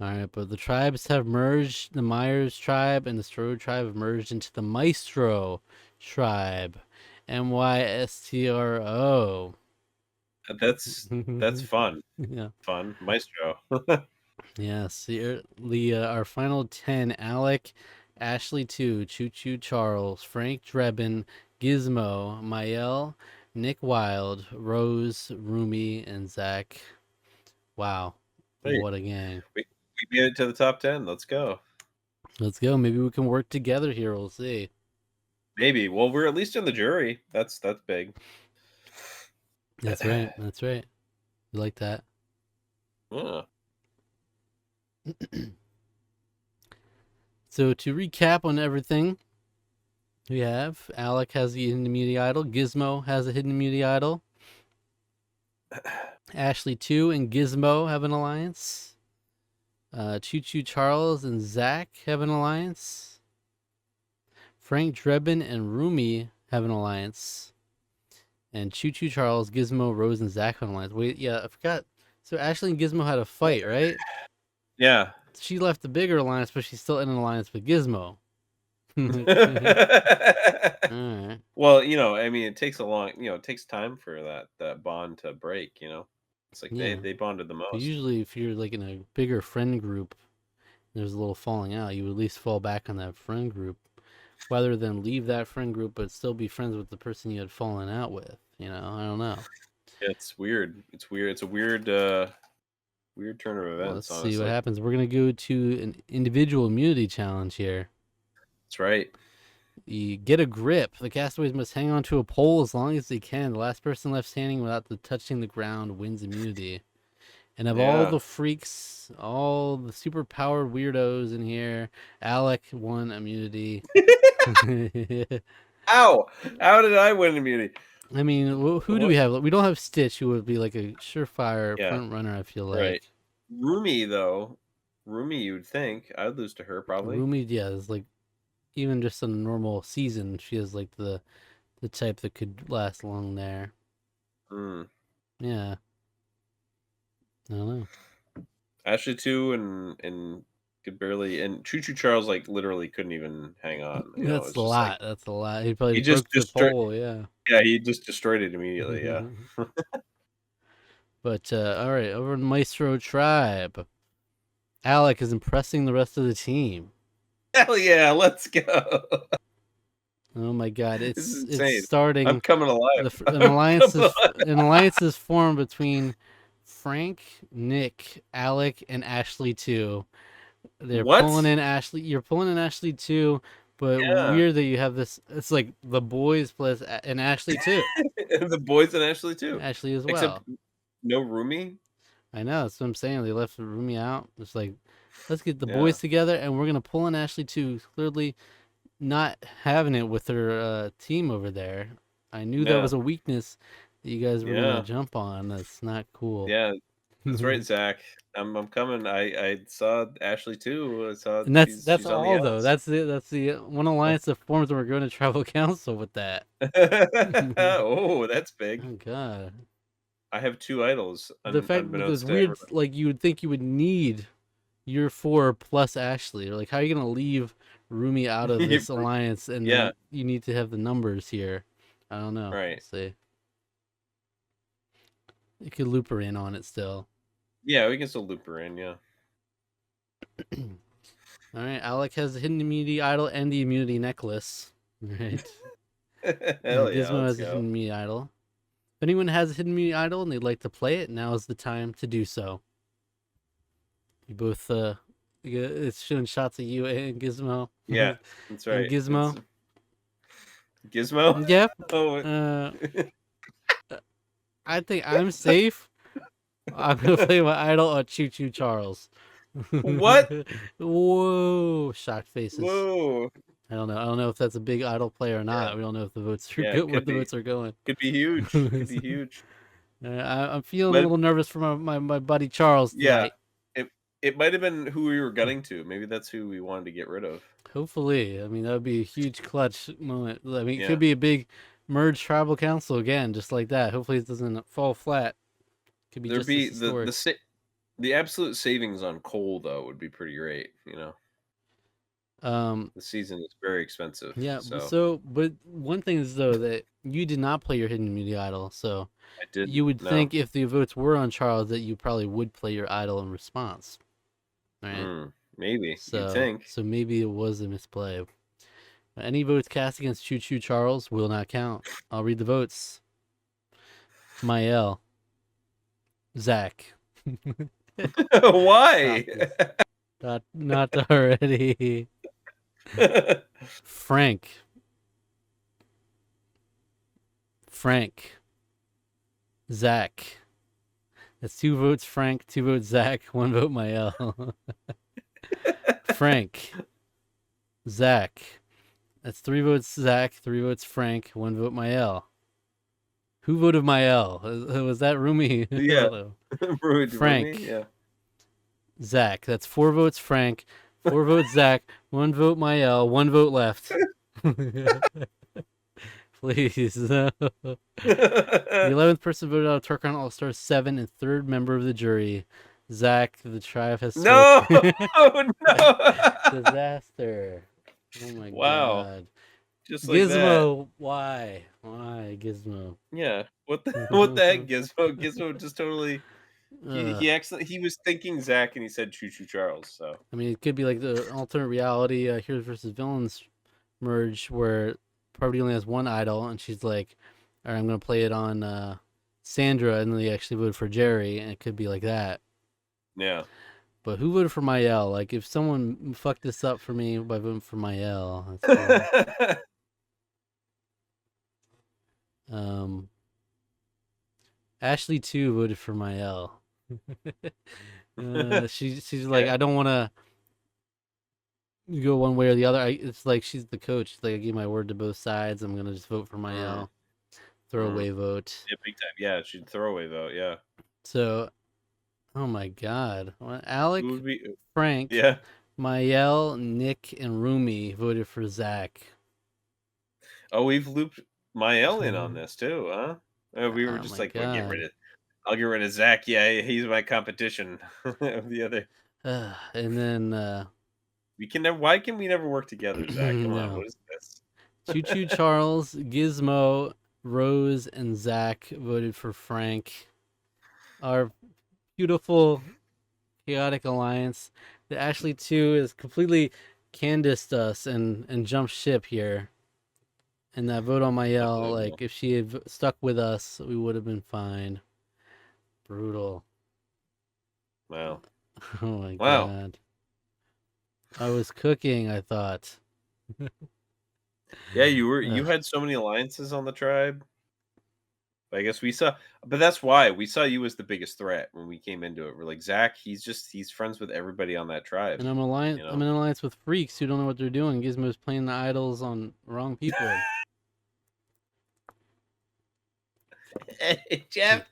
All right, but the tribes have merged. The Myers tribe and the Strode tribe have merged into the Maestro tribe. Mystro. That's fun. Yeah. Fun. Maestro. Yes. Our final 10: Alec, Ashley 2, Choo Choo Charles, Frank Drebin, Gizmo, Mael, Nick Wilde, Rose, Rumi, and Zach. Wow. Hey, What a gang. we made it to the top 10. Let's go. Let's go. Maybe we can work together here. We'll see. Maybe. Well, we're at least in the jury. That's big. That's right. That's right. You like that? Yeah. So to recap on everything, we have Alec has the hidden immunity idol. Gizmo has a hidden immunity idol. Ashley 2 and Gizmo have an alliance. Choo Choo Charles and Zach have an alliance. Frank Drebin and Rumi have an alliance. And Choo Choo Charles, Gizmo, Rose, and Zach have an alliance. Wait, yeah, I forgot. So Ashley and Gizmo had a fight, right? Yeah. She left the bigger alliance, but she's still in an alliance with Gizmo. All right. Well, I mean, it takes it takes time for that bond to break, It's like Yeah. they bonded the But most. usually, if you're like in a bigger friend group, there's a little falling out. You at least fall back on that friend group, rather than leave that friend group but still be friends with the person you had fallen out with. I don't know. Yeah, it's weird. It's weird. It's a weird turn of Well, let's events, see what honestly. happens. We're gonna go to an individual immunity challenge here. That's right. You get a grip. The castaways must hang on to a pole as long as they can. The last person left standing without touching the ground wins immunity. And of all Yeah. the freaks, all the super powered weirdos in here, Alec won immunity. Ow! How did I win immunity? I mean, who do What? we have? We don't have Stitch, who would be like a surefire Yeah. front runner, I feel Right. like. Rumi, though. Rumi, you'd think I'd lose to her probably. Rumi, yeah, is like even just in a normal season, she is like the type that could last long there. Mm. Yeah, I don't know. Ashley too, and could barely, and Choo Choo Charles like literally couldn't even hang on. You know, That's a it's just like lot. That's a lot. He probably he just broke the destroyed. pole. Yeah. Yeah, he just destroyed it immediately. Yeah. But all right, over in Maestro Tribe, Alec is impressing the rest of the team. Hell yeah, let's go. Oh my God, This is it's insane. I'm starting. coming alive. An I'm alliance coming is alive. an alliance is formed between Frank, Nick, Alec, and Ashley too. They're pulling What? in Ashley. You're pulling in Ashley too, but Yeah. weird that you have this. It's like the boys plus and Ashley too. The boys and Ashley too. Ashley as Except well. no Roomy. I know that's what I'm saying. They left Rumi out. It's like, let's get the Yeah. boys together, and we're gonna pull in Ashley too. Clearly, not having it with her team over there. I knew that Yeah. was a weakness that you guys were gonna Yeah. jump on. That's not cool. Yeah. That's right, And Zach. I'm coming. I saw Ashley too. I saw that's she's on the all though. outs. That's the one alliance that forms when we're going to tribal council with that. Oh, that's big. Oh God, I have 2 idols, the fact with this unbeknownst to weird, everybody. like you would think you would need your four plus Ashley. Or like, how are you gonna leave Rumi out of this alliance, and Yeah, then you need to have the numbers here? I don't know. We'll right. see. You could loop her in on it still. Yeah, we can still loop her in, yeah. All right, Alec has the hidden immunity idol and the immunity necklace. All right. And Hell yeah, Gizmo let's has a hidden go. immunity idol. If anyone has a hidden immunity idol and they'd like to play it, now is the time to do so. You both, it's showing shots at you and Gizmo. Yeah, that's And right. It's Gizmo. Gizmo? Yep. Oh, Uh, I think I'm safe. I'm gonna play my idol on Choo Choo Charles. what? Whoa! Shocked faces. Whoa. I don't know. I don't know if that's a big idol play or Yeah, not. We don't know if the votes are yeah, good. Where the votes are going. could be huge. Could be huge. I'm feeling a But little nervous for my buddy Charles yeah, tonight. it might have been who we were gunning to. Maybe that's who we wanted to get rid of. Hopefully, I mean that would be a huge clutch moment. I mean, it Yeah. could be a big merge tribal council again, just like that. Hopefully, it doesn't fall flat. Could be There'd just as be historic. the absolute savings on coal though would be pretty great, you know. Um, The season is very expensive. yeah. So But one thing is though that you did not play your hidden immunity idol, so I didn't you would know. think if the votes were on Charles that you probably would play your idol in response, right? Maybe. You'd So think. maybe it was a misplay. Any votes cast against Choo Choo Charles will not count. I'll read the votes. Mael, Zach. Why? Not already. Frank. Zach. That's 2 votes Frank, 2 votes Zach, 1 vote Mael. Frank. Zach. That's 3 votes Zach, 3 votes Frank, 1 vote Mael. Who voted Mael? Was that Rumi? I Yeah. don't know. Rumi? Frank. Yeah. Zach. That's 4 votes Frank, 4 votes Zach, 1 vote Mael, 1 vote left. Please. The 11th person voted out of Tarqaron All Stars 7 and third member of the jury. Zach, the tribe has No! spoken. No! Disaster. Oh my Wow. God. Just like that. Gizmo, why? Why, Gizmo? Yeah. What the heck, Gizmo? Gizmo just totally Ugh. he was thinking Zach and he said Choo Choo Charles, so I mean, it could be like the alternate reality Heroes versus Villains merge where Parvati only has one idol, and she's like, "All right, I'm gonna play it on Sandra," and then they actually voted for Jerry, and it could be like that. yeah. But who voted for Mael? Like, if someone fucked this up for me by voting for Mael, that's cool. Um, Ashley too voted for Mael. She's like, Okay. I don't want to go one way or the other. It's like she's the coach. She's like, I gave my word to both sides. I'm gonna just vote for Mm, Mael. Throwaway vote. yeah, big time. Yeah, she'd throw away vote, yeah. So, oh my God, Who Alec, would be Frank, yeah. Mael, Nick, and Rumi voted for Zach. Oh, we've looped Mael in on this too, huh? We were Oh just my like, well, god. I'll get rid of Zach. Yeah, he's my competition. The other, And then we can never. Why can we never work together, Zach? Come on, no. what is this? Choo Choo Charles, Gizmo, Rose, and Zach voted for Frank. Our beautiful, chaotic alliance. The Ashley 2 is completely Candiced us and jumped ship here. And that vote on Mayel, Unbelievable. like, if she had stuck with us, we would have been fine. Brutal. Wow, Oh my wow. god. I was cooking, I thought. Yeah, you were. Ugh. You had so many alliances on the tribe. I guess we saw, but that's why we saw you as the biggest threat when we came into it. We're like, Zach, he's friends with everybody on that tribe, And you I'm know. in alliance with freaks who don't know what they're doing. Gizmo's playing the idols on wrong people. Hey, Jeff.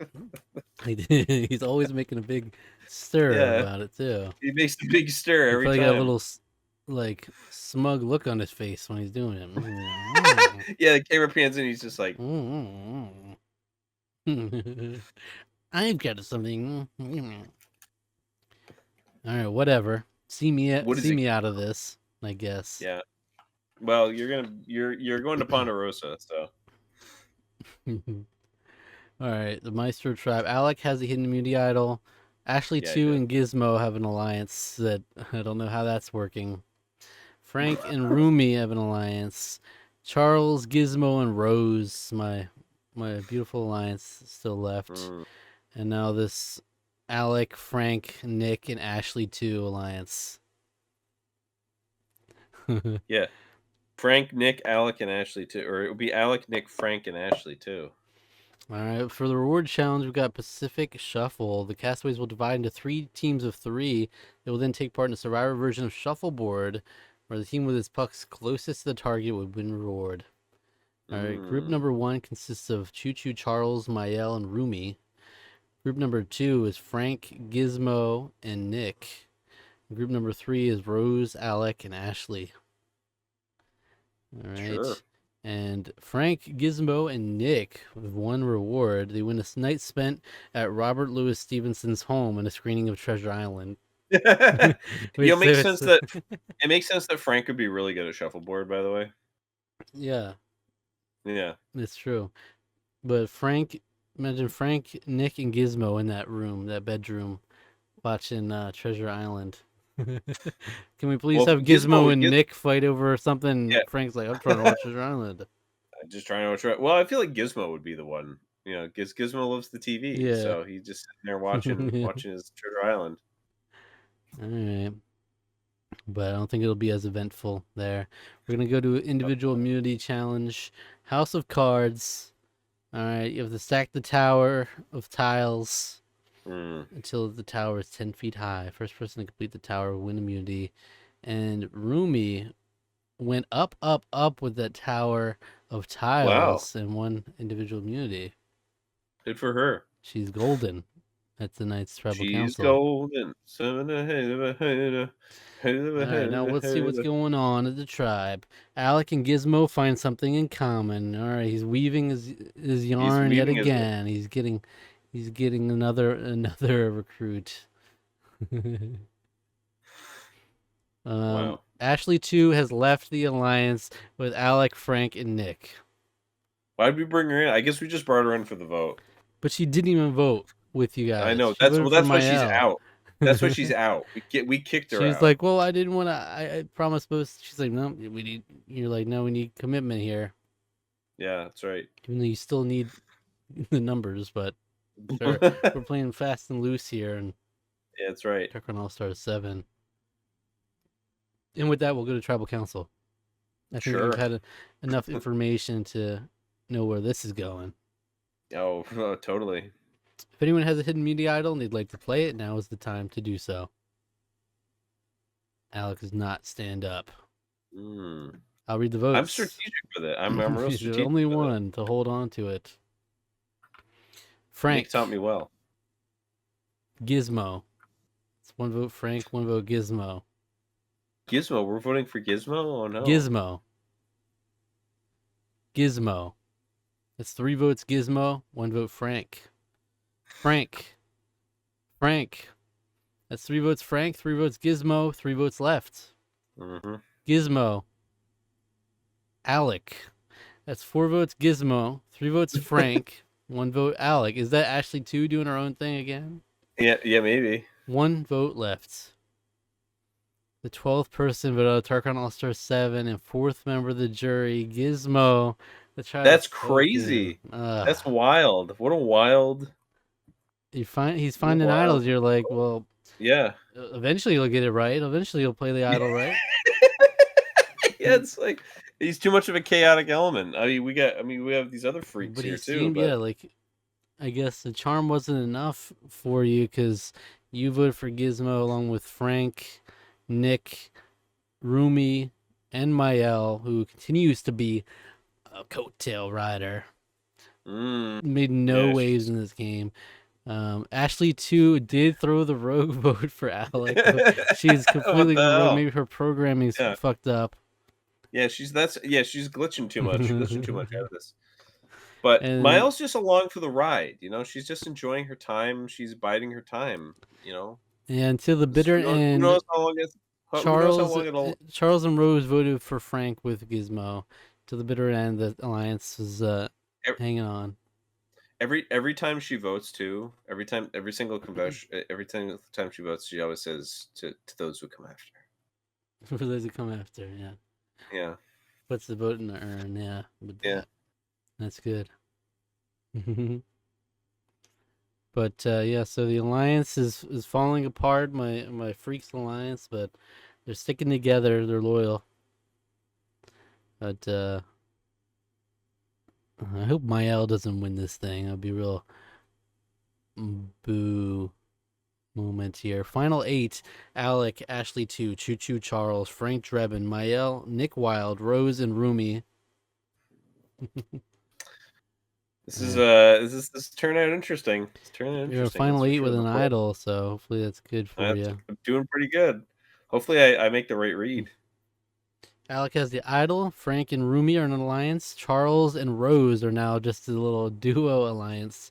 He's always making a big stir Yeah, about it too. he makes the big stir He every probably got a time. little like smug look on his face when he's doing it. Yeah, the camera pans in. He's just like, I've got something. All right, whatever. what is See it? me out of this, I guess. Yeah. Well, you're going to Ponderosa, so All right, the Maestro tribe. Alec has a hidden immunity idol. Ashley yeah, he 2 does. and Gizmo have an alliance that I don't know how that's working. Frank and Rumi have an alliance. Charles, Gizmo, and Rose, my beautiful alliance, still left. Mm, And now this Alec, Frank, Nick, and Ashley 2 alliance. yeah. Frank, Nick, Alec, and Ashley too, or it would be Alec, Nick, Frank, and Ashley too. All right, for the reward challenge, we've got Pacific Shuffle. The castaways will divide into 3 teams of 3. They will then take part in a survivor version of Shuffleboard, where the team with its pucks closest to the target would win reward. All right, group Mm, number 1 consists of Choo Choo, Charles, Mael, and Rumi. Group number 2 is Frank, Gizmo, and Nick. Group number 3 is Rose, Alec, and Ashley. All sure. right. And Frank, Gizmo, and Nick with one reward. They win a night spent at Robert Louis Stevenson's home and a screening of Treasure Island. You Which know, makes it's sense that it makes sense that Frank would be really good at shuffleboard. By the way, yeah, yeah. it's true. But Frank, imagine Frank, Nick, and Gizmo in that room, that bedroom, watching Treasure Island. Can we please Well, have Gizmo, Gizmo and Nick fight over something? yeah. Frank's like, I'm trying to watch Treasure Island. Just trying to try. Well, I feel like Gizmo would be the one. You know, Gizmo loves the TV, Yeah. so he's just sitting there watching Yeah. watching his Treasure Island. All right. But I don't think it'll be as eventful there. We're gonna go to individual immunity challenge, House of Cards. All right, you have to stack the tower of tiles Mm. until the tower is 10 feet high. First person to complete the tower will win immunity. And Rumi went up, up, up with that tower of Wow, tiles and won individual immunity. good for her. She's golden at tonight's tribal She's council. golden. All right, now let's see what's going on at the tribe. Alec and Gizmo find something in common. All right, he's weaving his He's yarn yet weaving his. again. He's getting another recruit. Wow. Ashley too has left the alliance with Alec, Frank, and Nick, Why'd we bring her in? I guess we just brought her in for the vote. but she didn't even vote with you I guys. know. She voted for That's why she's Mael. out. That's why she's out. We kicked She her was out. like, "Well, I didn't want to. I promised both." She's like, "No, we need." You're like, "No, we need commitment here." Yeah, that's right. Even though you still need the numbers, but sure, we're playing fast and loose here, and Yeah, that's right. Tarqaron All Stars 7. And with that, we'll go to Tribal Council. I think we've Sure. had enough information to know where this is going. Oh, totally. If anyone has a hidden media idol and they'd like to play it, now is the time to do so. Alex does not stand up. Mm. I'll read the I'm votes. strategic with it. I'm real He's the strategic only with it. one to hold on to it. Nick taught Frank, me well. Gizmo. It's one vote Frank, one vote Gizmo. Gizmo. We're voting for Gizmo. Oh no. Gizmo. Gizmo. That's 3 votes Gizmo, 1 vote Frank. Frank. Frank. That's 3 votes Frank, 3 votes Gizmo, 3 votes left. Mm-hmm. Gizmo. Alec. That's 4 votes Gizmo, 3 votes Frank, 1 vote Alec. Is that Ashley 2 doing her own thing again? Yeah, maybe. 1 vote left. The 12th person voted out Tarqaron All-Star 7 and 4th member of the jury, Gizmo. The child That's spoken. crazy. That's wild. What a wild. He's What a finding idols. wild. You're like, well, Yeah. eventually you'll get it right. Eventually you'll play the idol right. Yeah, it's like he's too much of a chaotic element. I mean, we have these other freaks But he here too, seemed, but yeah, like I guess the charm wasn't enough for you because you voted for Gizmo along with Frank, Nick, Rumi, and Mael, who continues to be a coattail rider. Made no yeah, waves she's in this game. Ashley too did throw the rogue vote for Alec. She's what completely the going rogue. hell? Maybe her programming's Yeah. fucked up. Yeah, she's glitching too much. She's glitching too much out of this. But And Miles just along for the ride, you know. She's just enjoying her time. She's biding her time, you know. and to the bitter Who end, knows how long who knows how long it'll Charles and Rose voted for Frank with Gizmo. To the bitter end, the alliance was ev- hanging on. every time she votes too, every single convention, every single time she votes, she always says to those who come after. For those who come after, yeah. Yeah. Puts the vote in the urn, yeah. With Yeah. that. That's good. But yeah, so the alliance is falling apart. My freaks alliance, but they're sticking together. They're loyal. But I hope Mael doesn't win this thing. I'll be real boo moment here. Final 8: Alec, Ashley 2, Choo Choo Charles, Frank Drebin, Mael, Nick Wilde, Rose, and Rumi. This turned out interesting. It's turning out You're a interesting. That's final for 8 sure. with an Before idol, so hopefully that's good for that's you. I'm doing pretty good. Hopefully, I make the right read. Alec has the idol. Frank and Rumi are an alliance. Charles and Rose are now just a little duo alliance.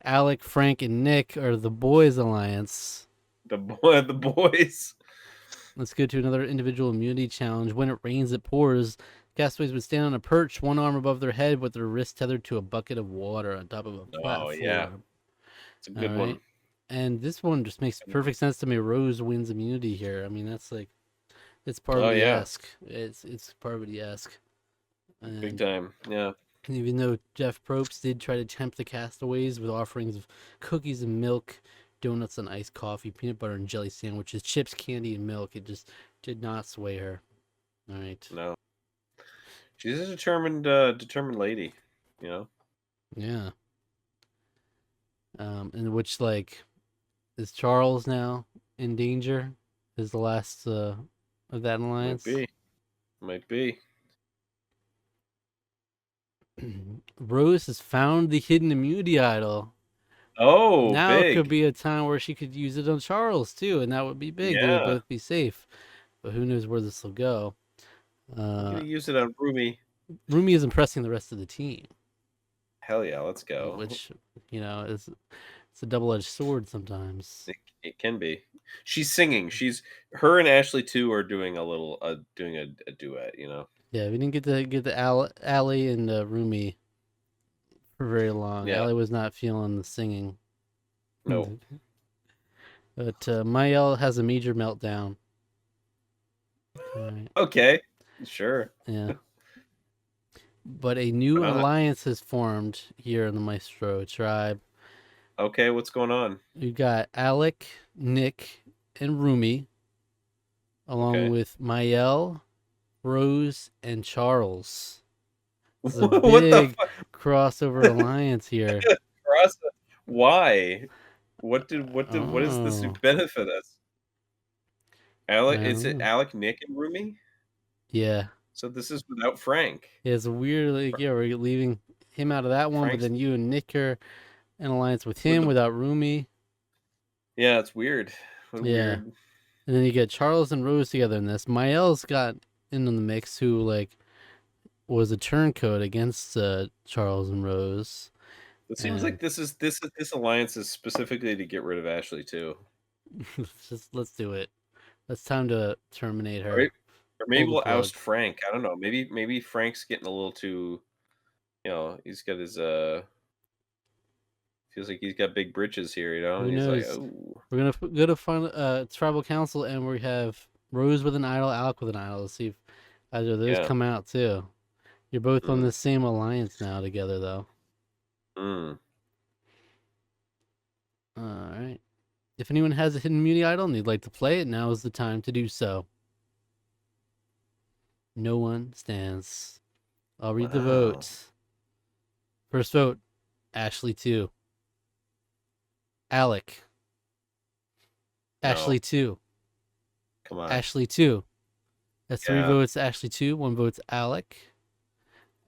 Alec, Frank, and Nick are the boys alliance. The boys. Let's go to another individual immunity challenge. When it rains, it pours. Castaways would stand on a perch, one arm above their head, with their wrist tethered to a bucket of water on top of a Oh yeah, platform. it's a All good right. one. And this one just makes perfect sense to me. Rose wins immunity here. I mean, that's like, it's Oh yeah, Parvati-esque. It's Parvati-esque. big And time. Yeah. even though Jeff Probst did try to tempt the castaways with offerings of cookies and milk, donuts and iced coffee, peanut butter and jelly sandwiches, chips, candy, and milk, it just did not sway her. All right. No, she's a determined lady. You know. Yeah. In which, like, is Charles now in danger? Is the last of that Might alliance? be. Might be. Rose has found the hidden immunity idol. Oh, Now it could big. be a time where she could use it on Charles too, and that would be big. They would Yeah. both be safe. But who knows where this will go? I'm Uh, gonna use it on Rumi. Rumi is impressing the rest of the team, Hell yeah, let's go. which is it's a double-edged sword sometimes. It can be. She's singing. She's her and Ashley too are doing a little doing a duet. You know. Yeah, we didn't get the Allie and Rumi for very long. Yeah. Allie was not feeling the singing. No. But Mael has a major meltdown. All right. Okay. Sure. Yeah. But a new Why not? alliance has formed here in the Maestro tribe. Okay, what's going on? We've got Alec, Nick, and Rumi, along Okay. with Mael, Rose, and Charles. This is a What the big crossover alliance here. process? Why? What does this Oh, benefit us? Alec, is it well, Alec, Nick, and Rumi? yeah. So this is without Frank. Yeah, it's weird. Like, yeah, we're leaving him out of that one, but Frank's then you and Nick are in alliance with with him the without Rumi. yeah, it's weird. What a Yeah. weird. And then you get Charles and Rose together in this. Mael's got in the mix, who like was a turncoat against Charles and Rose. It seems And like this alliance is specifically to get rid of Ashley too. let's do it. It's time to terminate her. Right? Or maybe Pull the we'll plug. oust Frank. I don't know. Maybe Frank's getting a little too, he's got his feels like he's got big britches here, and Who he's like, knows? "Oh, We're gonna go to tribal council, and we have Rose with an idol, Alec with an idol. Let's see if either of those yeah. come out too. You're both on Mm, the same alliance now together, though. mm. All right. If anyone has a hidden immunity idol and they'd like to play it, now is the time to do so. No one stands. I'll read the Wow. votes. First vote, Ashley 2. Alec. No. Ashley 2. Come on. Ashley 2. That's 3 Yeah. votes, Ashley 2. 1 vote's Alec.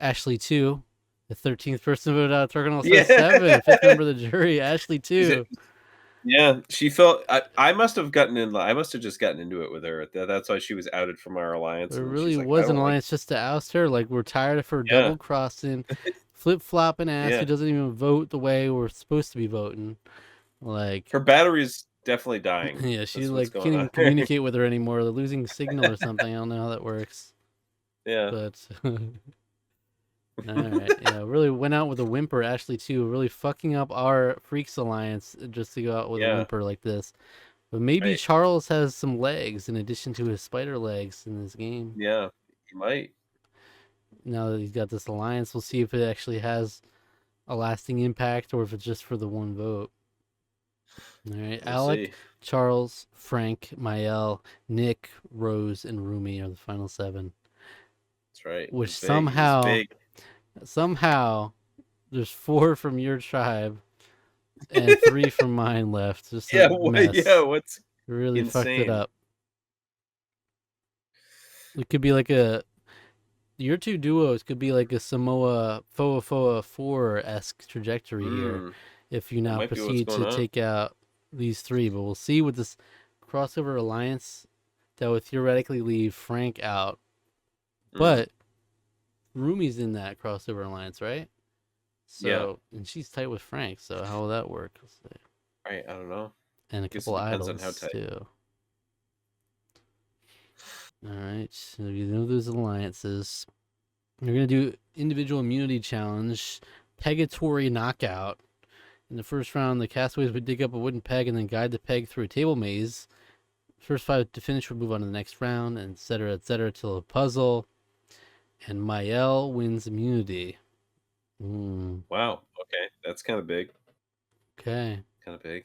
Ashley 2. The 13th person voted out of Tarqaron All-Star Yeah. 7. Fifth member of the jury, Ashley Is it 2. yeah, she felt I must have gotten in I must have just gotten into it with her. That's why she was outed from our alliance, There and then really she's like, "I was an don't like." alliance just to oust her. Like, we're tired of her Yeah. double crossing, flip flopping ass who Yeah. doesn't even vote the way we're supposed to be voting. Like, Her battery's definitely dying. yeah, she That's what's like going can't even on. communicate with her anymore. They're losing signal or something. I don't know how that works, Yeah. but all right, yeah, really went out with a whimper. Ashley too, really fucking up our Freaks alliance just to go out with a Yeah. whimper like this. But maybe Right. Charles has some legs in addition to his spider legs in this game. Yeah. You might. Now that he's got this alliance, we'll see if it actually has a lasting impact or if it's just for the one vote. All right, We'll Alec, see. Charles, Frank, Mael, Nick, Rose, and Rumi are the final 7. That's right. It Which was big. It was big. somehow, there's 4 from your tribe and 3 from mine left. Just Yeah, a yeah, mess. what's Really fucked it insane. up. It could be like your 2 duos could be like a Samoa Foa 4-esque trajectory here Mm, if you that now might be what's proceed going to on. take out these 3. But we'll see with this crossover alliance that would theoretically leave Frank out. Mm, But Rumi's in that crossover alliance, right? yeah. So, and she's tight with Frank, so how will that work? Right. I don't know. And a Guess couple it depends on how idols, tight. too. All right, so you know those alliances. You're going to do individual immunity challenge, pegatory knockout. In the first round, the castaways would dig up a wooden peg and then guide the peg through a table maze. First 5 to finish would move on to the next round, and et cetera, till a puzzle. And Mael wins immunity. Wow. Okay. That's kind of big. Okay. Kind of big.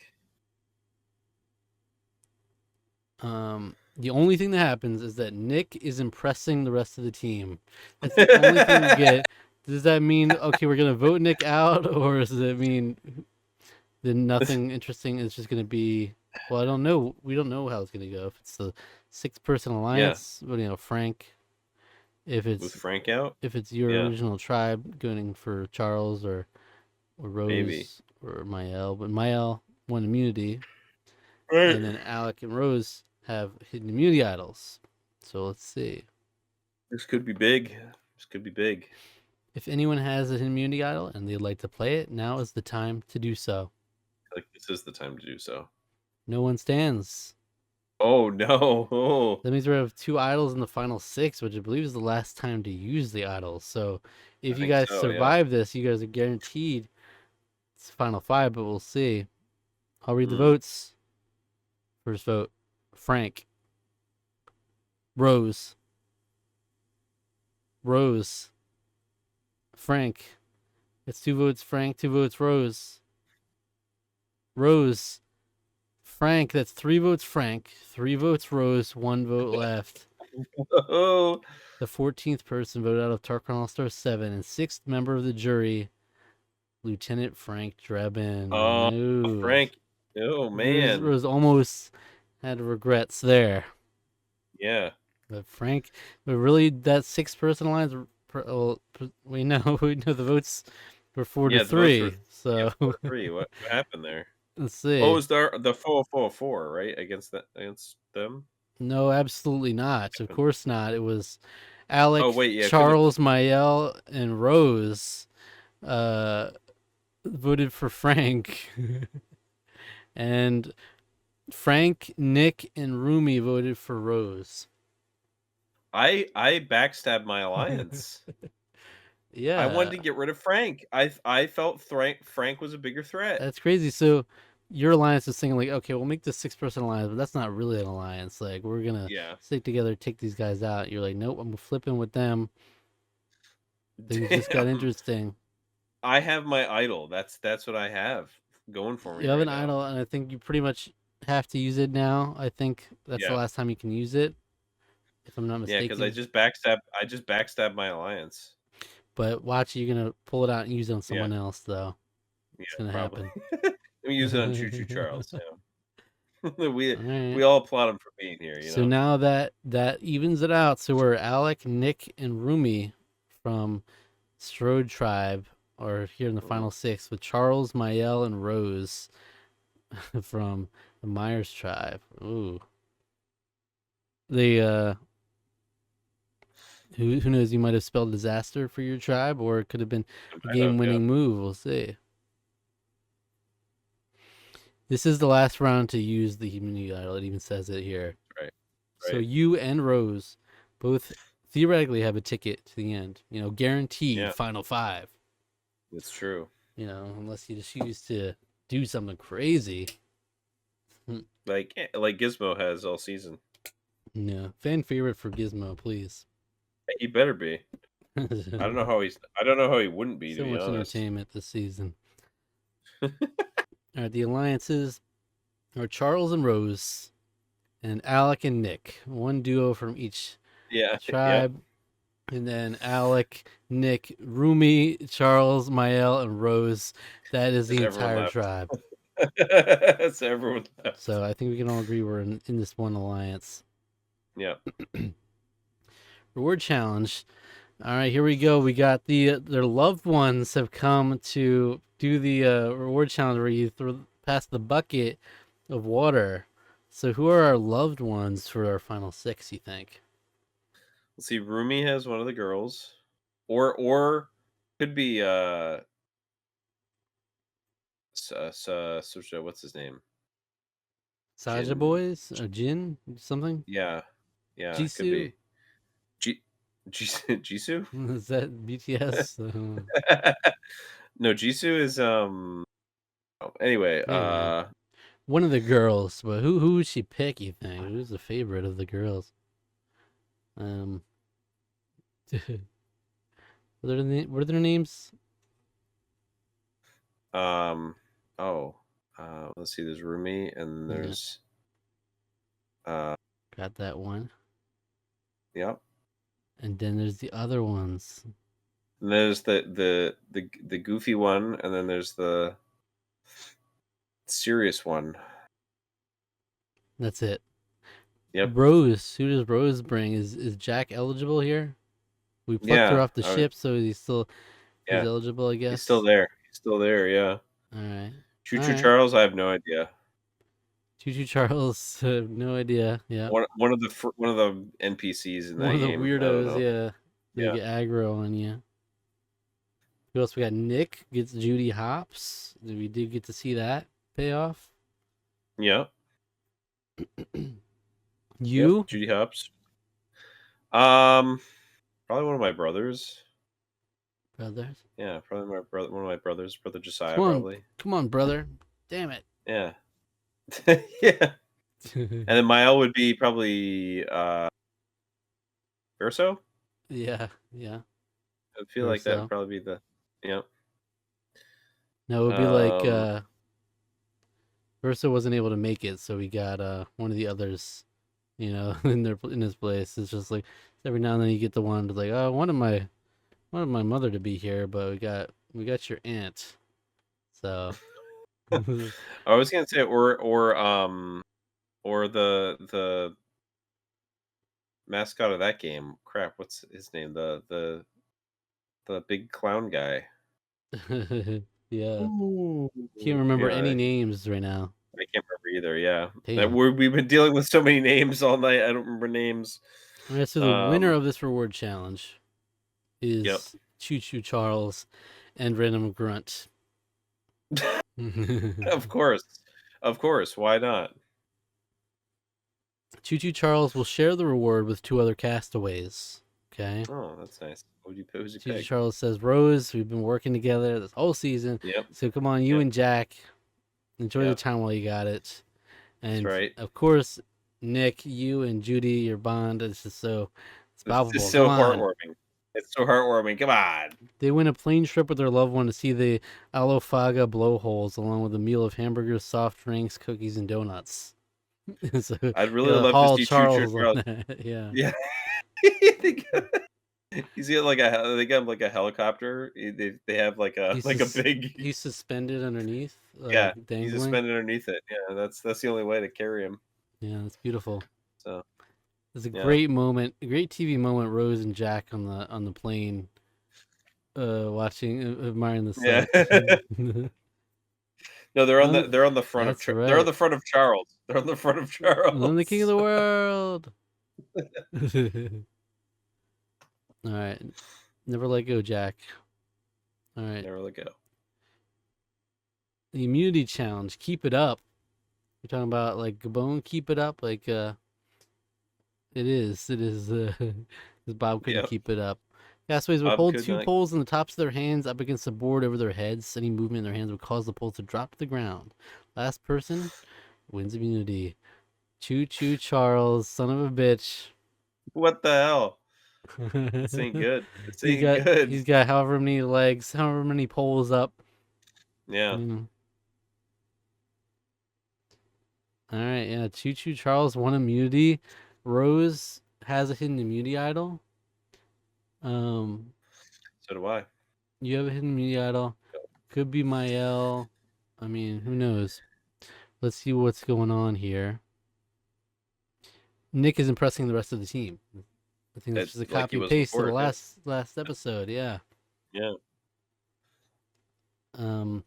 The only thing that happens is that Nick is impressing the rest of the team. That's the only thing we get. Does that mean, okay, we're gonna vote Nick out, or does it mean that nothing interesting is just gonna be? Well, I don't know. We don't know how it's gonna go. If it's the 6-person Yeah. alliance, Frank. If With it's Frank out? your Yeah. original tribe going for Charles or Maybe. Rose or Mael, but Mael won immunity, Right. and then Alec and Rose have hidden immunity idols. So let's see. This could be big. This could be big. If anyone has an immunity idol and they'd like to play it, now is the time to do so. Like this is the time to do so. No one stands. Oh no. Oh. That means we have 2 idols in the final 6, which I believe is the last time to use the idols. So I if you think guys so, yeah. survive this, you guys are guaranteed it's the final 5, but we'll see. I'll read the Mm. votes. First vote, Frank. Rose. Rose. Frank. It's 2 votes Frank, 2 votes Rose. Rose. Frank, that's 3 votes Frank, 3 votes Rose, 1 vote left. Oh. The 14th person voted out of Tarqaron All-Star 7, and 6th member of the jury, Lieutenant Frank Drebin. Oh, No. Frank. Oh man. Rose almost had regrets there. Yeah. But Frank, but really, that 6-person alliance, well, we know the votes were 4 Yeah, to the votes were 3. So 4-3. What happened there? Let's Oh, it see. was the 404, right? Against them? No, absolutely not. Of Happened. course not. It was Oh, Alec, wait, yeah, because it was Charles, Mael, and Rose uh, voted for Frank, and Frank, Nick, and Rumi voted for Rose. I backstabbed my alliance. I wanted Yeah, to get rid of Frank. I felt Frank was a bigger threat. that's crazy. So your alliance is thinking like, okay, we'll make this 6-person alliance, but that's not really an alliance. Like we're gonna Yeah. stick together, take these guys out. You're like, nope, I'm flipping with them. Things just got Damn. interesting. I have my idol. That's what I have going for me You have right an now. idol, and I think you pretty much have to use it now. I think that's the Yeah. last time you can use it, if I'm not Yeah, because mistaken. I just backstabbed my alliance. But watch, you're gonna pull it out and use it on Yeah. someone else, though. Yeah, It's gonna probably. happen. Let me use it on Choo Choo Charles, yeah. We All right. we all applaud him for being here, you So know? now that evens it out. So we're Alec, Nick, and Rumi from Strode Tribe are here in the Mhm. final six with Charles, Mael, and Rose from the Myers Tribe. Ooh, they who knows? You might have spelled disaster for your tribe, or it could have been I a might have, yeah. game-winning move. We'll see. This is the last round to use the humanity idol. It even says it here. Right, So right. you and Rose both theoretically have a ticket to the end. Guaranteed Yeah, final five. it's true. Unless you just choose to do something crazy. Like Gizmo has all season. Yeah, fan favorite for Gizmo, please. He better be. I don't know how he wouldn't be, to So be much honest. entertainment this season. All right, the alliances are Charles and Rose, and Alec and Nick. One duo from each Yeah, yep. tribe. And then Alec, Nick, Rumi, Charles, Mael, and Rose. That is There's the everyone entire left. tribe. That's everyone left. So I think we can all agree we're in this one alliance. Yeah. Reward challenge. All right, here we go. We got their loved ones have come to do the reward challenge where you pass the bucket of water. So who are our loved ones for our final six? You think? Let's see. Rumi has one of the girls, or could be what's his name? Saja Jin. boys or Jin something? Yeah, yeah, could Jisoo? be. Ji Jisoo? Is that BTS? No, Jisoo is anyway, Anyway, one of the girls, but who would she pick? You think? Who's the favorite of the girls? Um, what are their names? um oh, let's see, there's Rumi and Yeah, there's uh got that one. yep. And then there's the other ones. And there's the goofy one, and then there's the serious one. That's it. Yep. Rose. Who does Rose bring? Is Jack eligible here? We plucked her Yeah. off the ship, so he's Yeah. eligible, I He's still guess. there. He's still there, yeah. All right, Choo all Choo right. Charles, I have no idea. Choo Choo Charles. No idea. Yeah, One of the NPCs in one that of the game. I don't weirdos. know. Yeah, they Yeah. get aggro on you. Who else we got? Nick gets Judy Hopps. We did get to see that pay off. Yeah. Yep. You, Judy Hopps. Um, Probably one of my brothers. brothers. Yeah, probably my brother. One of my brothers, brother Josiah, Come on, probably. come on, brother. Damn it. Yeah. Yeah. And then my L would be probably Verso. Yeah, yeah. I feel Or like that would so. probably be the. Yeah. No, it would be like Um. Versa wasn't able to make it, so we got one of the others, in his place. It's just like every now and then you get the one that's like, oh, I wanted my mother to be here, but we got your aunt. So I was gonna say or the mascot of that game. Crap, what's his name? The big clown guy. Yeah. Ooh. Can't remember any Yeah, names right now. I can't remember either. Yeah, that Damn. we've been dealing with so many names all night. I don't remember names. All right, so the winner Um. of this reward challenge Yep. is Choo Choo Charles and Random Grunt. Of course. Of course. Why not? Choo Choo Charles will share the reward with two other castaways. Okay. Oh, that's nice. Who'd you Choo Choo pick? Charles says, Rose, we've been working together this whole season. Yep. So come on, you Yep. and Jack, enjoy the Yep. time while you got it. That's And right. of course, Nick, you and Judy, your bond is just so it's It's just palpable. Come so on. heartwarming. It's so heartwarming. Come on. They win a plane trip with their loved one to see the Alofaga blowholes, along with a meal of hamburgers, soft drinks, cookies, and donuts. So I'd really yeah, love to Hall see Choo Choo Charles on Charles. that. Yeah. Yeah. They got he's got like they got like a helicopter. They have He's like a big he's suspended underneath, yeah, like he's dangling. suspended underneath it. Yeah, that's the only way to carry him. Yeah, that's beautiful. So, It's a yeah. great moment, a great TV moment. Rose and Jack on the plane, watching, admiring the Yeah. sight. No, I'm, they're on the front of that's they're on right. the front of Charles. They're on the front of I'm the king of Charles. the world. All right, never let go, Jack. All right, Never let go. the immunity challenge. Keep it up. You're talking about like Gabon. Keep it up. Like it is. It is. 'Cause Bob couldn't Yep. keep it up. Castaways would Bob hold could two not. poles in the tops of their hands up against the board over their heads. Any movement in their hands would cause the poles to drop to the ground. Last person wins immunity. Choo choo, Charles, son of a bitch. What the hell? This ain't good. This he's ain't got good. he's got however many legs, however many poles up. Yeah. Mm. All right, yeah. Choo choo, Charles won immunity. Rose has a hidden immunity idol. Um, So do I. you have a hidden immunity idol. Could be Mael. I mean, who knows? Let's see what's going on here. Nick is impressing the rest of the team. I think that's That just a like he copy was paste to the before. Yeah. last episode. Yeah. Yeah. Um,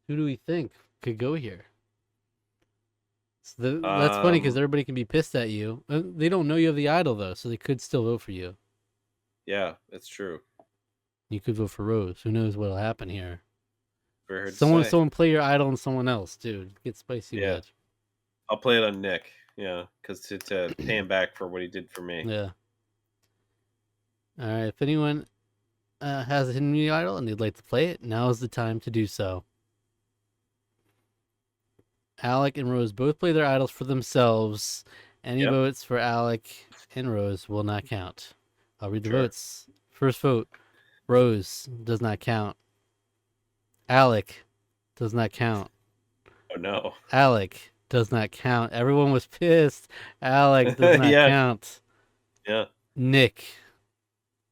who do we think could go here? So that's funny because Um. everybody can be pissed at you. They don't know you have the idol though, so they could still vote for you. Yeah, it's true. You could vote for Rose. Who knows what'll happen here? Very hard to Someone, say. someone play your idol and someone else, dude. Get spicy with Yeah. it. I'll play it on Nick. Yeah, because to pay him back for what he did for me. Yeah. All right. If anyone has a hidden media idol and they'd like to play it, now is the time to do so. Alec and Rose both play their idols for themselves. Any Yep. votes for Alec and Rose will not count. I'll read the Sure. votes. First vote, Rose does not count. Alec does not count. Oh no. Alec does not count. Everyone was pissed. Alec does not Yeah. count. Yeah. Nick.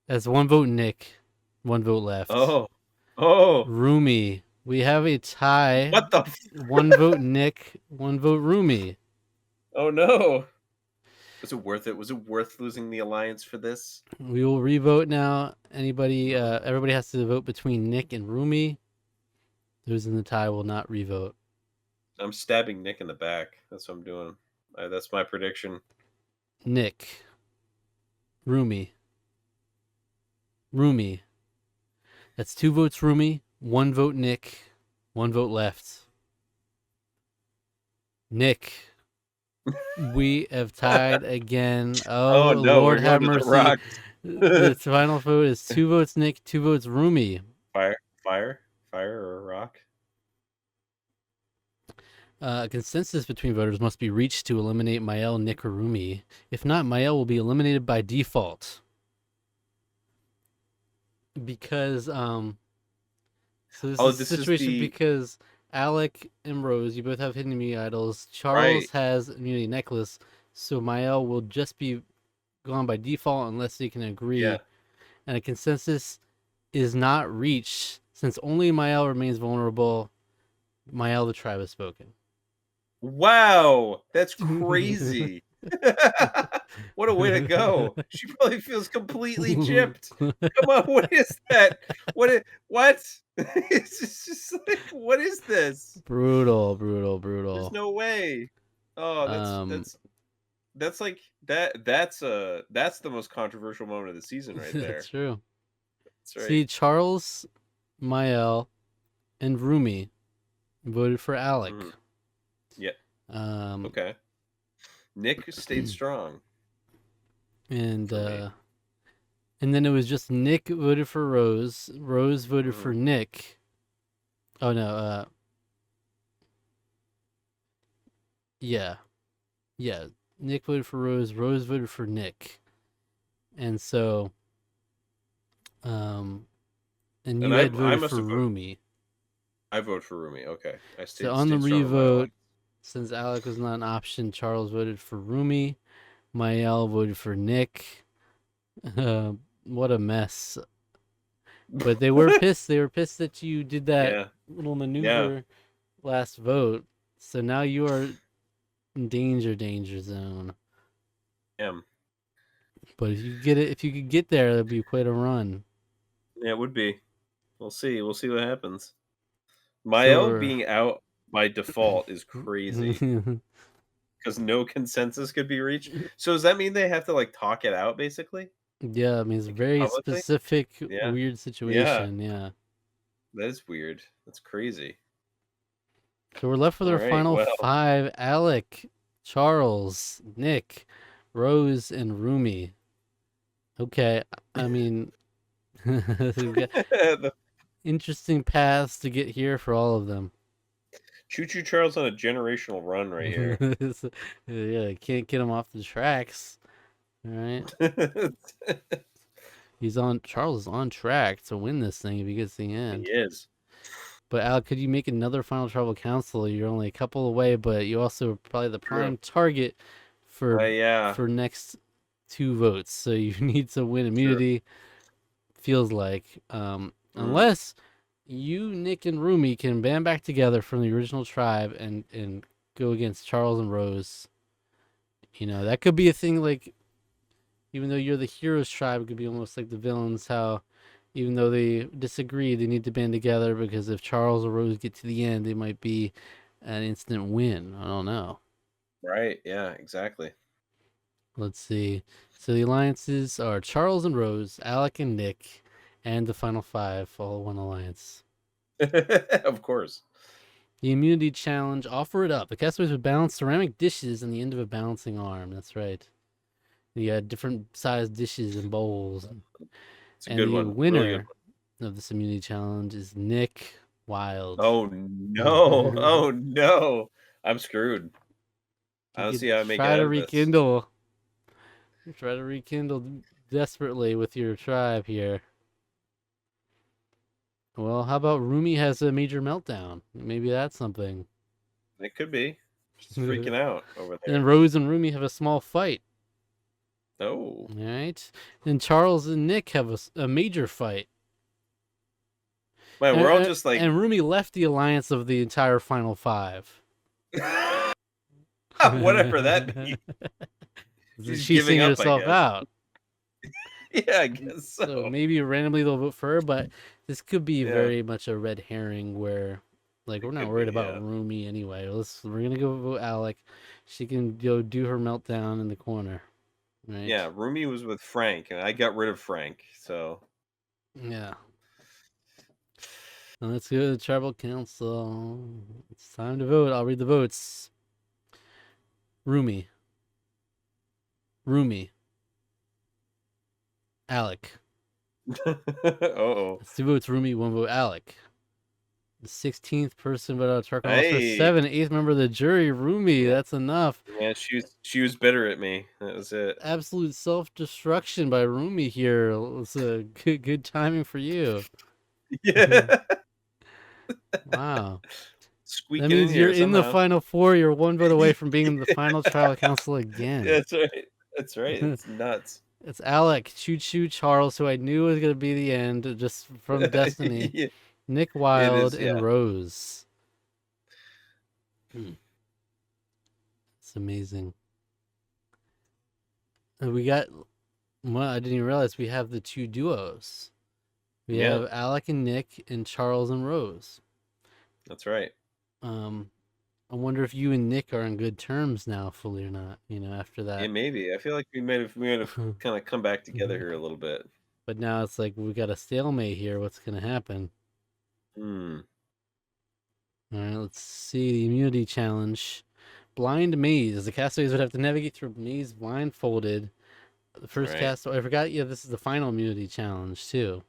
That's one vote, Nick. One vote left. Oh. Oh. Rumi. We have a tie. What the? One vote, Nick. One vote, Rumi. Oh no. Was it worth it? Was it worth losing the alliance for this? We will revote now. Everybody has to vote between Nick and Rumi. Those in the tie will not revote. I'm stabbing Nick in the back. That's what I'm doing. That's my prediction. Nick. Rumi. Rumi. That's 2 votes, Rumi. 1 vote, Nick. 1 vote left. Nick. We have tied again. Oh, Oh no, Lord we're have going to the mercy. rocks. The final vote is 2 votes, Nick. 2 votes, Rumi. Fire or rock. A consensus between voters must be reached to eliminate Mael, Nick, or Rumi. If not, Mael will be eliminated by default. Because so this is a This is situation the because Alec and Rose, you both have hidden immunity idols. Charles right. has immunity necklace, so Mael will just be gone by default unless they can agree. Yeah. And a consensus is not reached since only Mael remains vulnerable. Mael, the tribe has spoken. Wow, that's crazy. What a way to go. She probably feels completely gypped. Come on, what is that? What? It's just like, what is this? Brutal, brutal, There's brutal. no way. Oh, Um, that's like that's the most controversial moment of the season right that's there. true. That's right. See, Charles, Mael, and Rumi voted for Alec. Mhm. Yeah. Um, Okay. Nick stayed strong and for me. and then it was just Nick voted for Rose. Rose voted Mhm. for Nick. Oh no, yeah, yeah. Nick voted for Rose. Rose voted for Nick. And so, um, and And you had I voted must for have voted. Rumi. I voted for Rumi. Okay. I So stayed on the stayed strong with my revote, alliance. since Alec was not an option, Charles voted for Rumi. Mael voted for Nick. Uh, what a mess. But they were pissed. They were pissed that you did that Yeah. little Yeah. maneuver last vote. So now you are in danger zone. Yeah. But if you could get there, that'd be quite a run. Yeah, it would be. We'll see. We'll see what happens. So Mael we're being out by default is crazy because no consensus could be reached. So does that mean they have to like talk it out basically? yeah, I mean it's a Like very publicly? specific, Yeah. weird Yeah. situation. Yeah. That is weird. That's crazy. So we're left with All our right. final Well, five: Alec, Charles, Nick, Rose, and Rumi. Okay, I mean, we've got the interesting paths to get here for all of them. Choo Choo Charles on a generational run right here. Yeah, can't get him off the tracks. All right, Charles is on track to win this thing if he gets to the He end. is. But Al, could you make another final tribal council? You're only a couple away, but you also are probably the True. prime target for Yeah. next two votes. So you need to win Sure. immunity. Feels like, Mm. unless you, Nick, and Rumi can band back together from the original tribe and go against Charles and Rose. You know that could be a thing. Like, even though you're the heroes tribe, it could be almost like the villains. How even though they disagree, they need to band together because if Charles or Rose get to the end, they might be an instant win. I don't know. Right. Yeah. Exactly. Let's see. So the alliances are Charles and Rose, Alec and Nick, and the final five, all one alliance. Of course. The immunity challenge, offer it up. The castaways would balance ceramic dishes on the end of a balancing arm. That's right. You had different sized dishes and bowls. It's a And good the one. Really good winner of this immunity challenge is Nick Wild. Oh, no. Oh, no. I'm screwed. I You don't could see how I make it out of this. try to rekindle desperately with your tribe here. Well, how about Rumi has a major meltdown? Maybe that's something. It could be. She's And freaking out over then there. Rose and Rumi have a small fight. Oh. All right. Then Charles and Nick have a major fight. Man, we're all just like And Rumi left the alliance of the entire final five. whatever that means. She's She's giving singing up, I herself guess. out. Yeah, I guess So so. maybe randomly they'll vote for her, but this could be Yeah, very much a red herring where, like, we're it not could worried be, about yeah. Rumi anyway. We're gonna go vote Alec. She can go do her meltdown in the corner, right? Yeah, Rumi was with Frank, and I got rid of Frank, so Yeah. And let's go to the tribal council. It's time to vote. I'll read the votes. Rumi, Rumi, Alec. Uh-oh. That's two votes. Rumi, one vote. Alec. The 16th person voted out Tarqaron. Also, Hey. eighth member of the jury, Rumi. Yeah, That's enough. yeah, she was bitter at me. That was it. Absolute self-destruction by Rumi here. It's a good timing for you. Yeah. Wow. That Squeaking in means you're here in the somehow. final four. You're one vote away from being in the final tribal council again. That's right. That's right. It's nuts. It's Alec, Choo Choo Charles, who I knew was going to be the end just from Destiny, Yeah, Nick it Wild, is, and yeah. Rose. It's amazing. We got. Well, I didn't even realize we have the two duos. We Yeah, have Alec and Nick and Charles and Rose. that's right. Um, I wonder if you and Nick are on good terms now, fully or not. After Yeah, that. maybe. I feel like we might have kind of come back together here a little bit. But now it's like we got a stalemate here. What's gonna happen? Hmm. All right, let's see the immunity challenge. Blind maze. The castaways would have to navigate through a maze blindfolded. The All first right. castaway. I forgot. Yeah, this is the final immunity challenge too.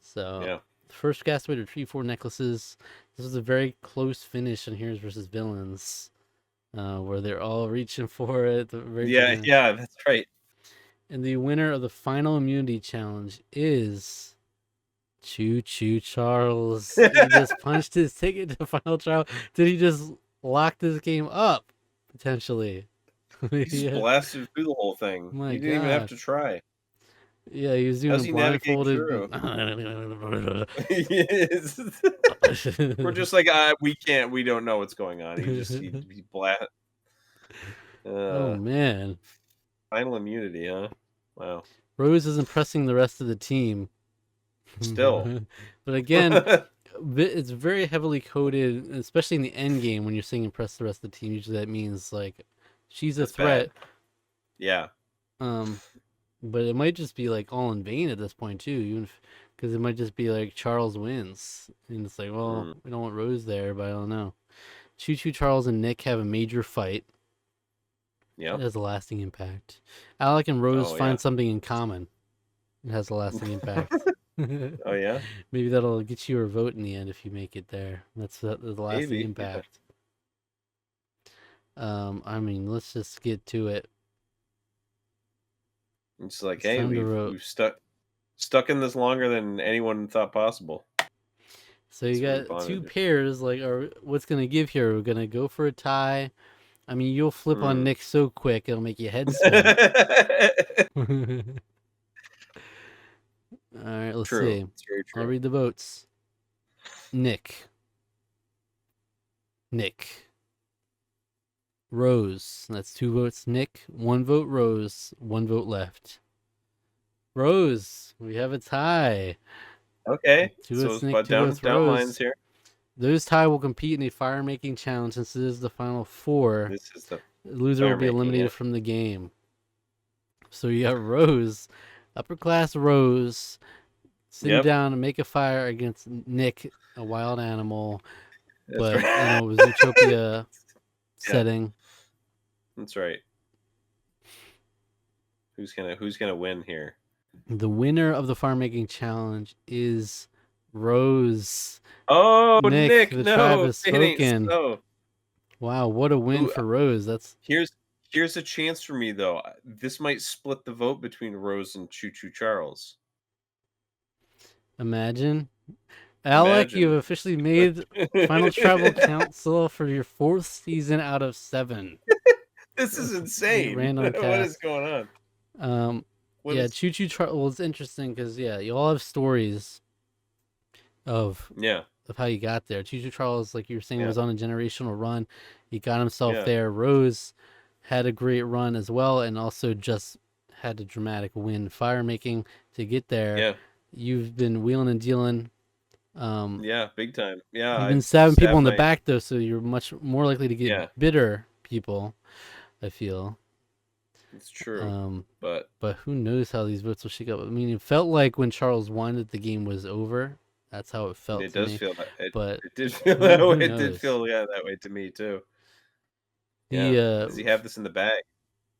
So Yeah. the first castaway to retrieve 4 necklaces. This was a very close finish on Heroes versus Villains, where they're all reaching for it. Very Yeah. dramatic. Yeah. That's right. And the winner of the final immunity challenge is Choo Choo Charles. He just punched his ticket to final trial. Did he just lock this game up potentially? He just Yeah. blasted through the whole thing. My He didn't even have God. to try. Yeah, he was doing How's it he navigate blindfolded. through? Yes. We're just like, we can't. We don't know what's going on. He blast. Oh Uh, man. Final immunity, huh? Wow. Rose is impressing the rest of the team. Still, But again, that's it's very heavily coded, especially in the end game when you're saying impress the rest of the team. Usually that means like she's a bad. threat. Yeah. Um, but it might just be like all in vain at this point too, even because it might just be like Charles wins, and it's like, well, Mm. we don't want Rose there, but I don't know. Choo Choo Charles and Nick have a major fight. It Yep. has a lasting impact. Alec and Rose Oh find yeah. something in common. It has a lasting impact. Oh yeah. Maybe that'll get you a vote in the end if you make it there. That's the lasting Maybe. Yeah. impact. I mean, let's just get to it. It's like, It's hey, time to we've vote. we've stuck in this longer than anyone thought possible. So you That's what we got bonded. two pairs. Like, are what's gonna give here? We're gonna go for a tie. I mean, you'll flip on Mm. Nick so quick it'll make your head spin. All right, let's True. see. It's very I'll true. read the votes. Nick, Nick, Rose. That's 2 votes. Nick, 1 vote. Rose, 1 vote left. Rose, we have a tie. Okay. Two So votes it's Nick, about two down votes down lines Rose. here. Those tie will compete in a fire making challenge since it is the final four. This is the The loser will fire be making, yeah. eliminated from the game. So you got Rose, upper class Rose, sitting Yep. down to make a fire against Nick, a wild animal, That's but right. Zootopia Yeah, setting. that's right. Who's gonna win here? The winner of the fire making challenge is Rose. Oh, Nick, Nick, the tribe no, has it ain't spoken. so. Wow, what a win Ooh, for Rose. That's here's a chance for me though. This might split the vote between Rose and Choo Choo Charles. imagine. Alec, you have Imagine. officially made Final Tribal Council for your 4th season out of 7. This is Your insane. random What is cast. going on? Um, What yeah, is Choo Choo Charles. Well, it's interesting because you all have stories of Yeah, how you got there. Choo Choo Charles, like you were saying, yeah, was on a generational run. He got himself yeah, there. Rose had a great run as well, and also just had a dramatic win fire making to get there. yeah, You've been wheeling and dealing. Um, yeah, big time. Yeah, you've I been stabbing people stabbed in the my back though, so you're much more likely to get yeah, bitter people. I feel. it's true. Um, But but who knows how these votes will shake up? I mean, it felt like when Charles won that the game was over. That's how it felt it to does me. feel that But it did feel that who way. It did knows? feel, yeah, that way to me too. Yeah. The Does he have this in the bag?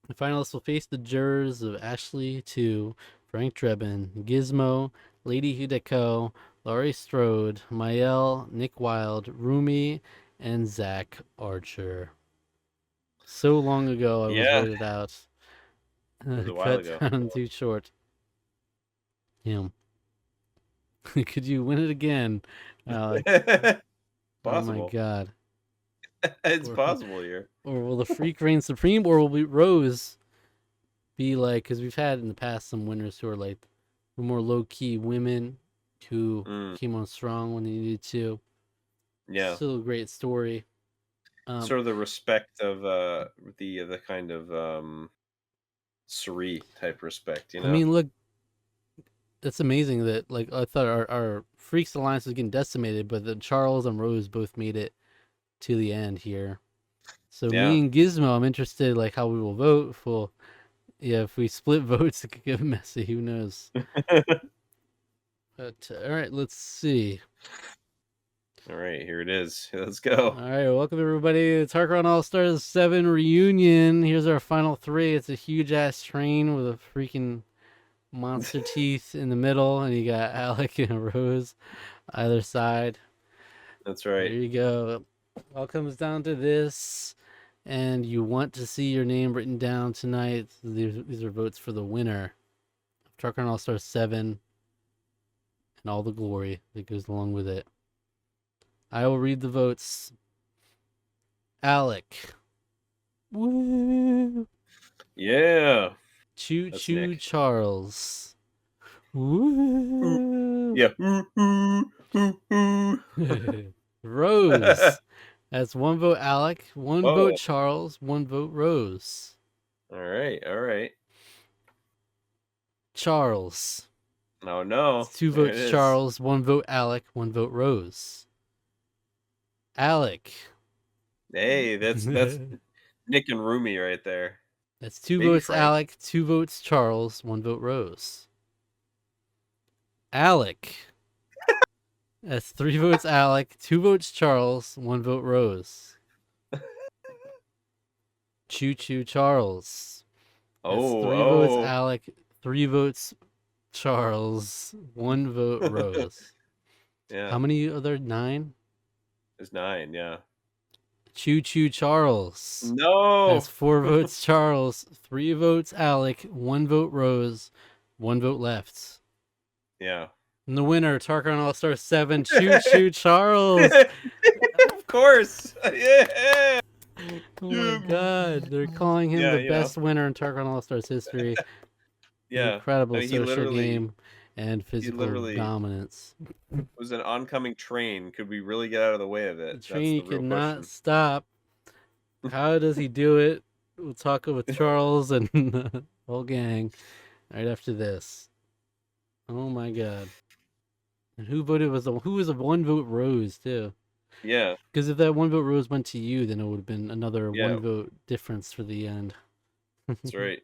the finalists will face the jurors of Ashley 2, Frank Drebin, Gizmo, Lady Hideko, Laurie Strode, Mael, Nick Wilde, Rumi, and Zach Archer. So long ago, I was Yeah, voted out. it was a while Cut ago. down too short. Yeah. Could you win it again, Alec? Oh my Possible. God. It's Or, possible here. or will the freak reign supreme, or will Rose be like? Because we've had in the past some winners who are like more low key women who Mm, came on strong when they needed to. yeah. Still a great story. Sort of the respect of the kind of Suri type respect, I mean, look, it's amazing that like I thought our Freaks Alliance was getting decimated, but the Charles and Rose both made it to the end here. So Yeah. me and Gizmo, I'm interested like how we will vote. If we split votes, it could get messy. Who knows? But all right, let's see. All right, here it is. Let's go. All right, welcome everybody to Tarqaron All Stars 7 reunion. Here's our final three. It's a huge ass train with a freaking monster teeth in the middle, and you got Alec and Rose either side. That's There right. you go. All comes down to this, and you want to see your name written down tonight. These are votes for the winner of Tarqaron All Stars 7 and all the glory that goes along with it. I will read the votes. Alec. Woo. Yeah. Choo That's Choo Nick. Charles. Woo. Yeah. Rose. That's one vote Alec, one vote Oh. Charles, one vote Rose. All right. All right. Charles. No. It's two There it votes is. Charles, one vote Alec, one vote Rose. Alec. Hey, that's Nick and Rumi right there. That's two Maybe votes Frank. Alec, two votes Charles, one vote Rose. Alec. That's three votes Alec, two votes Charles, one vote Rose. Choo Choo Charles. That's three votes Oh. Alec, three votes Charles, one vote Rose. Yeah. How many are there? 9? It's 9. Yeah. Choo Choo Charles. No. That's 4 votes Charles, 3 votes Alec, 1 vote Rose, 1 vote left. Yeah. And the winner, Tarqaron All Star 7, Choo Choo Charles. Of course. Yeah. Oh my god, they're calling him the best winner in Tarqaron All Stars history. Yeah. Incredible I mean, he social literally game and physical dominance. It was an oncoming train. Could we really get out of the way of The it? train That's the real could not question. stop. How does he do it? We'll talk with Charles and the whole gang right after this. Oh my god. And who was a 1 vote Rose too? Yeah. Because if that 1 vote Rose went to you, then it would have been another Yeah. 1 vote difference for the end. That's right.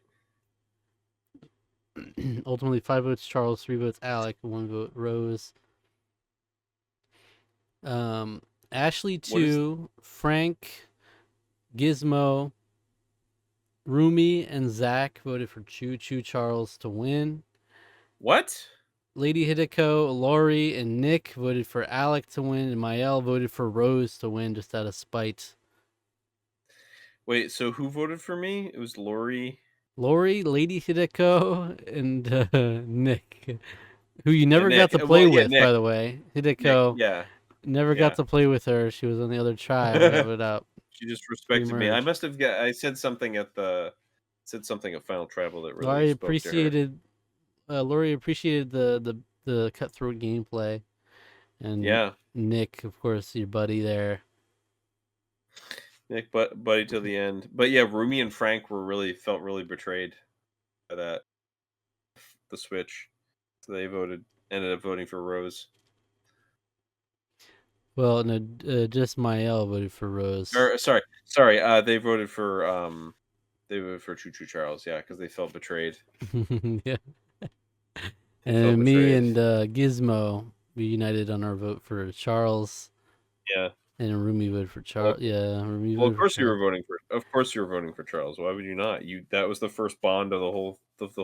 Ultimately, 5 votes Charles, 3 votes Alec, 1 vote Rose. Ashley 2, Frank, Gizmo, Rumi, and Zach voted for Choo Choo Charles to win. What? Lady Hideko, Lori, and Nick voted for Alec to win, and Mael voted for Rose to win just out of spite. Wait, so who voted for me? It was Lori, Lady Hideko, and Nick, who you never got to play with, Nick. by the way. Hideko, never got to play with her. She was on the other tribe. Gave it up. She just respected me. I must have I said something at Final Tribal that really spoke to her. Lori appreciated the cutthroat gameplay, and Nick, of course, your buddy there. Nick, buddy till the end. But yeah, Rumi and Frank felt really betrayed by that, the switch. So they ended up voting for Rose. Well, no, just Mael voted for Rose. Sorry. They voted for Choo Choo Charles. Yeah, because they felt betrayed. Yeah. And me and Gizmo, we united on our vote for Charles. Yeah. And Rumi voted for Charles. Well, of course you were voting for. Of course you were voting for Charles. Why would you not? That was the first bond of the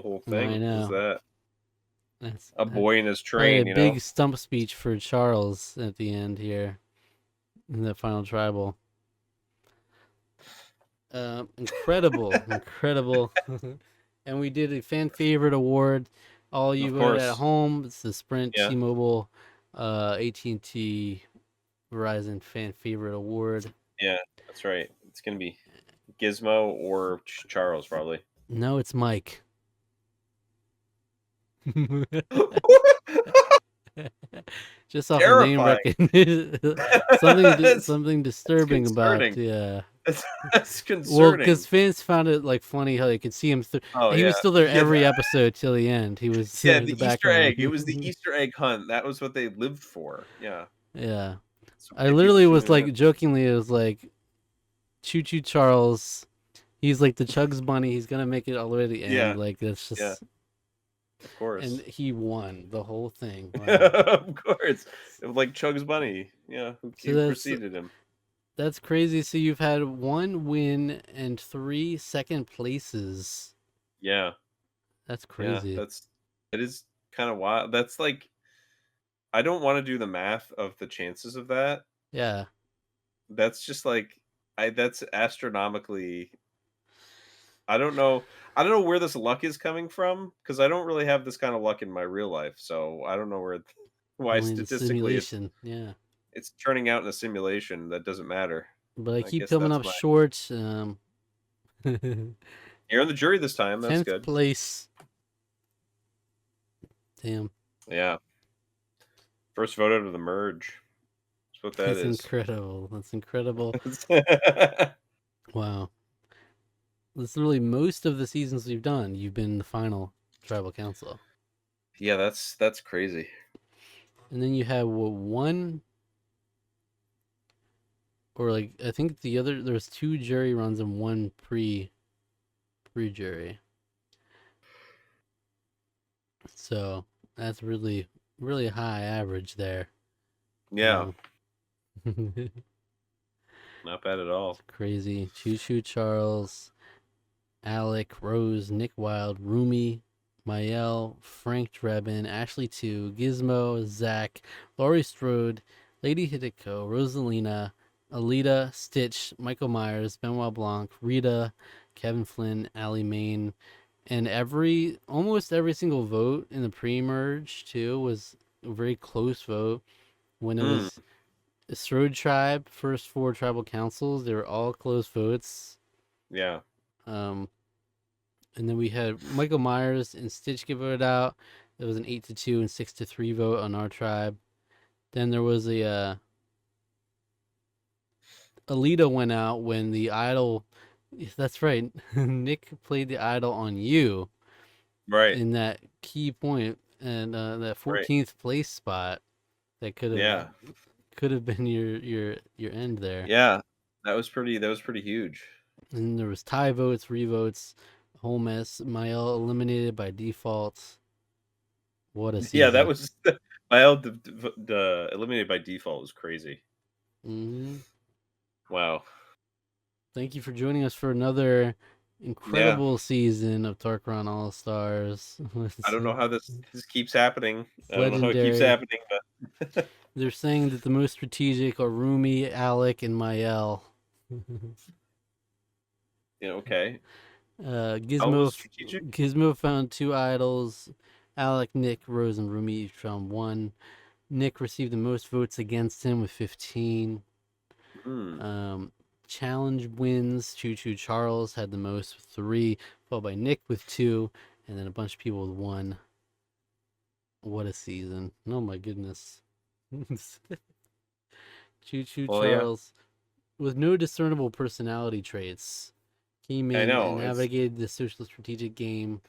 whole thing. I know. Was that? That's a boy in his train. A big stump speech for Charles at the end here in the final tribal. Incredible. And we did a fan favorite award. All you voted at home. It's the Sprint, T-Mobile, AT&T, Verizon fan favorite award. Yeah, that's right. It's gonna be Gizmo or Charles, probably. No, it's Mike. Just off the name recognition. Something disturbing about That's Well, because concerning. fans found it like funny how they could see him through. Oh He yeah, was still there yeah, every episode till the end. He was yeah. in The the Easter egg. It background. was the Easter egg hunt. That was what they lived for. Yeah. Yeah, So I many people literally was tuning in. like jokingly, it was like Choo Choo Charles. He's like the Chugs Bunny. He's gonna make it all the way to the end. Yeah, Like that's yeah, just, of and course. he won the whole thing. Wow. Of course. Like Chugs Bunny. Yeah, So who that's preceded him. that's crazy. So you've had one win and three second places. Yeah, That's yeah. crazy. It is kind of wild. That's like I don't want to do the math of the chances of that. Yeah. That's just like I that's astronomically I don't know where this luck is coming from because I don't really have this kind of luck in my real life. So I don't know why Only the statistically simulation. Yeah. it's turning out in a simulation that doesn't matter. But I I keep guess coming that's up my short. 'You're on the jury this time, that's 10th good. place. Damn. Yeah. First vote out of the merge. That's what that That's is. incredible. That's incredible. Wow. That's literally most of the seasons we've done. You've been the final tribal council. Yeah, that's crazy. And then you have what, one, or like, I think the other, there's two jury runs and one pre-jury. So that's really, really high average there. Yeah, Wow. not bad at all. Crazy. Choo Choo Charles, Alec, Rose, Nick Wilde, Rumi, Mael, Frank Drebin, Ashley 2, Gizmo, Zach, Laurie Strode, Lady Hideko, Rosalina, Alita, Stitch, Michael Myers, Benoit Blanc, Rita, Kevin Flynn, Allie Main, and almost every single vote in the pre-merge too was a very close vote. When it Mm, was Strode Tribe, first four tribal councils, they were all close votes. yeah. Um, and then we had Michael Myers and Stitch get voted out. It was an 8-2 and 6-3 vote on our tribe. Then there was a Alita went out when the idol. That's right. Nick played the idol on you Right, in that key point and that right. 14th place spot that Yeah. could have been your end there. Yeah. That was pretty huge. And there was tie votes, revotes, a whole mess. Mael eliminated by default. What a Yeah, that season. was my old the eliminated by default was crazy. Hmm. Wow. Thank you for joining us for another Yeah. incredible season of Tarqaron All Stars. I It's, don't know how this keeps happening. it's I don't know how it keeps legendary. happening, but They're saying that the most strategic are Rumi, Alec, and Mael. yeah, okay. How Gizmo was strategic? Gizmo found two idols. Alec, Nick, Rose, and Rumi each found one. Nick received the most votes against him with 15. Hmm. Um, challenge wins. Choo Choo Charles had the most with 3, followed by Nick with 2, and then a bunch of people with 1. What a season. Oh my goodness. Choo Choo Well, yeah. Charles, with no discernible personality traits, came I in and know. It's navigated the social strategic game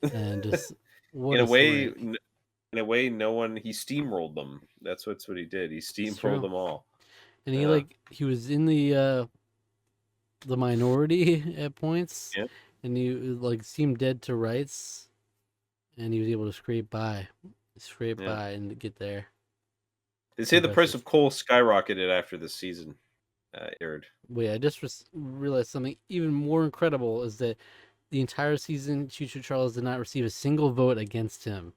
and just what in a a way story. in a way no one he steamrolled them. That's what he did. He It's steamrolled true. them all. And Yeah. he was in the minority at points, Yeah. and he like seemed dead to rights, and he was able to scrape Yeah. by and get there. They It's say the price impressive. of coal skyrocketed after this season aired. Wait, I just realized something even more incredible is that the entire season, Choo Choo Charles did not receive a single vote against him.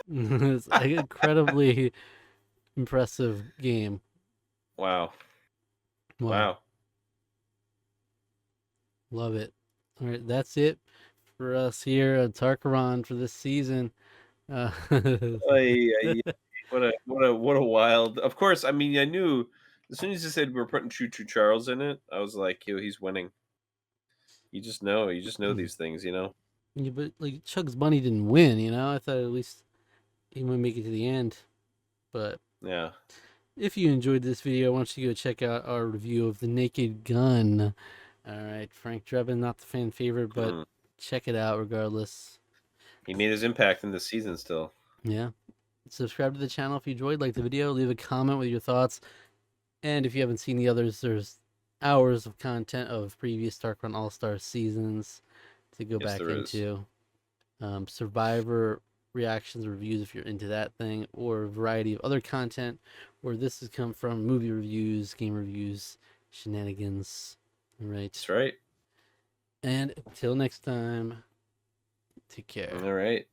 It's an incredibly impressive game. Wow. Wow, Wow. love it. All right, that's it for us here at Tarkaron for this season. Ay, ay, what a wild. Of course, I mean, I knew as soon as you said we're putting Choo Choo Charles in it, I was like, yo, he's winning. You just know these things, you know. Yeah, but like Chugs Bunny didn't win, you know. I thought at least he might make it to the end, but Yeah. If you enjoyed this video, I want you to go check out our review of The Naked Gun. All right, Frank Drebin, not the fan favorite, but Mm. check it out regardless. He made his impact in this season still. Yeah. Subscribe to the channel if you enjoyed, like the video, leave a comment with your thoughts. And if you haven't seen the others, there's hours of content of previous Tarqaron All-Star seasons to go Yes, back there is. into. Survivor reactions, reviews if you're into that thing, or a variety of other content where this has come from, movie reviews, game reviews, shenanigans. All right. That's right. And until next time, take All care. right.